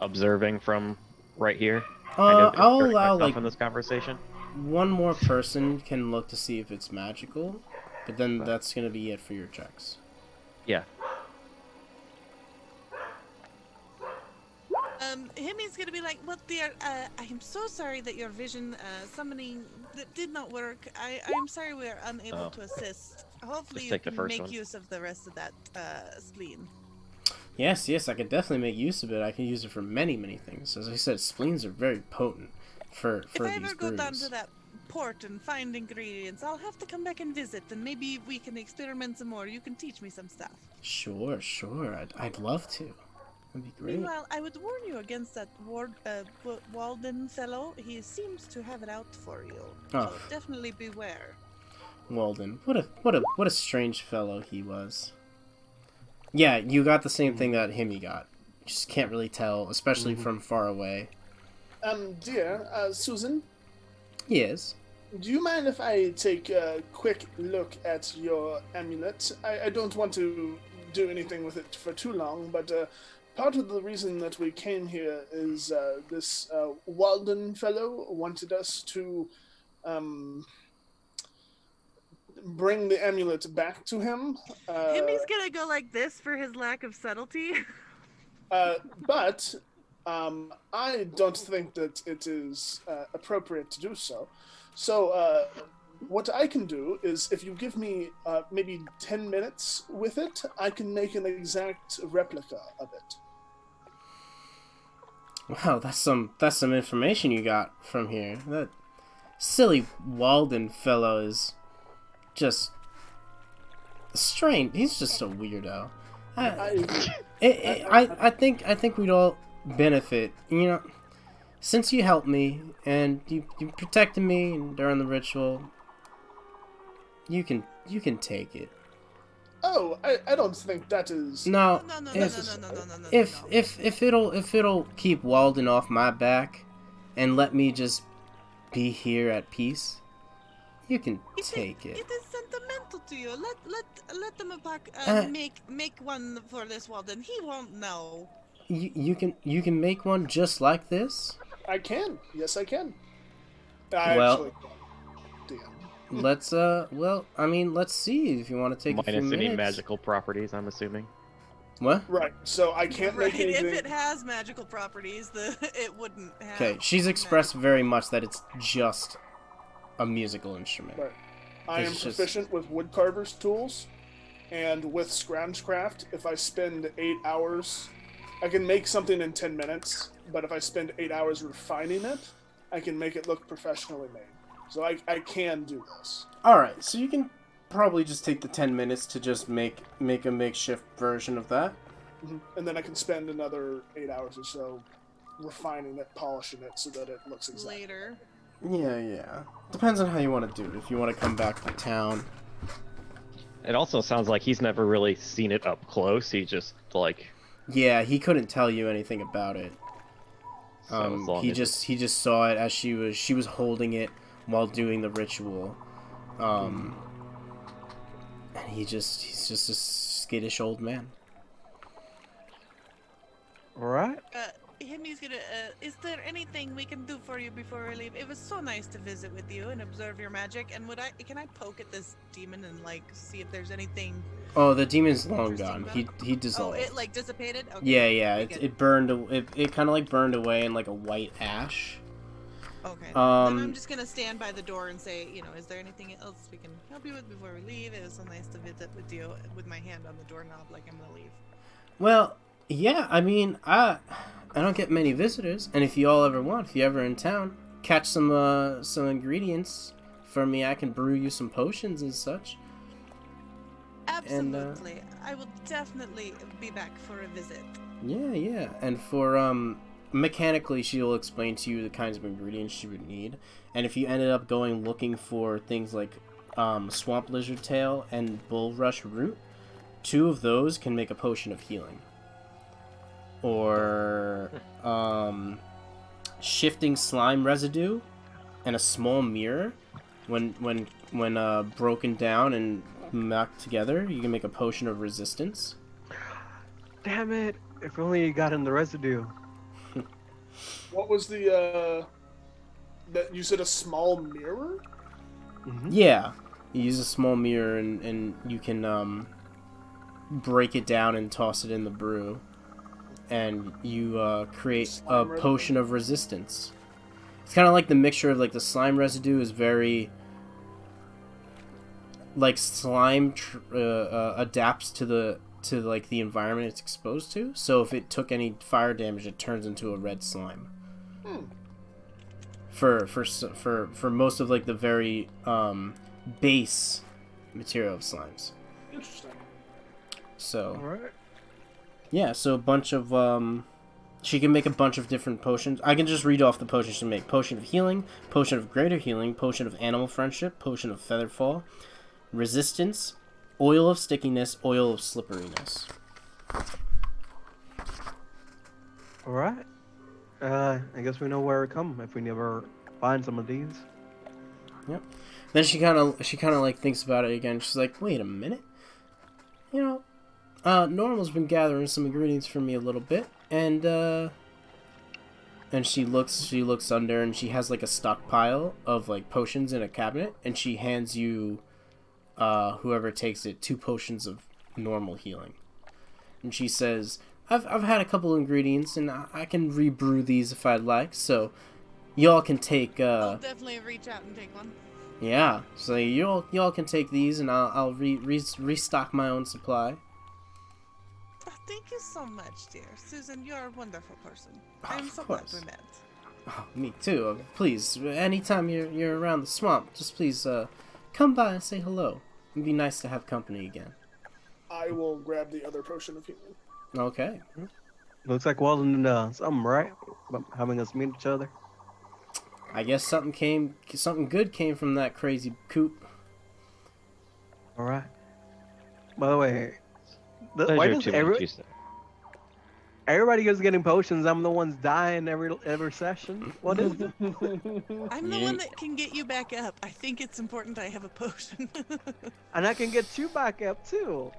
observing from right here? I'll allow like in this conversation. one more person can look to see if it's magical, but then that's gonna be it for your checks. Yeah. Himi's gonna be like, well, dear, I am so sorry that your vision summoning that did not work. I'm sorry we are unable to assist. Hopefully Just you take the can first make one. use of the rest of that spleen. Yes, I could definitely make use of it. I can use it for many things. As I said, spleens are very potent for If I these ever go down brews. to that port and find ingredients, I'll have to come back and visit, and maybe we can experiment some more. You can teach me some stuff. Sure. I'd love to. That'd be great. Meanwhile, I would warn you against that Walden fellow. He seems to have it out for you. Oh. So definitely beware. Walden, what a strange fellow he was. Yeah, you got the same thing that Himi got. Just can't really tell, especially from far away. Dear, Susan, Yes. do you mind if I take a quick look at your amulet? I don't want to do anything with it for too long, but part of the reason that we came here is this Walden fellow wanted us to bring the amulet back to him. Himi's gonna go like this for his lack of subtlety. But I don't think that it is appropriate to do so. So what I can do is, if you give me maybe 10 minutes with it, I can make an exact replica of it. Wow, that's some information you got from here. That silly Walden fellow is just strange. He's just a weirdo. I think we'd all benefit. Since you helped me and you protected me during the ritual, you can take it. Oh, I don't think that is. No. No. If it'll keep Walden off my back and let me just be here at peace, you can take it. It is sentimental to you. Let them make one for this Walden. He won't know. You can make one just like this. I can. Yes, I can. Well- Damn. Let's let's see if you want to take a few Minus any minutes. magical properties, I'm assuming. What? Right. So I can't Right, make anything. if it has magical properties, it wouldn't have. Okay, she's expressed very much that it's just a musical instrument. Right. I am It's just- proficient with woodcarver's tools, and with Scroungecraft, if I spend 8 hours, I can make something in 10 minutes, but if I spend 8 hours refining it, I can make it look professionally made. So I can do this. Alright, so you can probably just take the 10 minutes to just make a makeshift version of that. And then I can spend another 8 hours or so refining it, polishing it, so that it looks exactly. Later. Yeah. Depends on how you want to do it. If you want to come back to town. It also sounds like he's never really seen it up close. He just like. Yeah, he couldn't tell you anything about it. So as long He as just saw it as she was holding it while doing the ritual. And he's just a skittish old man. Alright. Himi's gonna. Is there anything we can do for you before we leave? It was so nice to visit with you and observe your magic. And can I poke at this demon and like see if there's anything? Oh, the demon's long Interesting gone. about He dissolved. Oh, it like dissipated. Okay. Yeah. Very good. It burned. It kind of like burned away in like a white ash. Okay. Then Um, I'm just gonna stand by the door and say, is there anything else we can help you with before we leave? It was so nice to visit with you with my hand on the doorknob, like I'm gonna leave. Well, yeah. I mean, I don't get many visitors, and if you all ever want, if you're ever in town, catch some ingredients for me. I can brew you some potions and such. Absolutely. I will definitely be back for a visit. Yeah. And for mechanically, she'll explain to you the kinds of ingredients she would need. And if you ended up going looking for things like swamp lizard tail and bulrush root, 2 of those can make a potion of healing. Or shifting slime residue and a small mirror, when broken down and knocked together, you can make a potion of resistance. Damn it! If only you got in the residue. What was the that you said a small mirror? Mm-hmm. Yeah, you use a small mirror and you can break it down and toss it in the brew, and you create a Slime residue? potion of resistance. It's kind of like the mixture of like the slime residue is very like slime adapts to like the environment it's exposed to. So if it took any fire damage, it turns into a red slime. For most of like the very base material of slimes. Interesting. So Alright. yeah, so a bunch of she can make a bunch of different potions. I can just read off the potions she can make: potion of healing, potion of greater healing, potion of animal friendship, potion of featherfall, resistance, oil of stickiness, oil of slipperiness. Alright. I guess we know where to come if we never find some of these. Yep. Then she kind of like thinks about it again. She's like, wait a minute. Normal's been gathering some ingredients for me a little bit, and she looks under, and she has like a stockpile of like potions in a cabinet, and she hands you, whoever takes it, 2 potions of normal healing. And she says, I've had a couple ingredients, and I can rebrew these if I'd like, so y'all can take I'll definitely reach out and take one. yeah, so y'all can take these, and I'll restock my own supply. Oh, thank you so much, dear Susan. You're a wonderful person. Oh, I'm of so glad course. we met. Oh, me too. Please, anytime you're around the swamp, just please come by and say hello. It'd be nice to have company again. I will grab the other potion of healing. Okay. Looks like Walden something, right? About having us meet each other. I guess something good came from that crazy coop. Alright. By the way, why Pleasure does to meet you, sir. everybody is getting potions? I'm the one's dying every session. What is it? I'm the one that can get you back up. I think it's important I have a potion. And I can get you back up too.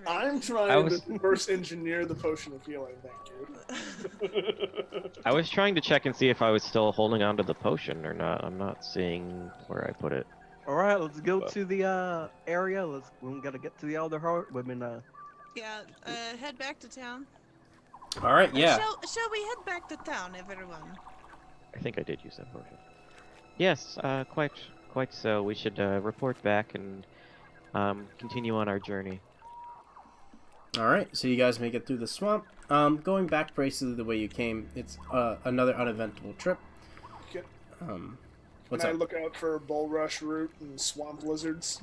Alright. I'm trying to reverse engineer the potion of healing, thank you. I was trying to check and see if I was still holding on to the potion or not. I'm not seeing where I put it. Alright, let's go to the area. We gotta get to the Elder Heart. Yeah, head back to town. All right, yeah. Shall we head back to town, everyone? I think I did use that potion. Yes, quite so. We should report back and continue on our journey. All right, so you guys make it through the swamp. Going back basically the way you came. It's another uneventful trip. Can, What's can I up? look out for bulrush root and swamp lizards?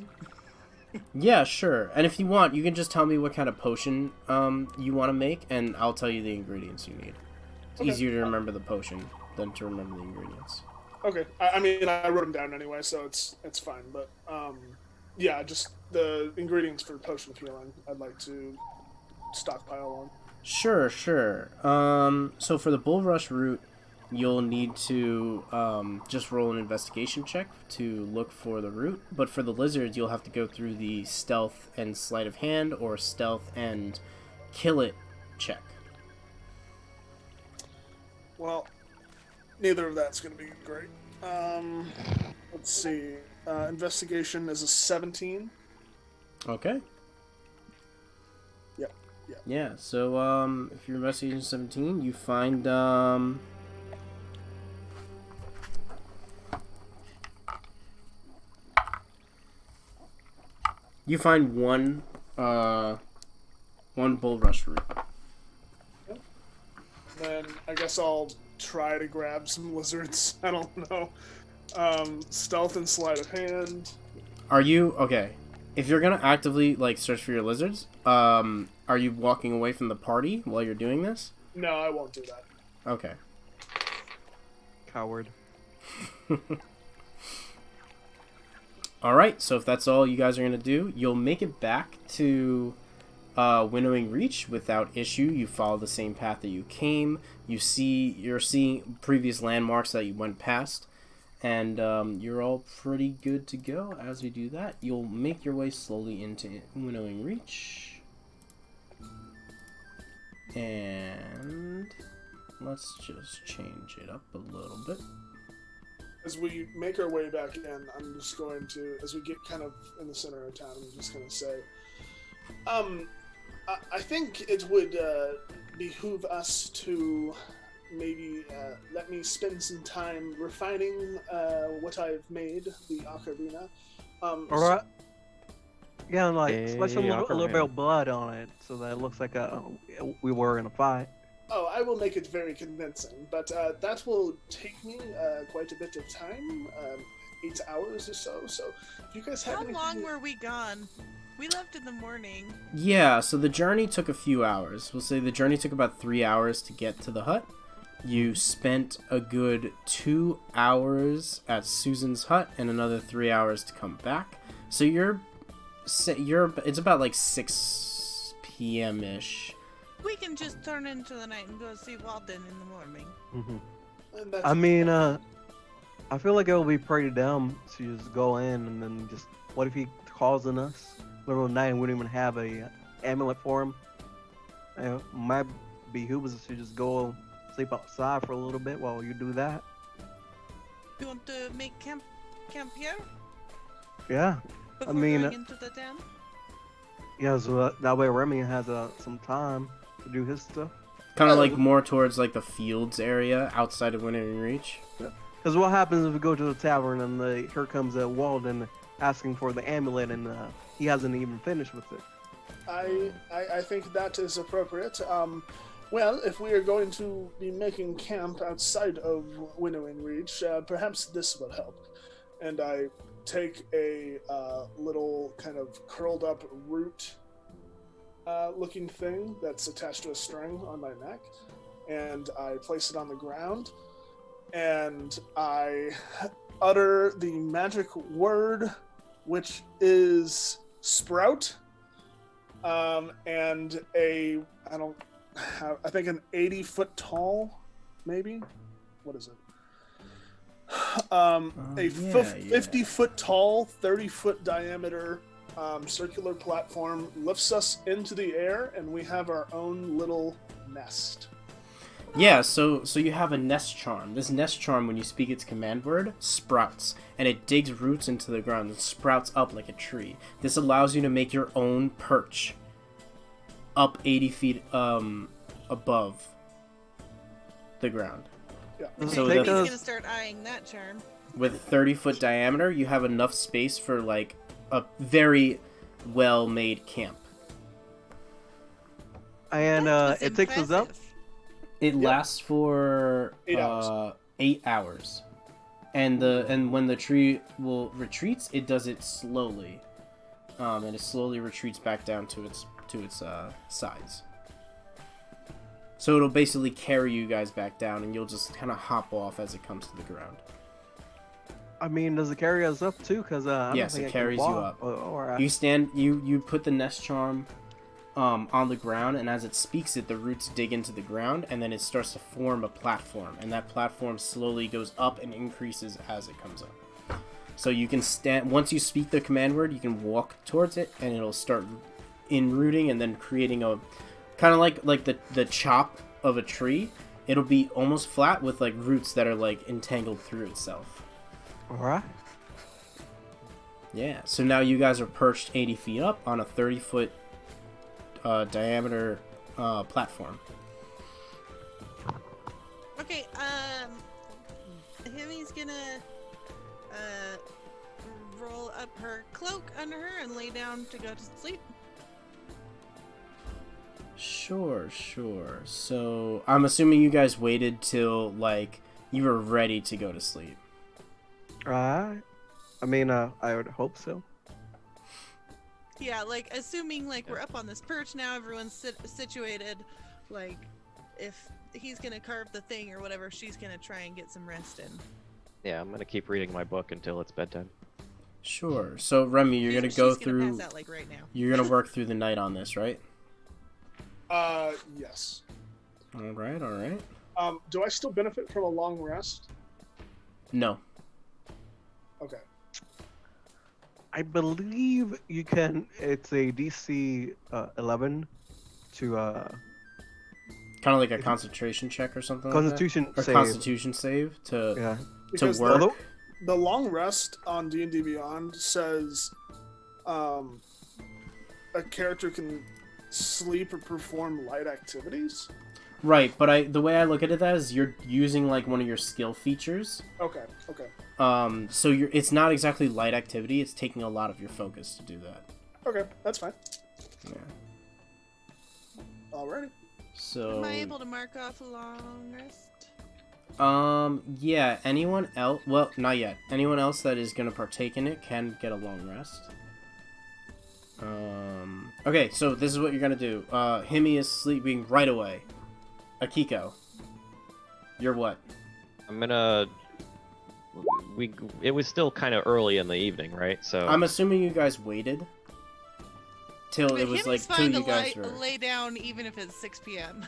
Yeah, sure. And if you want, you can just tell me what kind of potion you want to make, and I'll tell you the ingredients you need. It's Okay. easier to remember the potion than to remember the ingredients. Okay. I mean, I wrote them down anyway, so it's fine. But yeah, just the ingredients for potion of healing. I'd like to stockpile on. Sure. So for the bulrush root, you'll need to just roll an investigation check to look for the root. But for the lizards, you'll have to go through the stealth and sleight of hand or stealth and kill it check. Well, neither of that's going to be great. Let's see. Investigation is a 17. Okay. Yep. Yeah, so if you're investigating 17, you find one bulrush root. Then I guess I'll try to grab some lizards. I don't know. Stealth and sleight of hand. Are you okay? If you're gonna actively like search for your lizards, are you walking away from the party while you're doing this? No, I won't do that. Okay. Coward. Alright, so if that's all you guys are going to do, you'll make it back to Winnowing Reach without issue. You follow the same path that you came. You're seeing previous landmarks that you went past. And you're all pretty good to go. As we do that, you'll make your way slowly into Winnowing Reach. And let's just change it up a little bit. As we make our way back in, I'm just going to, as we get kind of in the center of town, I'm just going to say, I think it would behoove us to maybe let me spend some time refining what I've made, the ocarina. Alright. Yeah, like splash a Hey, little bit Ocarina. of blood on it so that it looks like we were in a fight. Oh, I will make it very convincing, but that will take me quite a bit of time, 8 hours or so. So, if you guys have How anything... long were we gone? We left in the morning. Yeah, so the journey took a few hours. We'll say the journey took about 3 hours to get to the hut. You spent a good 2 hours at Susan's hut and another 3 hours to come back. So it's about like 6 p.m. ish. We can just turn into the night and go see Walden in the morning. And that's- I mean, I feel like it would be pretty dumb to just go in and then just, what if he calls on us middle of the night and we don't even have a amulet for him? Might behoove us to just go sleep outside for a little bit while you do that. You want to make camp here Yeah, before mean, going into the town? yeah. So that way Remy has some time to do his stuff. Kind of like more towards like the fields area outside of Winnowing Reach. Because what happens if we go to the tavern and here comes Walden asking for the amulet and he hasn't even finished with it? I think that is appropriate. Well, if we are going to be making camp outside of Winnowing Reach, perhaps this will help. And I take a little kind of curled up root looking thing that's attached to a string on my neck, and I place it on the ground, and I utter the magic word, which is sprout, and I think an 80-foot tall, maybe? What is it? A 50-foot tall, 30-foot diameter circular platform lifts us into the air, and we have our own little nest. Yeah, so you have a nest charm. This nest charm, when you speak its command word, sprouts, and it digs roots into the ground and sprouts up like a tree. This allows you to make your own perch. up 80 feet above the ground. Yeah. So Okay, the- he's gonna start eyeing that charm. With 30-foot diameter, you have enough space for like a very well-made camp. And That was it takes us up. impressive. It lasts for 8 hours. 8 hours, and when the tree retreats, it does it slowly, and it slowly retreats back down to its sides. So it'll basically carry you guys back down, and you'll just kind of hop off as it comes to the ground. I mean, does it carry us up too? Because I don't Yes, think it I can carries you walk. up. Or You stand, you put the nest charm on the ground, and as it speaks it, the roots dig into the ground, and then it starts to form a platform, and that platform slowly goes up and increases as it comes up. So you can stand, once you speak the command word, you can walk towards it, and it'll start enrooting and then creating a kind of like the chop of a tree. It'll be almost flat with like roots that are like entangled through itself. all right. Yeah, so now you guys are perched 80 feet up on a 30-foot diameter platform. Okay, Himi's gonna roll up her cloak under her and lay down to go to sleep. Sure. So I'm assuming you guys waited till like you were ready to go to sleep. All right. I mean, I would hope so. Yeah, like assuming like we're up on this perch now, everyone's situated. Like, if he's gonna carve the thing or whatever, she's gonna try and get some rest in. Yeah, I'm gonna keep reading my book until it's bedtime. Sure. So Remy, you're gonna go She's gonna through. pass out like right now. You're gonna work through the night on this, right? Yes. All right. Do I still benefit from a long rest? No. Okay. I believe you can. It's a DC 11 to Kind of like a concentration check or something. Constitution like that? Or save. Constitution save to Yeah. Because work. Although, the long rest on D&D Beyond says a character can sleep or perform light activities. Right, but the way I look at it is you're using like one of your skill features. Okay. So it's not exactly light activity. It's taking a lot of your focus to do that. Okay, that's fine. Yeah. Alrighty. So. Am I able to mark off a long rest? Yeah. Anyone else? Well, not yet. Anyone else that is gonna partake in it can get a long rest. Okay, so this is what you're gonna do. Himi is sleeping right away. Akiko, you're what? I'm gonna. It was still kind of early in the evening, right? So I'm assuming you guys waited till But it was Himi's like fine till to you guys were. lay down even if it's 6 p.m.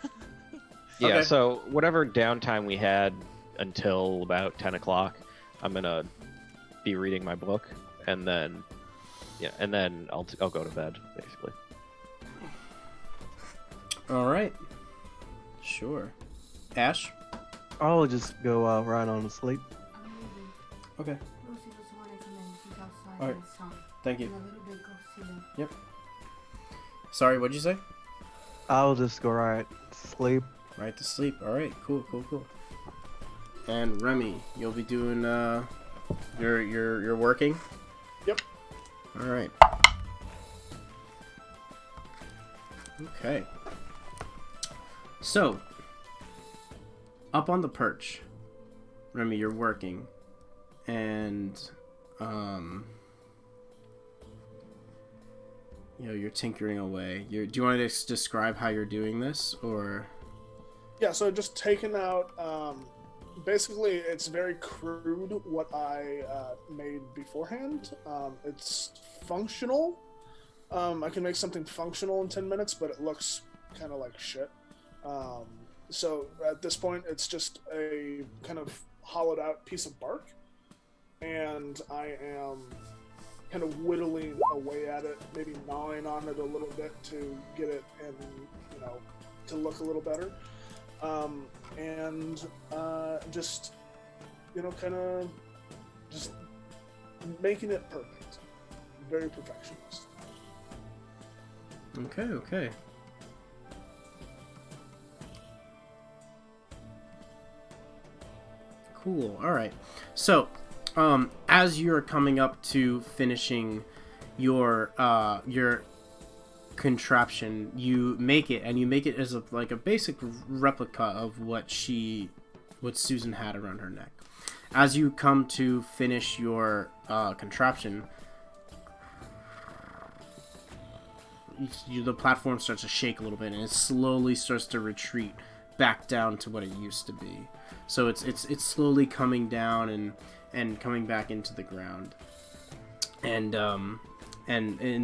yeah. Okay. So whatever downtime we had until about 10 o'clock, I'm gonna be reading my book, and then I'll go to bed basically. All right. Sure. Ash. I'll just go right on to sleep. Okay. Lucy just wanted to mention she's outside Alright. in the sun. Thank In you. a little bit, go see them. Sorry, what'd you say? I'll just go right to sleep. Right to sleep. All right. Cool. And Remy, you'll be doing you're working. Yep. All right. Okay. So, up on the perch, Remy, you're working, and you're tinkering away. Do you want to describe how you're doing this, or? Yeah, so just taking out. Basically, it's very crude what I made beforehand. It's functional. I can make something functional in 10 minutes, but it looks kind of like shit. So at this point, it's just a kind of hollowed out piece of bark, and I am kind of whittling away at it, maybe gnawing on it a little bit to get it in, to look a little better. And just, kind of just making it perfect. Very perfectionist. Okay. Cool. All right. So, as you're coming up to finishing your contraption, you make it, and you make it as a basic replica of what Susan had around her neck. As you come to finish your contraption, the platform starts to shake a little bit, and it slowly starts to retreat back down to what it used to be. So it's slowly coming down and coming back into the ground, and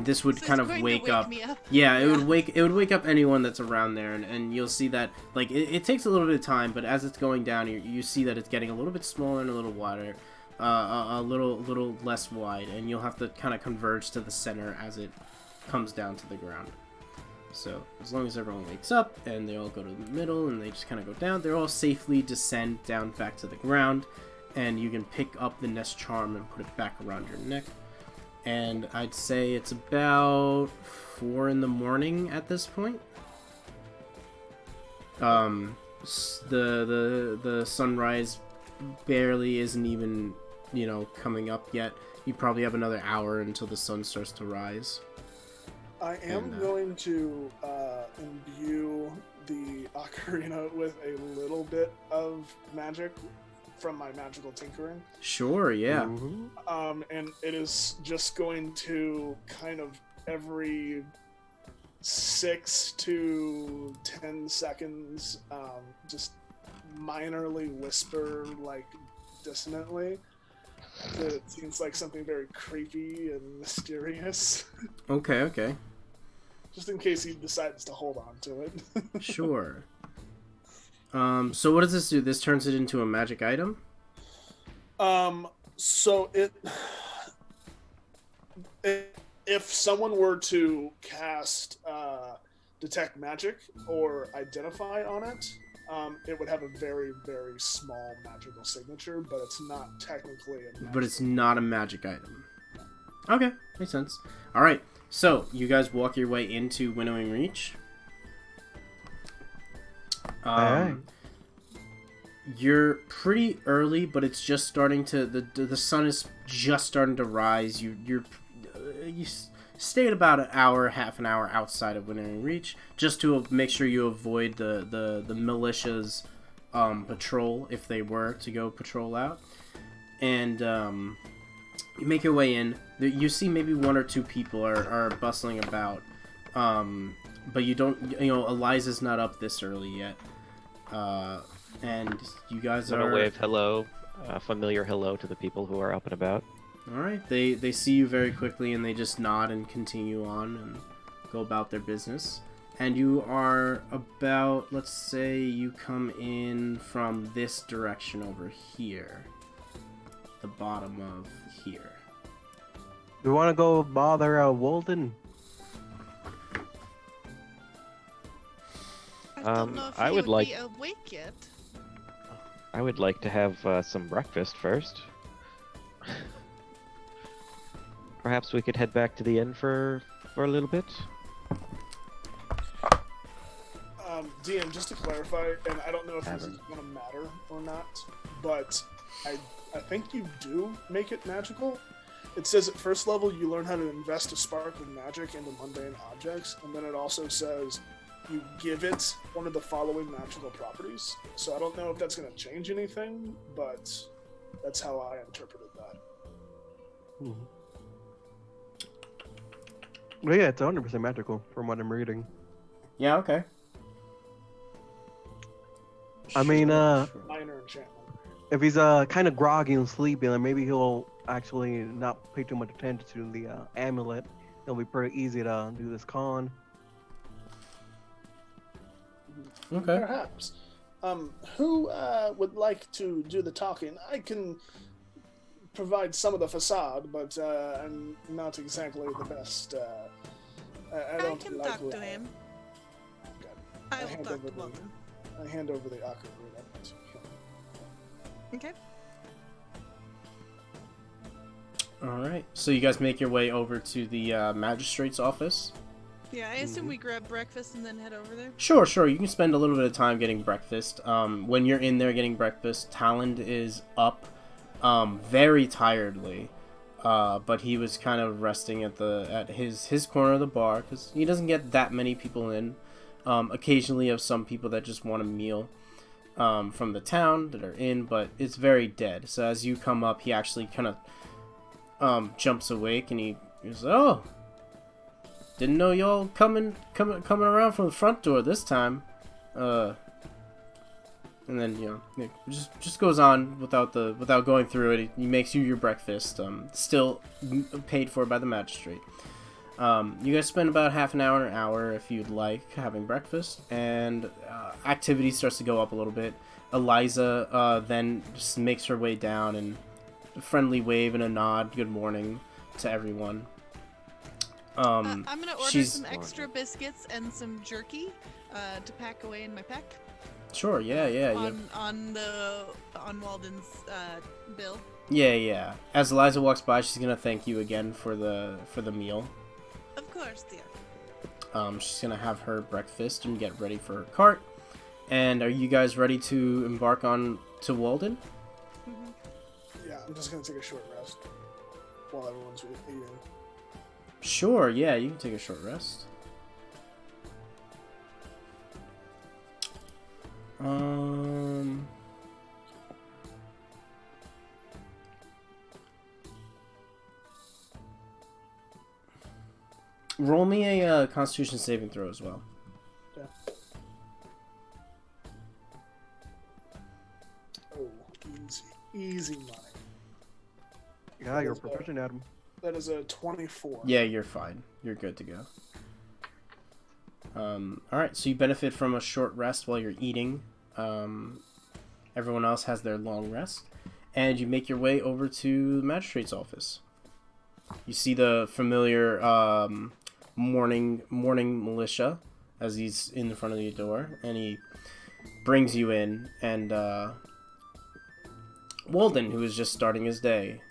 this would kind of wake up. Yeah, it would wake up anyone that's around there, and you'll see that it takes a little bit of time, but as it's going down, you see that it's getting a little bit smaller and a little wider, a little less wide, and you'll have to kind of converge to the center as it comes down to the ground. So as long as everyone wakes up and they all go to the middle and they just kind of go down, they'll all safely descend down back to the ground, and you can pick up the nest charm and put it back around your neck. And I'd say it's about 4 in the morning at this point. The sunrise barely isn't even, coming up yet. You probably have another hour until the sun starts to rise. I am going to imbue the ocarina with a little bit of magic from my magical tinkering. Sure, yeah. And it is just going to kind of every 6 to 10 seconds, just minorly whisper, dissonantly. It seems like something very creepy and mysterious. Okay. Just in case he decides to hold on to it. Sure. So what does this do? This turns it into a magic item? So if someone were to cast detect magic or identify on it, it would have a very, very small magical signature, but it's not technically a magic. But it's not a magic item. Okay, makes sense. Alright, so you guys walk your way into Winnowing Reach. You're pretty early, but it's just starting to the sun is just starting to rise. You stay at about an hour, half an hour outside of Winnowing Reach, just to make sure you avoid the militia's patrol if they were to go patrol out. And you make your way in. You see maybe 1 or 2 people are bustling about, but you don't. Eliza's not up this early yet. And you guys are... wave hello, familiar hello to the people who are up and about. Alright, they see you very quickly and they just nod and continue on and go about their business. And you are about, let's say you come in from this direction over here. The bottom of here. You want to go bother Walden? I don't know if I he would would like- be awake yet. I would like to have some breakfast first. Perhaps we could head back to the inn for a little bit. DM, just to clarify, and I don't know if this is going to matter or not, but I think you do make it magical. It says at first level you learn how to invest a spark of magic into mundane objects, and then it also says you give it one of the following magical properties. So I don't know if that's going to change anything, but that's how I interpreted that. Well, yeah, it's 100% magical from what I'm reading. Yeah, okay. I mean, Minor enchantment. if he's kind of groggy and sleepy, then maybe he'll actually not pay too much attention to the amulet. It'll be pretty easy to do this con. Okay. Perhaps. Who would like to do the talking? I can provide some of the facade, but I'm not exactly the best. I don't can like talk to him. Okay. I will hand talk over to Walden. I hand over the ocarina to him. Okay. Alright, so you guys make your way over to the magistrate's office. Yeah, I assume we grab breakfast and then head over there. Sure. You can spend a little bit of time getting breakfast. When you're in there getting breakfast, Talend is up, very tiredly, but he was kind of resting at his corner of the bar because he doesn't get that many people in. Occasionally, you have some people that just want a meal from the town that are in, but it's very dead. So as you come up, he actually kind of jumps awake and he's like, "Oh, didn't know y'all coming around from the front door this time." And then it just goes on without going through it. He makes you your breakfast, still paid for by the magistrate. You guys spend about half an hour if you'd like having breakfast, and activity starts to go up a little bit. Eliza then just makes her way down and a friendly wave and a nod, good morning to everyone. I'm gonna order some extra biscuits and some jerky to pack away in my pack. Sure, yeah. On Walden's bill. Yeah. As Eliza walks by, she's gonna thank you again for the meal. Of course, dear. She's gonna have her breakfast and get ready for her cart. And are you guys ready to embark on to Walden? Yeah, I'm just gonna take a short rest while everyone's eating. Sure, yeah, you can take a short rest. Roll me a Constitution saving throw as well. Yeah. Oh, easy money. Yeah, you're a proficient at 'em. That is a 24. Yeah, you're fine. You're good to go. Alright, so you benefit from a short rest while you're eating. Everyone else has their long rest. And you make your way over to the magistrate's office. You see the familiar morning militia as he's in the front of the door. And he brings you in. And Walden, who is just starting his day,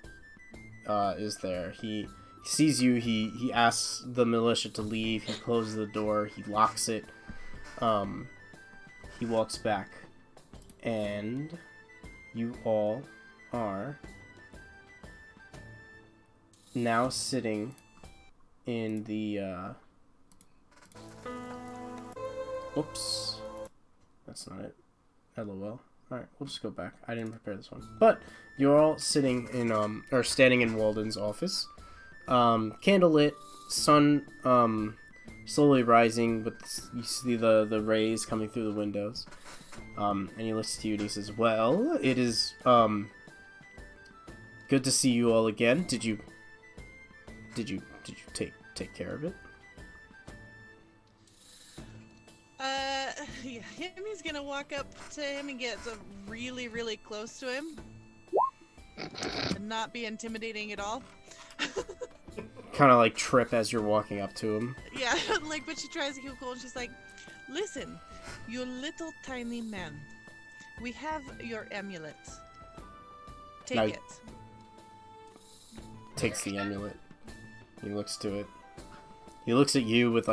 is there. He sees you, he asks the militia to leave, he closes the door, he locks it, he walks back, and you all are now sitting in the, oops, that's not it, LOL. Alright, we'll just go back. I didn't prepare this one. But you're all sitting in, or standing in Walden's office. Candlelit, sun, slowly rising, with, you see the rays coming through the windows. And he looks to you and he says, "Well, it is, good to see you all again. Did you take care of it?" Yeah, Himi's gonna walk up to him and get really, really close to him. And not be intimidating at all. Kind of like trip as you're walking up to him. Yeah, but she tries to keep cool and she's like, "Listen, you little tiny man. We have your amulet. Take it." Takes the amulet. He looks to it. He looks at you with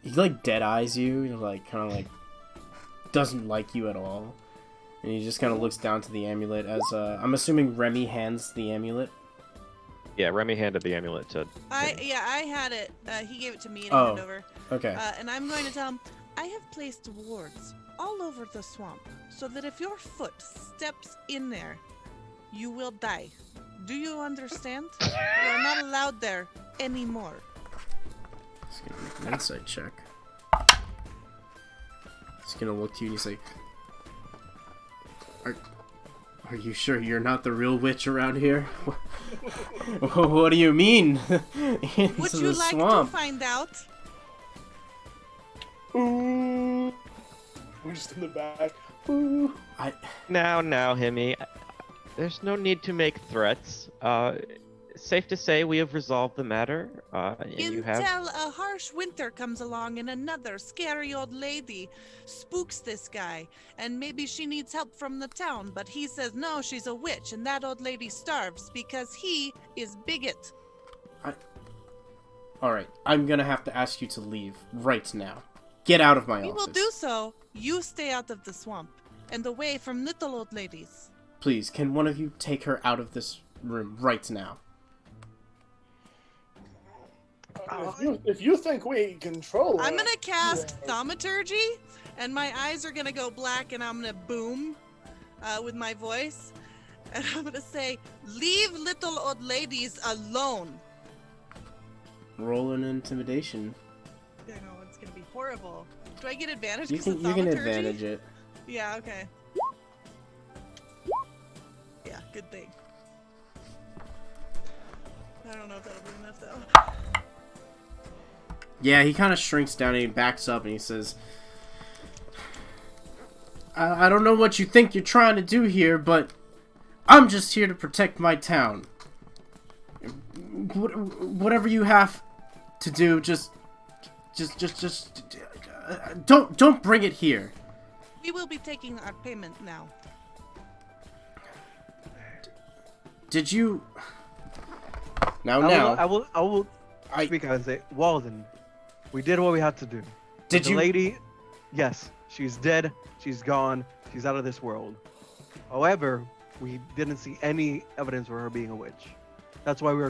he dead eyes you. He kind of doesn't like you at all. And he just kind of looks down to the amulet as I'm assuming Remy hands the amulet. Yeah, Remy handed the amulet to. I had it. He gave it to me and I handed over. Okay. And I'm going to tell him, I have placed wards all over the swamp, so that if your foot steps in there, you will die. Do you understand? You are not allowed there anymore. He's gonna make an insight check. He's gonna look to you and he's like, Are you sure you're not the real witch around here? What do you mean? Would you like to find out? Ooh. We're just in the back. Ooh. Now, Himi. There's no need to make threats. Safe to say we have resolved the matter. Until a harsh winter comes along and another scary old lady spooks this guy, and maybe she needs help from the town, but he says no, she's a witch, and that old lady starves because he is bigot. Alright, I'm gonna have to ask you to leave right now. Get out of my We office. will do so. You stay out of the swamp and away from little old ladies. Please, can one of you take her out of this room right now? If you think we control her, I'm gonna cast thaumaturgy, and my eyes are gonna go black, and I'm gonna boom with my voice, and I'm gonna say, "Leave little old ladies alone." Roll an intimidation. I know it's gonna be horrible. Do I get advantage? You 'Cause can of you can thaumaturgy? advantage it. Yeah. Okay. Yeah. Good thing. I don't know if that'll be enough though. Yeah, he kind of shrinks down and he backs up and he says, I don't know what you think you're trying to do here, but I'm just here to protect my town. Whatever you have to do, just don't bring it here. We will be taking our payment now. Did you? Now, I will I- speak and say, Walden, we did what we had to do. Did The you? lady, yes, she's dead, she's gone, she's out of this world. However, we didn't see any evidence of her being a witch. That's why we were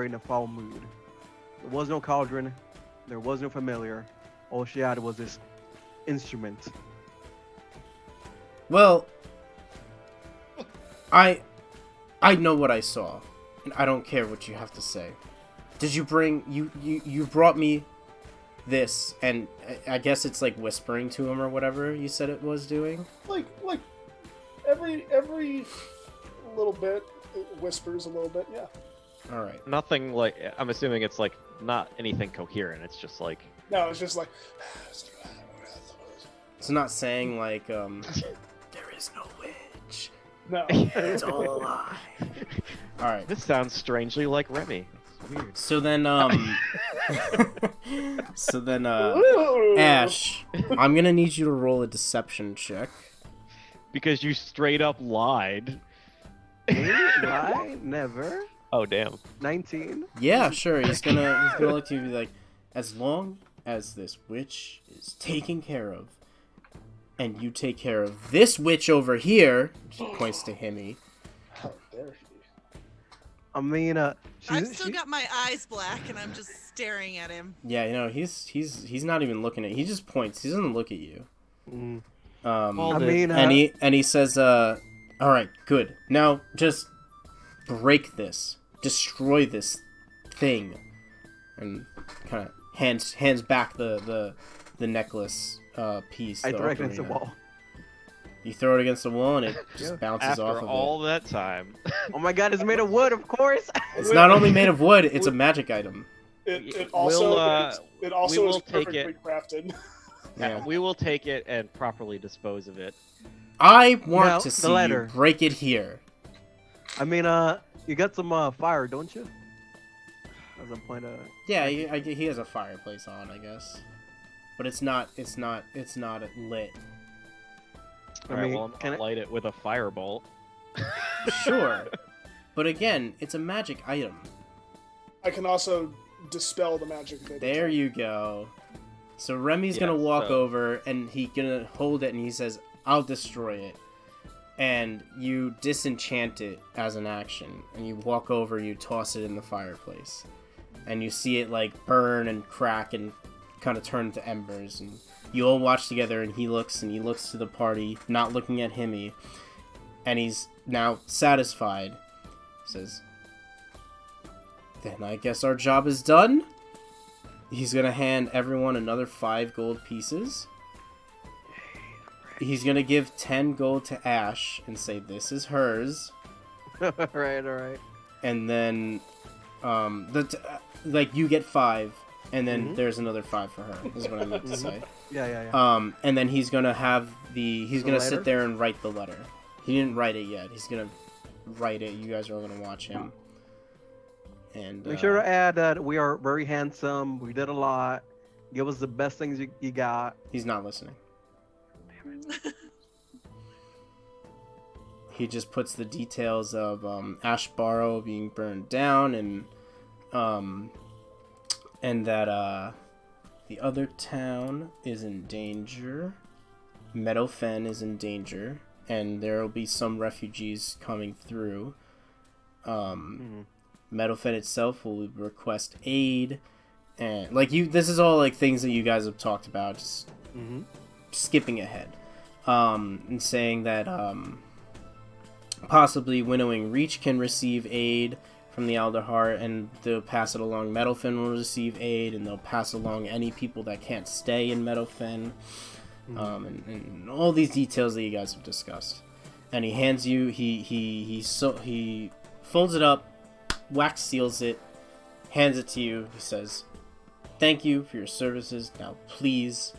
in a foul mood. There was no cauldron, there was no familiar. All she had was this instrument. Well, I know what I saw, and I don't care what you have to say. Did you bring you brought me this, and I guess it's like whispering to him or whatever you said it was doing? like every little bit, it whispers a little bit. Yeah. All right. Nothing like. I'm assuming it's like not anything coherent. It's just like. No, it's just like. It's not saying like there is no witch. No. It's all a lie. All right. This sounds strangely like Remy. It's weird. So then Ooh. Ash, I'm gonna need you to roll a deception check. Because you straight up lied. Why? Never. Oh damn. 19. Yeah, sure. He's gonna look to you and be like, as long as this witch is taken care of, and you take care of this witch over here, she points to Himi. How dare he? I mean, I've still got my eyes black, and I'm just staring at him. Yeah, you know, he's not even looking at. He just points. He doesn't look at you. Mm. Hold I it. mean, And he says, all right, good. Now just break this, destroy this thing, and kind of hands back the necklace piece. I the throw it against the ocarina. wall. You throw it against the wall and it just Yeah. bounces After off of all that time. Oh my god, it's made of wood, of course. it. It's not only made of wood; it's a magic item. It also we will is take perfectly it. crafted. Yeah. We will take it and properly dispose of it. I want Now, to the see you letter. break it here. I mean, you got some fire, don't you? As a point of. Yeah, he has a fireplace on, I guess, but it's not lit. I Alright, mean, well, can I'll I- light it with a firebolt. Sure, but again, it's a magic item. I can also dispel the magic of it. There you go. So Remy's gonna Yeah, walk so- over and he's gonna hold it and he says, "I'll destroy it." And you disenchant it as an action. And you walk over, you toss it in the fireplace. And you see it like burn and crack and kind of turn to embers. And you all watch together and he looks to the party, not looking at Himi. And he's now satisfied. Says, "Then I guess our job is done." He's gonna hand everyone another 5 gold pieces. He's gonna give 10 gold to Ash and say this is hers. Alright. And then, like you get 5, and then Mhm. there's another 5 for her. Is what I meant to say. Yeah. And then he's gonna have he's gonna letter? sit there and write the letter. He didn't write it yet. He's gonna write it. You guys are all gonna watch him. And Make sure to add that we are very handsome. We did a lot. Give us the best things you got. he's not listening. He just puts the details of Ash Barrow being burned down and And that the other town is in danger. Meadowfen is in danger, and there will be some refugees coming through. Meadowfen itself will request aid, and like this is all like things that you guys have talked about. Just skipping ahead, and saying that possibly Winnowing Reach can receive aid from the Alderheart, and they'll pass it along. Meadowfen will receive aid, and they'll pass along any people that can't stay in Meadowfen, and all these details that you guys have discussed. And he hands you, he folds it up, wax seals it, hands it to you. He says, "Thank you for your services. Now please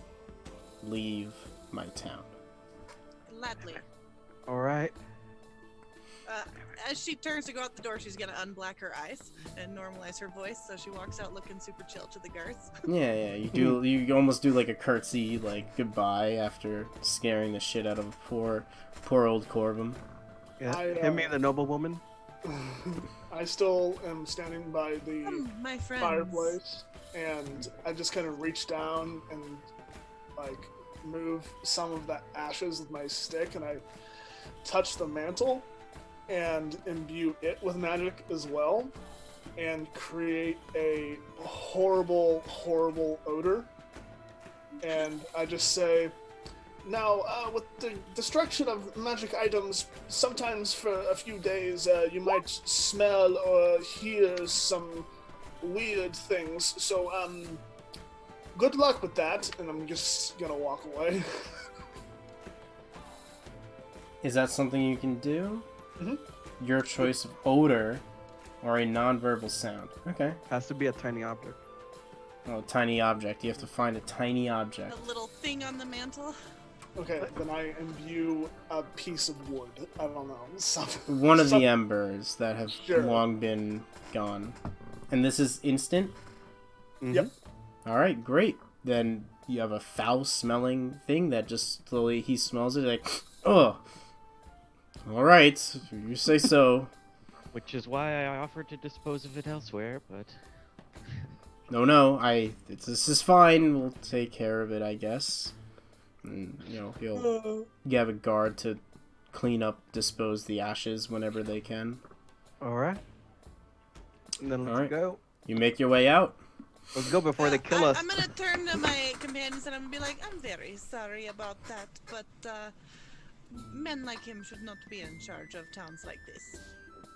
leave my town." Gladly. All right. As she turns to go out the door, she's gonna unblack her eyes and normalize her voice, so she walks out looking super chill to the guards. Yeah, you do. You almost do like a curtsy, like goodbye after scaring the shit out of poor old Corvum. Yeah. I, the noblewoman. I still am standing by the My friends. fireplace, and I just kind of reach down and like move some of the ashes with my stick, and I touch the mantle and imbue it with magic as well, and create a horrible odor. And I just say, now, with the destruction of magic items, sometimes for a few days, you might smell or hear some weird things. So, good luck with that, and I'm just gonna walk away. Is that something you can do? Mm-hmm. Your choice of odor or a non-verbal sound. Okay. Has to be a tiny object. Oh, a tiny object. You have to find a tiny object. A little thing on the mantle. Okay, then I imbue a piece of wood. I don't know, something. One of the embers that have Sure. long been gone. And this is instant? Yep. Alright, great. Then you have a foul-smelling thing that just slowly, he smells it like, oh. Alright, you say so. Which is why I offered to dispose of it elsewhere, but... No, this is fine. We'll take care of it, I guess. And, you have a guard to clean up, dispose the ashes whenever they can. All right. And then let's go. You make your way out. Let's go before they kill us. I'm gonna turn to my companions and I'm gonna be like, I'm very sorry about that, but men like him should not be in charge of towns like this.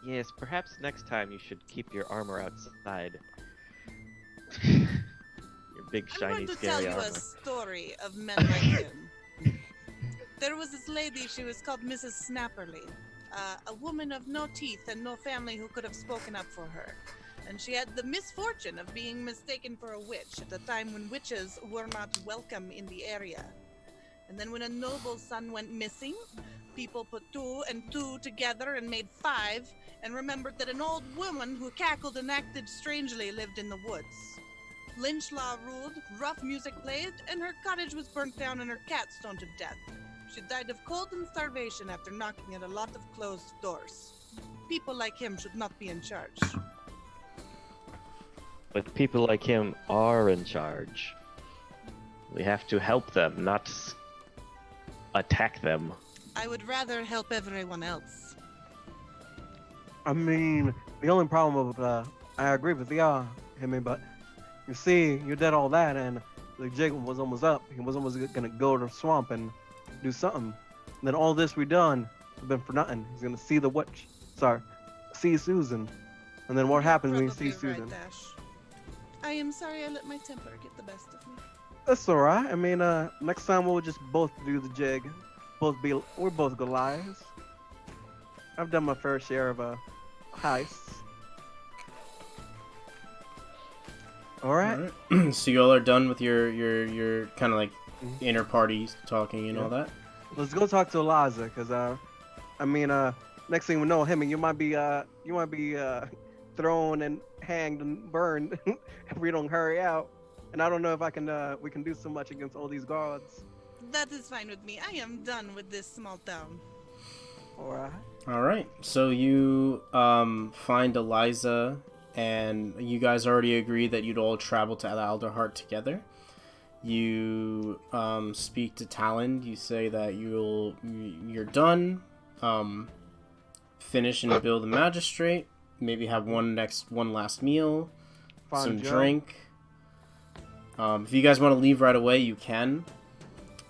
Yes, perhaps next time you should keep your armor outside. Your big, I'm shiny, going to scary tell you armor. a story of men like him. There was this lady, she was called Mrs. Snapperly, a woman of no teeth and no family who could have spoken up for her. And she had the misfortune of being mistaken for a witch at a time when witches were not welcome in the area. And then when a noble's son went missing, people put 2 and 2 together and made 5, and remembered that an old woman who cackled and acted strangely lived in the woods. Lynch law ruled, rough music played, and her cottage was burnt down and her cat stoned to death. She died of cold and starvation after knocking at a lot of closed doors. People like him should not be in charge. But people like him are in charge. We have to help them, not attack them. I would rather help everyone else. I mean, the only problem with I agree with y'all, Himi, but you see, you did all that, and the jig was almost up. He was almost gonna go to the swamp and do something. And then all this we done has been for nothing. He's gonna see the witch. See Susan. And then what happens when you see Probably right, Susan? Dash. I am sorry I let my temper get the best of me. That's alright. I mean, next time we'll just both do the jig. We're both Goliaths. I've done my fair share of heists. Alright. So you all are done with your kind of like inner party talking and all that? Let's go talk to Eliza, cause next thing we know, Himi, you might be thrown and hanged and burned if we don't hurry out. And I don't know if we can do so much against all these guards. That is fine with me. I am done with this small town. Alright. Alright, so you find Eliza and you guys already agreed that you'd all travel to Alderheart together. You speak to Talon. You say that you're done. Finish and build the magistrate. Maybe have one last meal, some drink. If you guys want to leave right away, you can.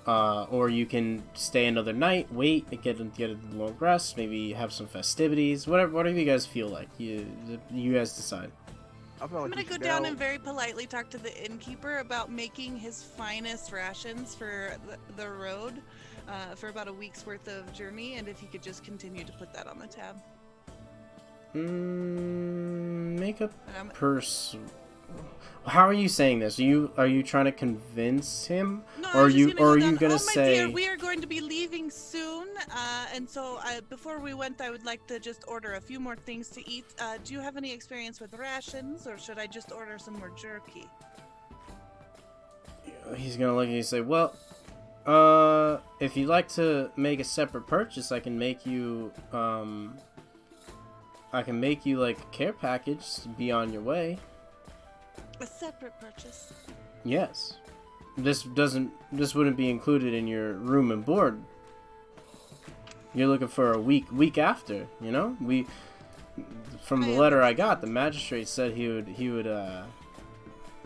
Or you can stay another night, wait, get a long rest, maybe have some festivities, whatever you guys feel like. You guys decide. I'm gonna go down and very politely talk to the innkeeper about making his finest rations for the road for about a week's worth of journey, and if he could just continue to put that on the tab. Make a purse. How are you saying this? Are you trying to convince him, no, or are you gonna say? Dear, we are going to be leaving soon, and so before we went, I would like to just order a few more things to eat. Do you have any experience with rations, or should I just order some more jerky? He's gonna look at you and say, "Well, if you'd like to make a separate purchase, I can make you like a care package to be on your way." A separate purchase? Yes. This wouldn't be included in your room and board. You're looking for a week after, you know? From the letter I got, the magistrate said he would I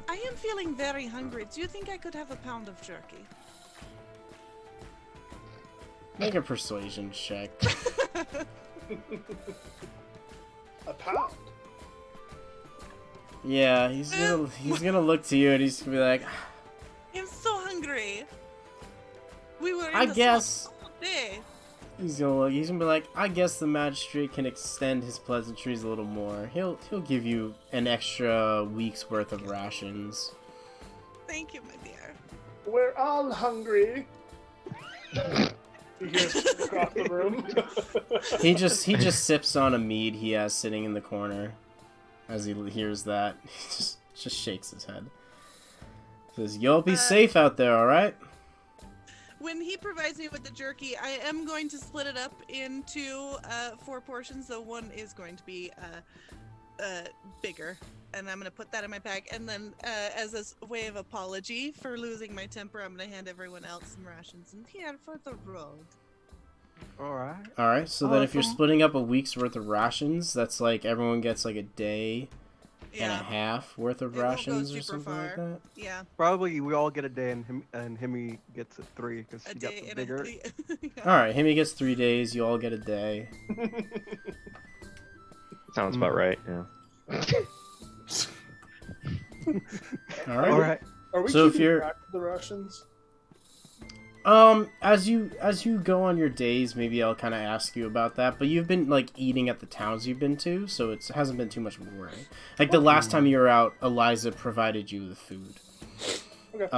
am feeling very hungry. Do you think I could have a pound of jerky? Make a persuasion check. A pound. Yeah, he's gonna look to you and he's gonna be like, I'm so hungry. We were in I the guess swamp all day. he's gonna be like, I guess the magistrate can extend his pleasantries a little more. He'll give you an extra week's worth of rations. Thank you, my dear. We're all hungry. He hears across the room. He just sips on a mead he has sitting in the corner. As he hears that, he just shakes his head. Says, "You'll be safe out there, all right?" When he provides me with the jerky, I am going to split it up into 4 portions. So one is going to be bigger, and I'm going to put that in my bag. And then, as a way of apology for losing my temper, I'm going to hand everyone else some rations. And here for the road. Alright, so then if you're splitting up a week's worth of rations, that's like everyone gets like a day and a half worth of rations or something like that? Yeah. Probably we all get a day and Himi gets it 3 because she got the bigger. Alright, Himi gets 3 days, you all get a day. Sounds about right, yeah. Alright. Are we So if keeping you're track of the rations? As you go on your days, maybe I'll kind of ask you about that. But you've been like eating at the towns you've been to, so it hasn't been too much of a worry. Like the last time you were out, Eliza provided you with food. Okay.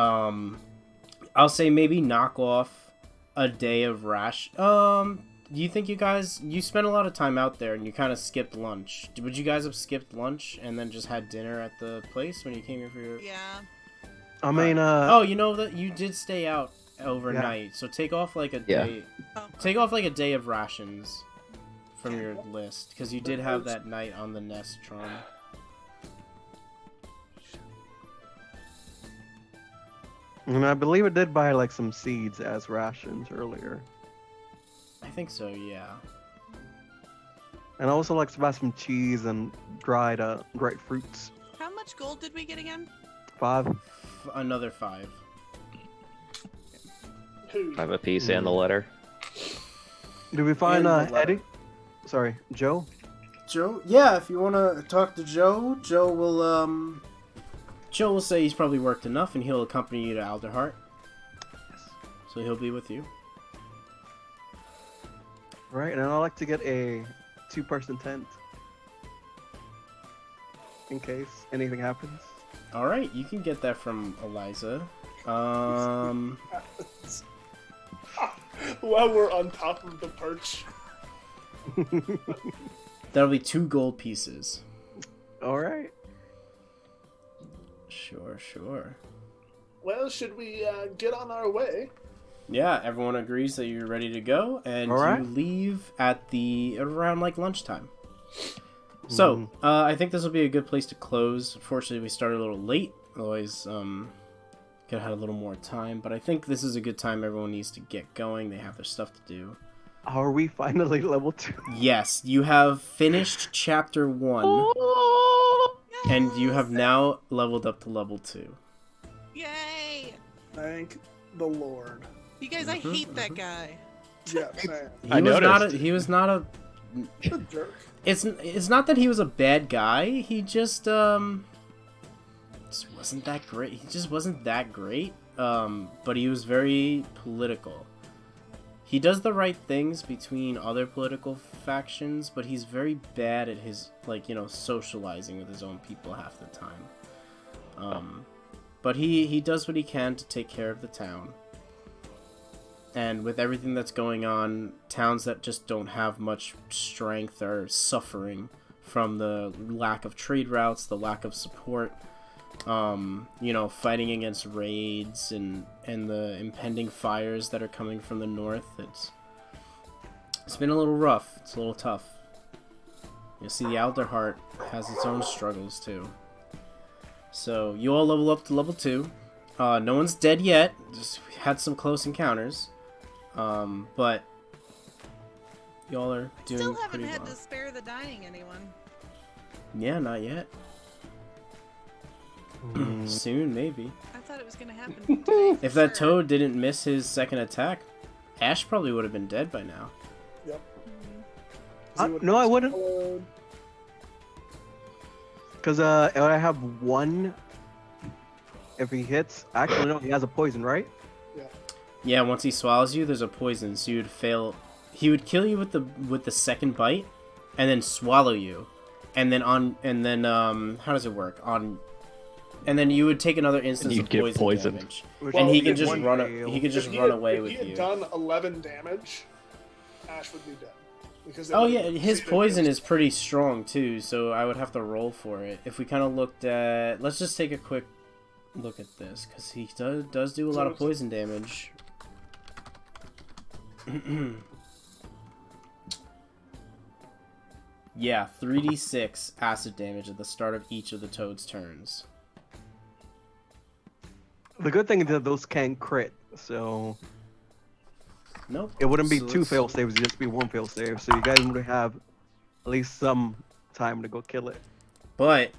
I'll say maybe knock off a day of do you think you spent a lot of time out there and you kind of skipped lunch? Would you guys have skipped lunch and then just had dinner at the place when you came here for your? Yeah. I mean, oh, you know that you did stay out overnight, so take off like a day. Take off like a day of rations from your list because you did have that night on the Nestron. And I believe it did buy like some seeds as rations earlier. I think so, yeah. And I also like to buy some cheese and dried grapefruits. How much gold did we get again? 5. Another 5. 5 apiece and the letter. Did we find Eddie? Sorry, Joe? Joe? Yeah, if you want to talk to Joe, Joe will say he's probably worked enough and he'll accompany you to Alderheart. Yes. So he'll be with you. Right, and I'd like to get a 2-person tent. In case anything happens. Alright, you can get that from Eliza. While we're on top of the perch. That'll be 2 gold pieces. Alright. Sure. Well, should we get on our way? Yeah, everyone agrees that you're ready to go, and All right. you leave at around like lunchtime. So, I think this will be a good place to close. Unfortunately, we started a little late. Otherwise, could have had a little more time. But I think this is a good time. Everyone needs to get going. They have their stuff to do. Are we finally level 2? Yes, you have finished chapter 1. And you have now leveled up to level 2. Yay! Thank the Lord. You guys, I hate that guy. Yeah, same. He was not a A jerk. It's not that he was a bad guy. He just wasn't that great. He just wasn't that great. But he was very political. He does the right things between other political factions, but he's very bad at his, socializing with his own people half the time. But he does what he can to take care of the town. And with everything that's going on, towns that just don't have much strength are suffering from the lack of trade routes, the lack of support, fighting against raids and the impending fires that are coming from the north. It's been a little rough. It's a little tough. You see, the Alderheart has its own struggles too. So you all level up to level 2. No one's dead yet. Just had some close encounters. But y'all are doing Still haven't pretty had well. to spare the dying anyone. Yeah, not yet. Soon, maybe. I thought it was gonna happen today. If that toad didn't miss his second attack, Ash probably would have been dead by now. Yep. No, I wouldn't. Because I have 1. If he hits, actually no, he has a poison, right? Yeah, once he swallows you, there's a poison, so you'd fail. He would kill you with the second bite, and then swallow you, and then how does it work? And then you would take another instance of poison damage, and he can just run away with you. If he had done 11 damage, Ash would be dead. Because Oh yeah, his poison is pretty strong too, so I would have to roll for it. If we kind of looked at, let's just take a quick look at this, because he does do a lot of poison damage. Yeah, 3d6 acid damage at the start of each of the toad's turns. The good thing is that those can crit, so Nope. it wouldn't be So 2 let's- fail saves, it'd just be 1 fail save. So you guys would have at least some time to go kill it. But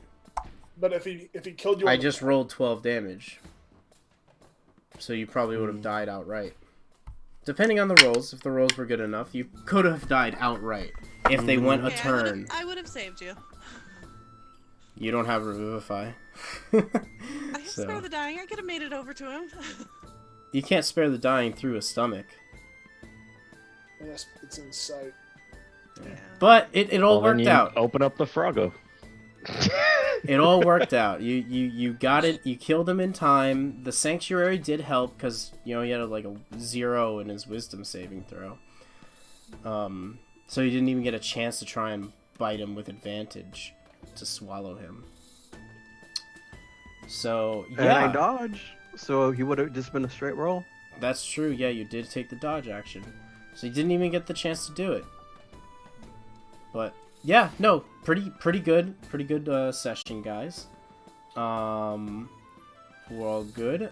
But if he killed you, I just rolled 12 damage. So you probably would have died outright. Depending on the rolls, if the rolls were good enough, you could have died outright. If they went a Okay, turn. I would have saved you. You don't have Revivify. I have So. spare the dying. I could have made it over to him. You can't spare the dying through a stomach. Yes, it's in sight. Yeah. But it all Well, then worked you out. Open up the Froggo. It all worked out. You got it. You killed him in time. The sanctuary did help because he had a 0 in his wisdom saving throw. So you didn't even get a chance to try and bite him with advantage to swallow him. So And I yeah, dodged, so he would have just been a straight roll. that's true. Yeah, you did take the dodge action, so you didn't even get the chance to do it. But yeah, no, pretty good session, guys. We're all good.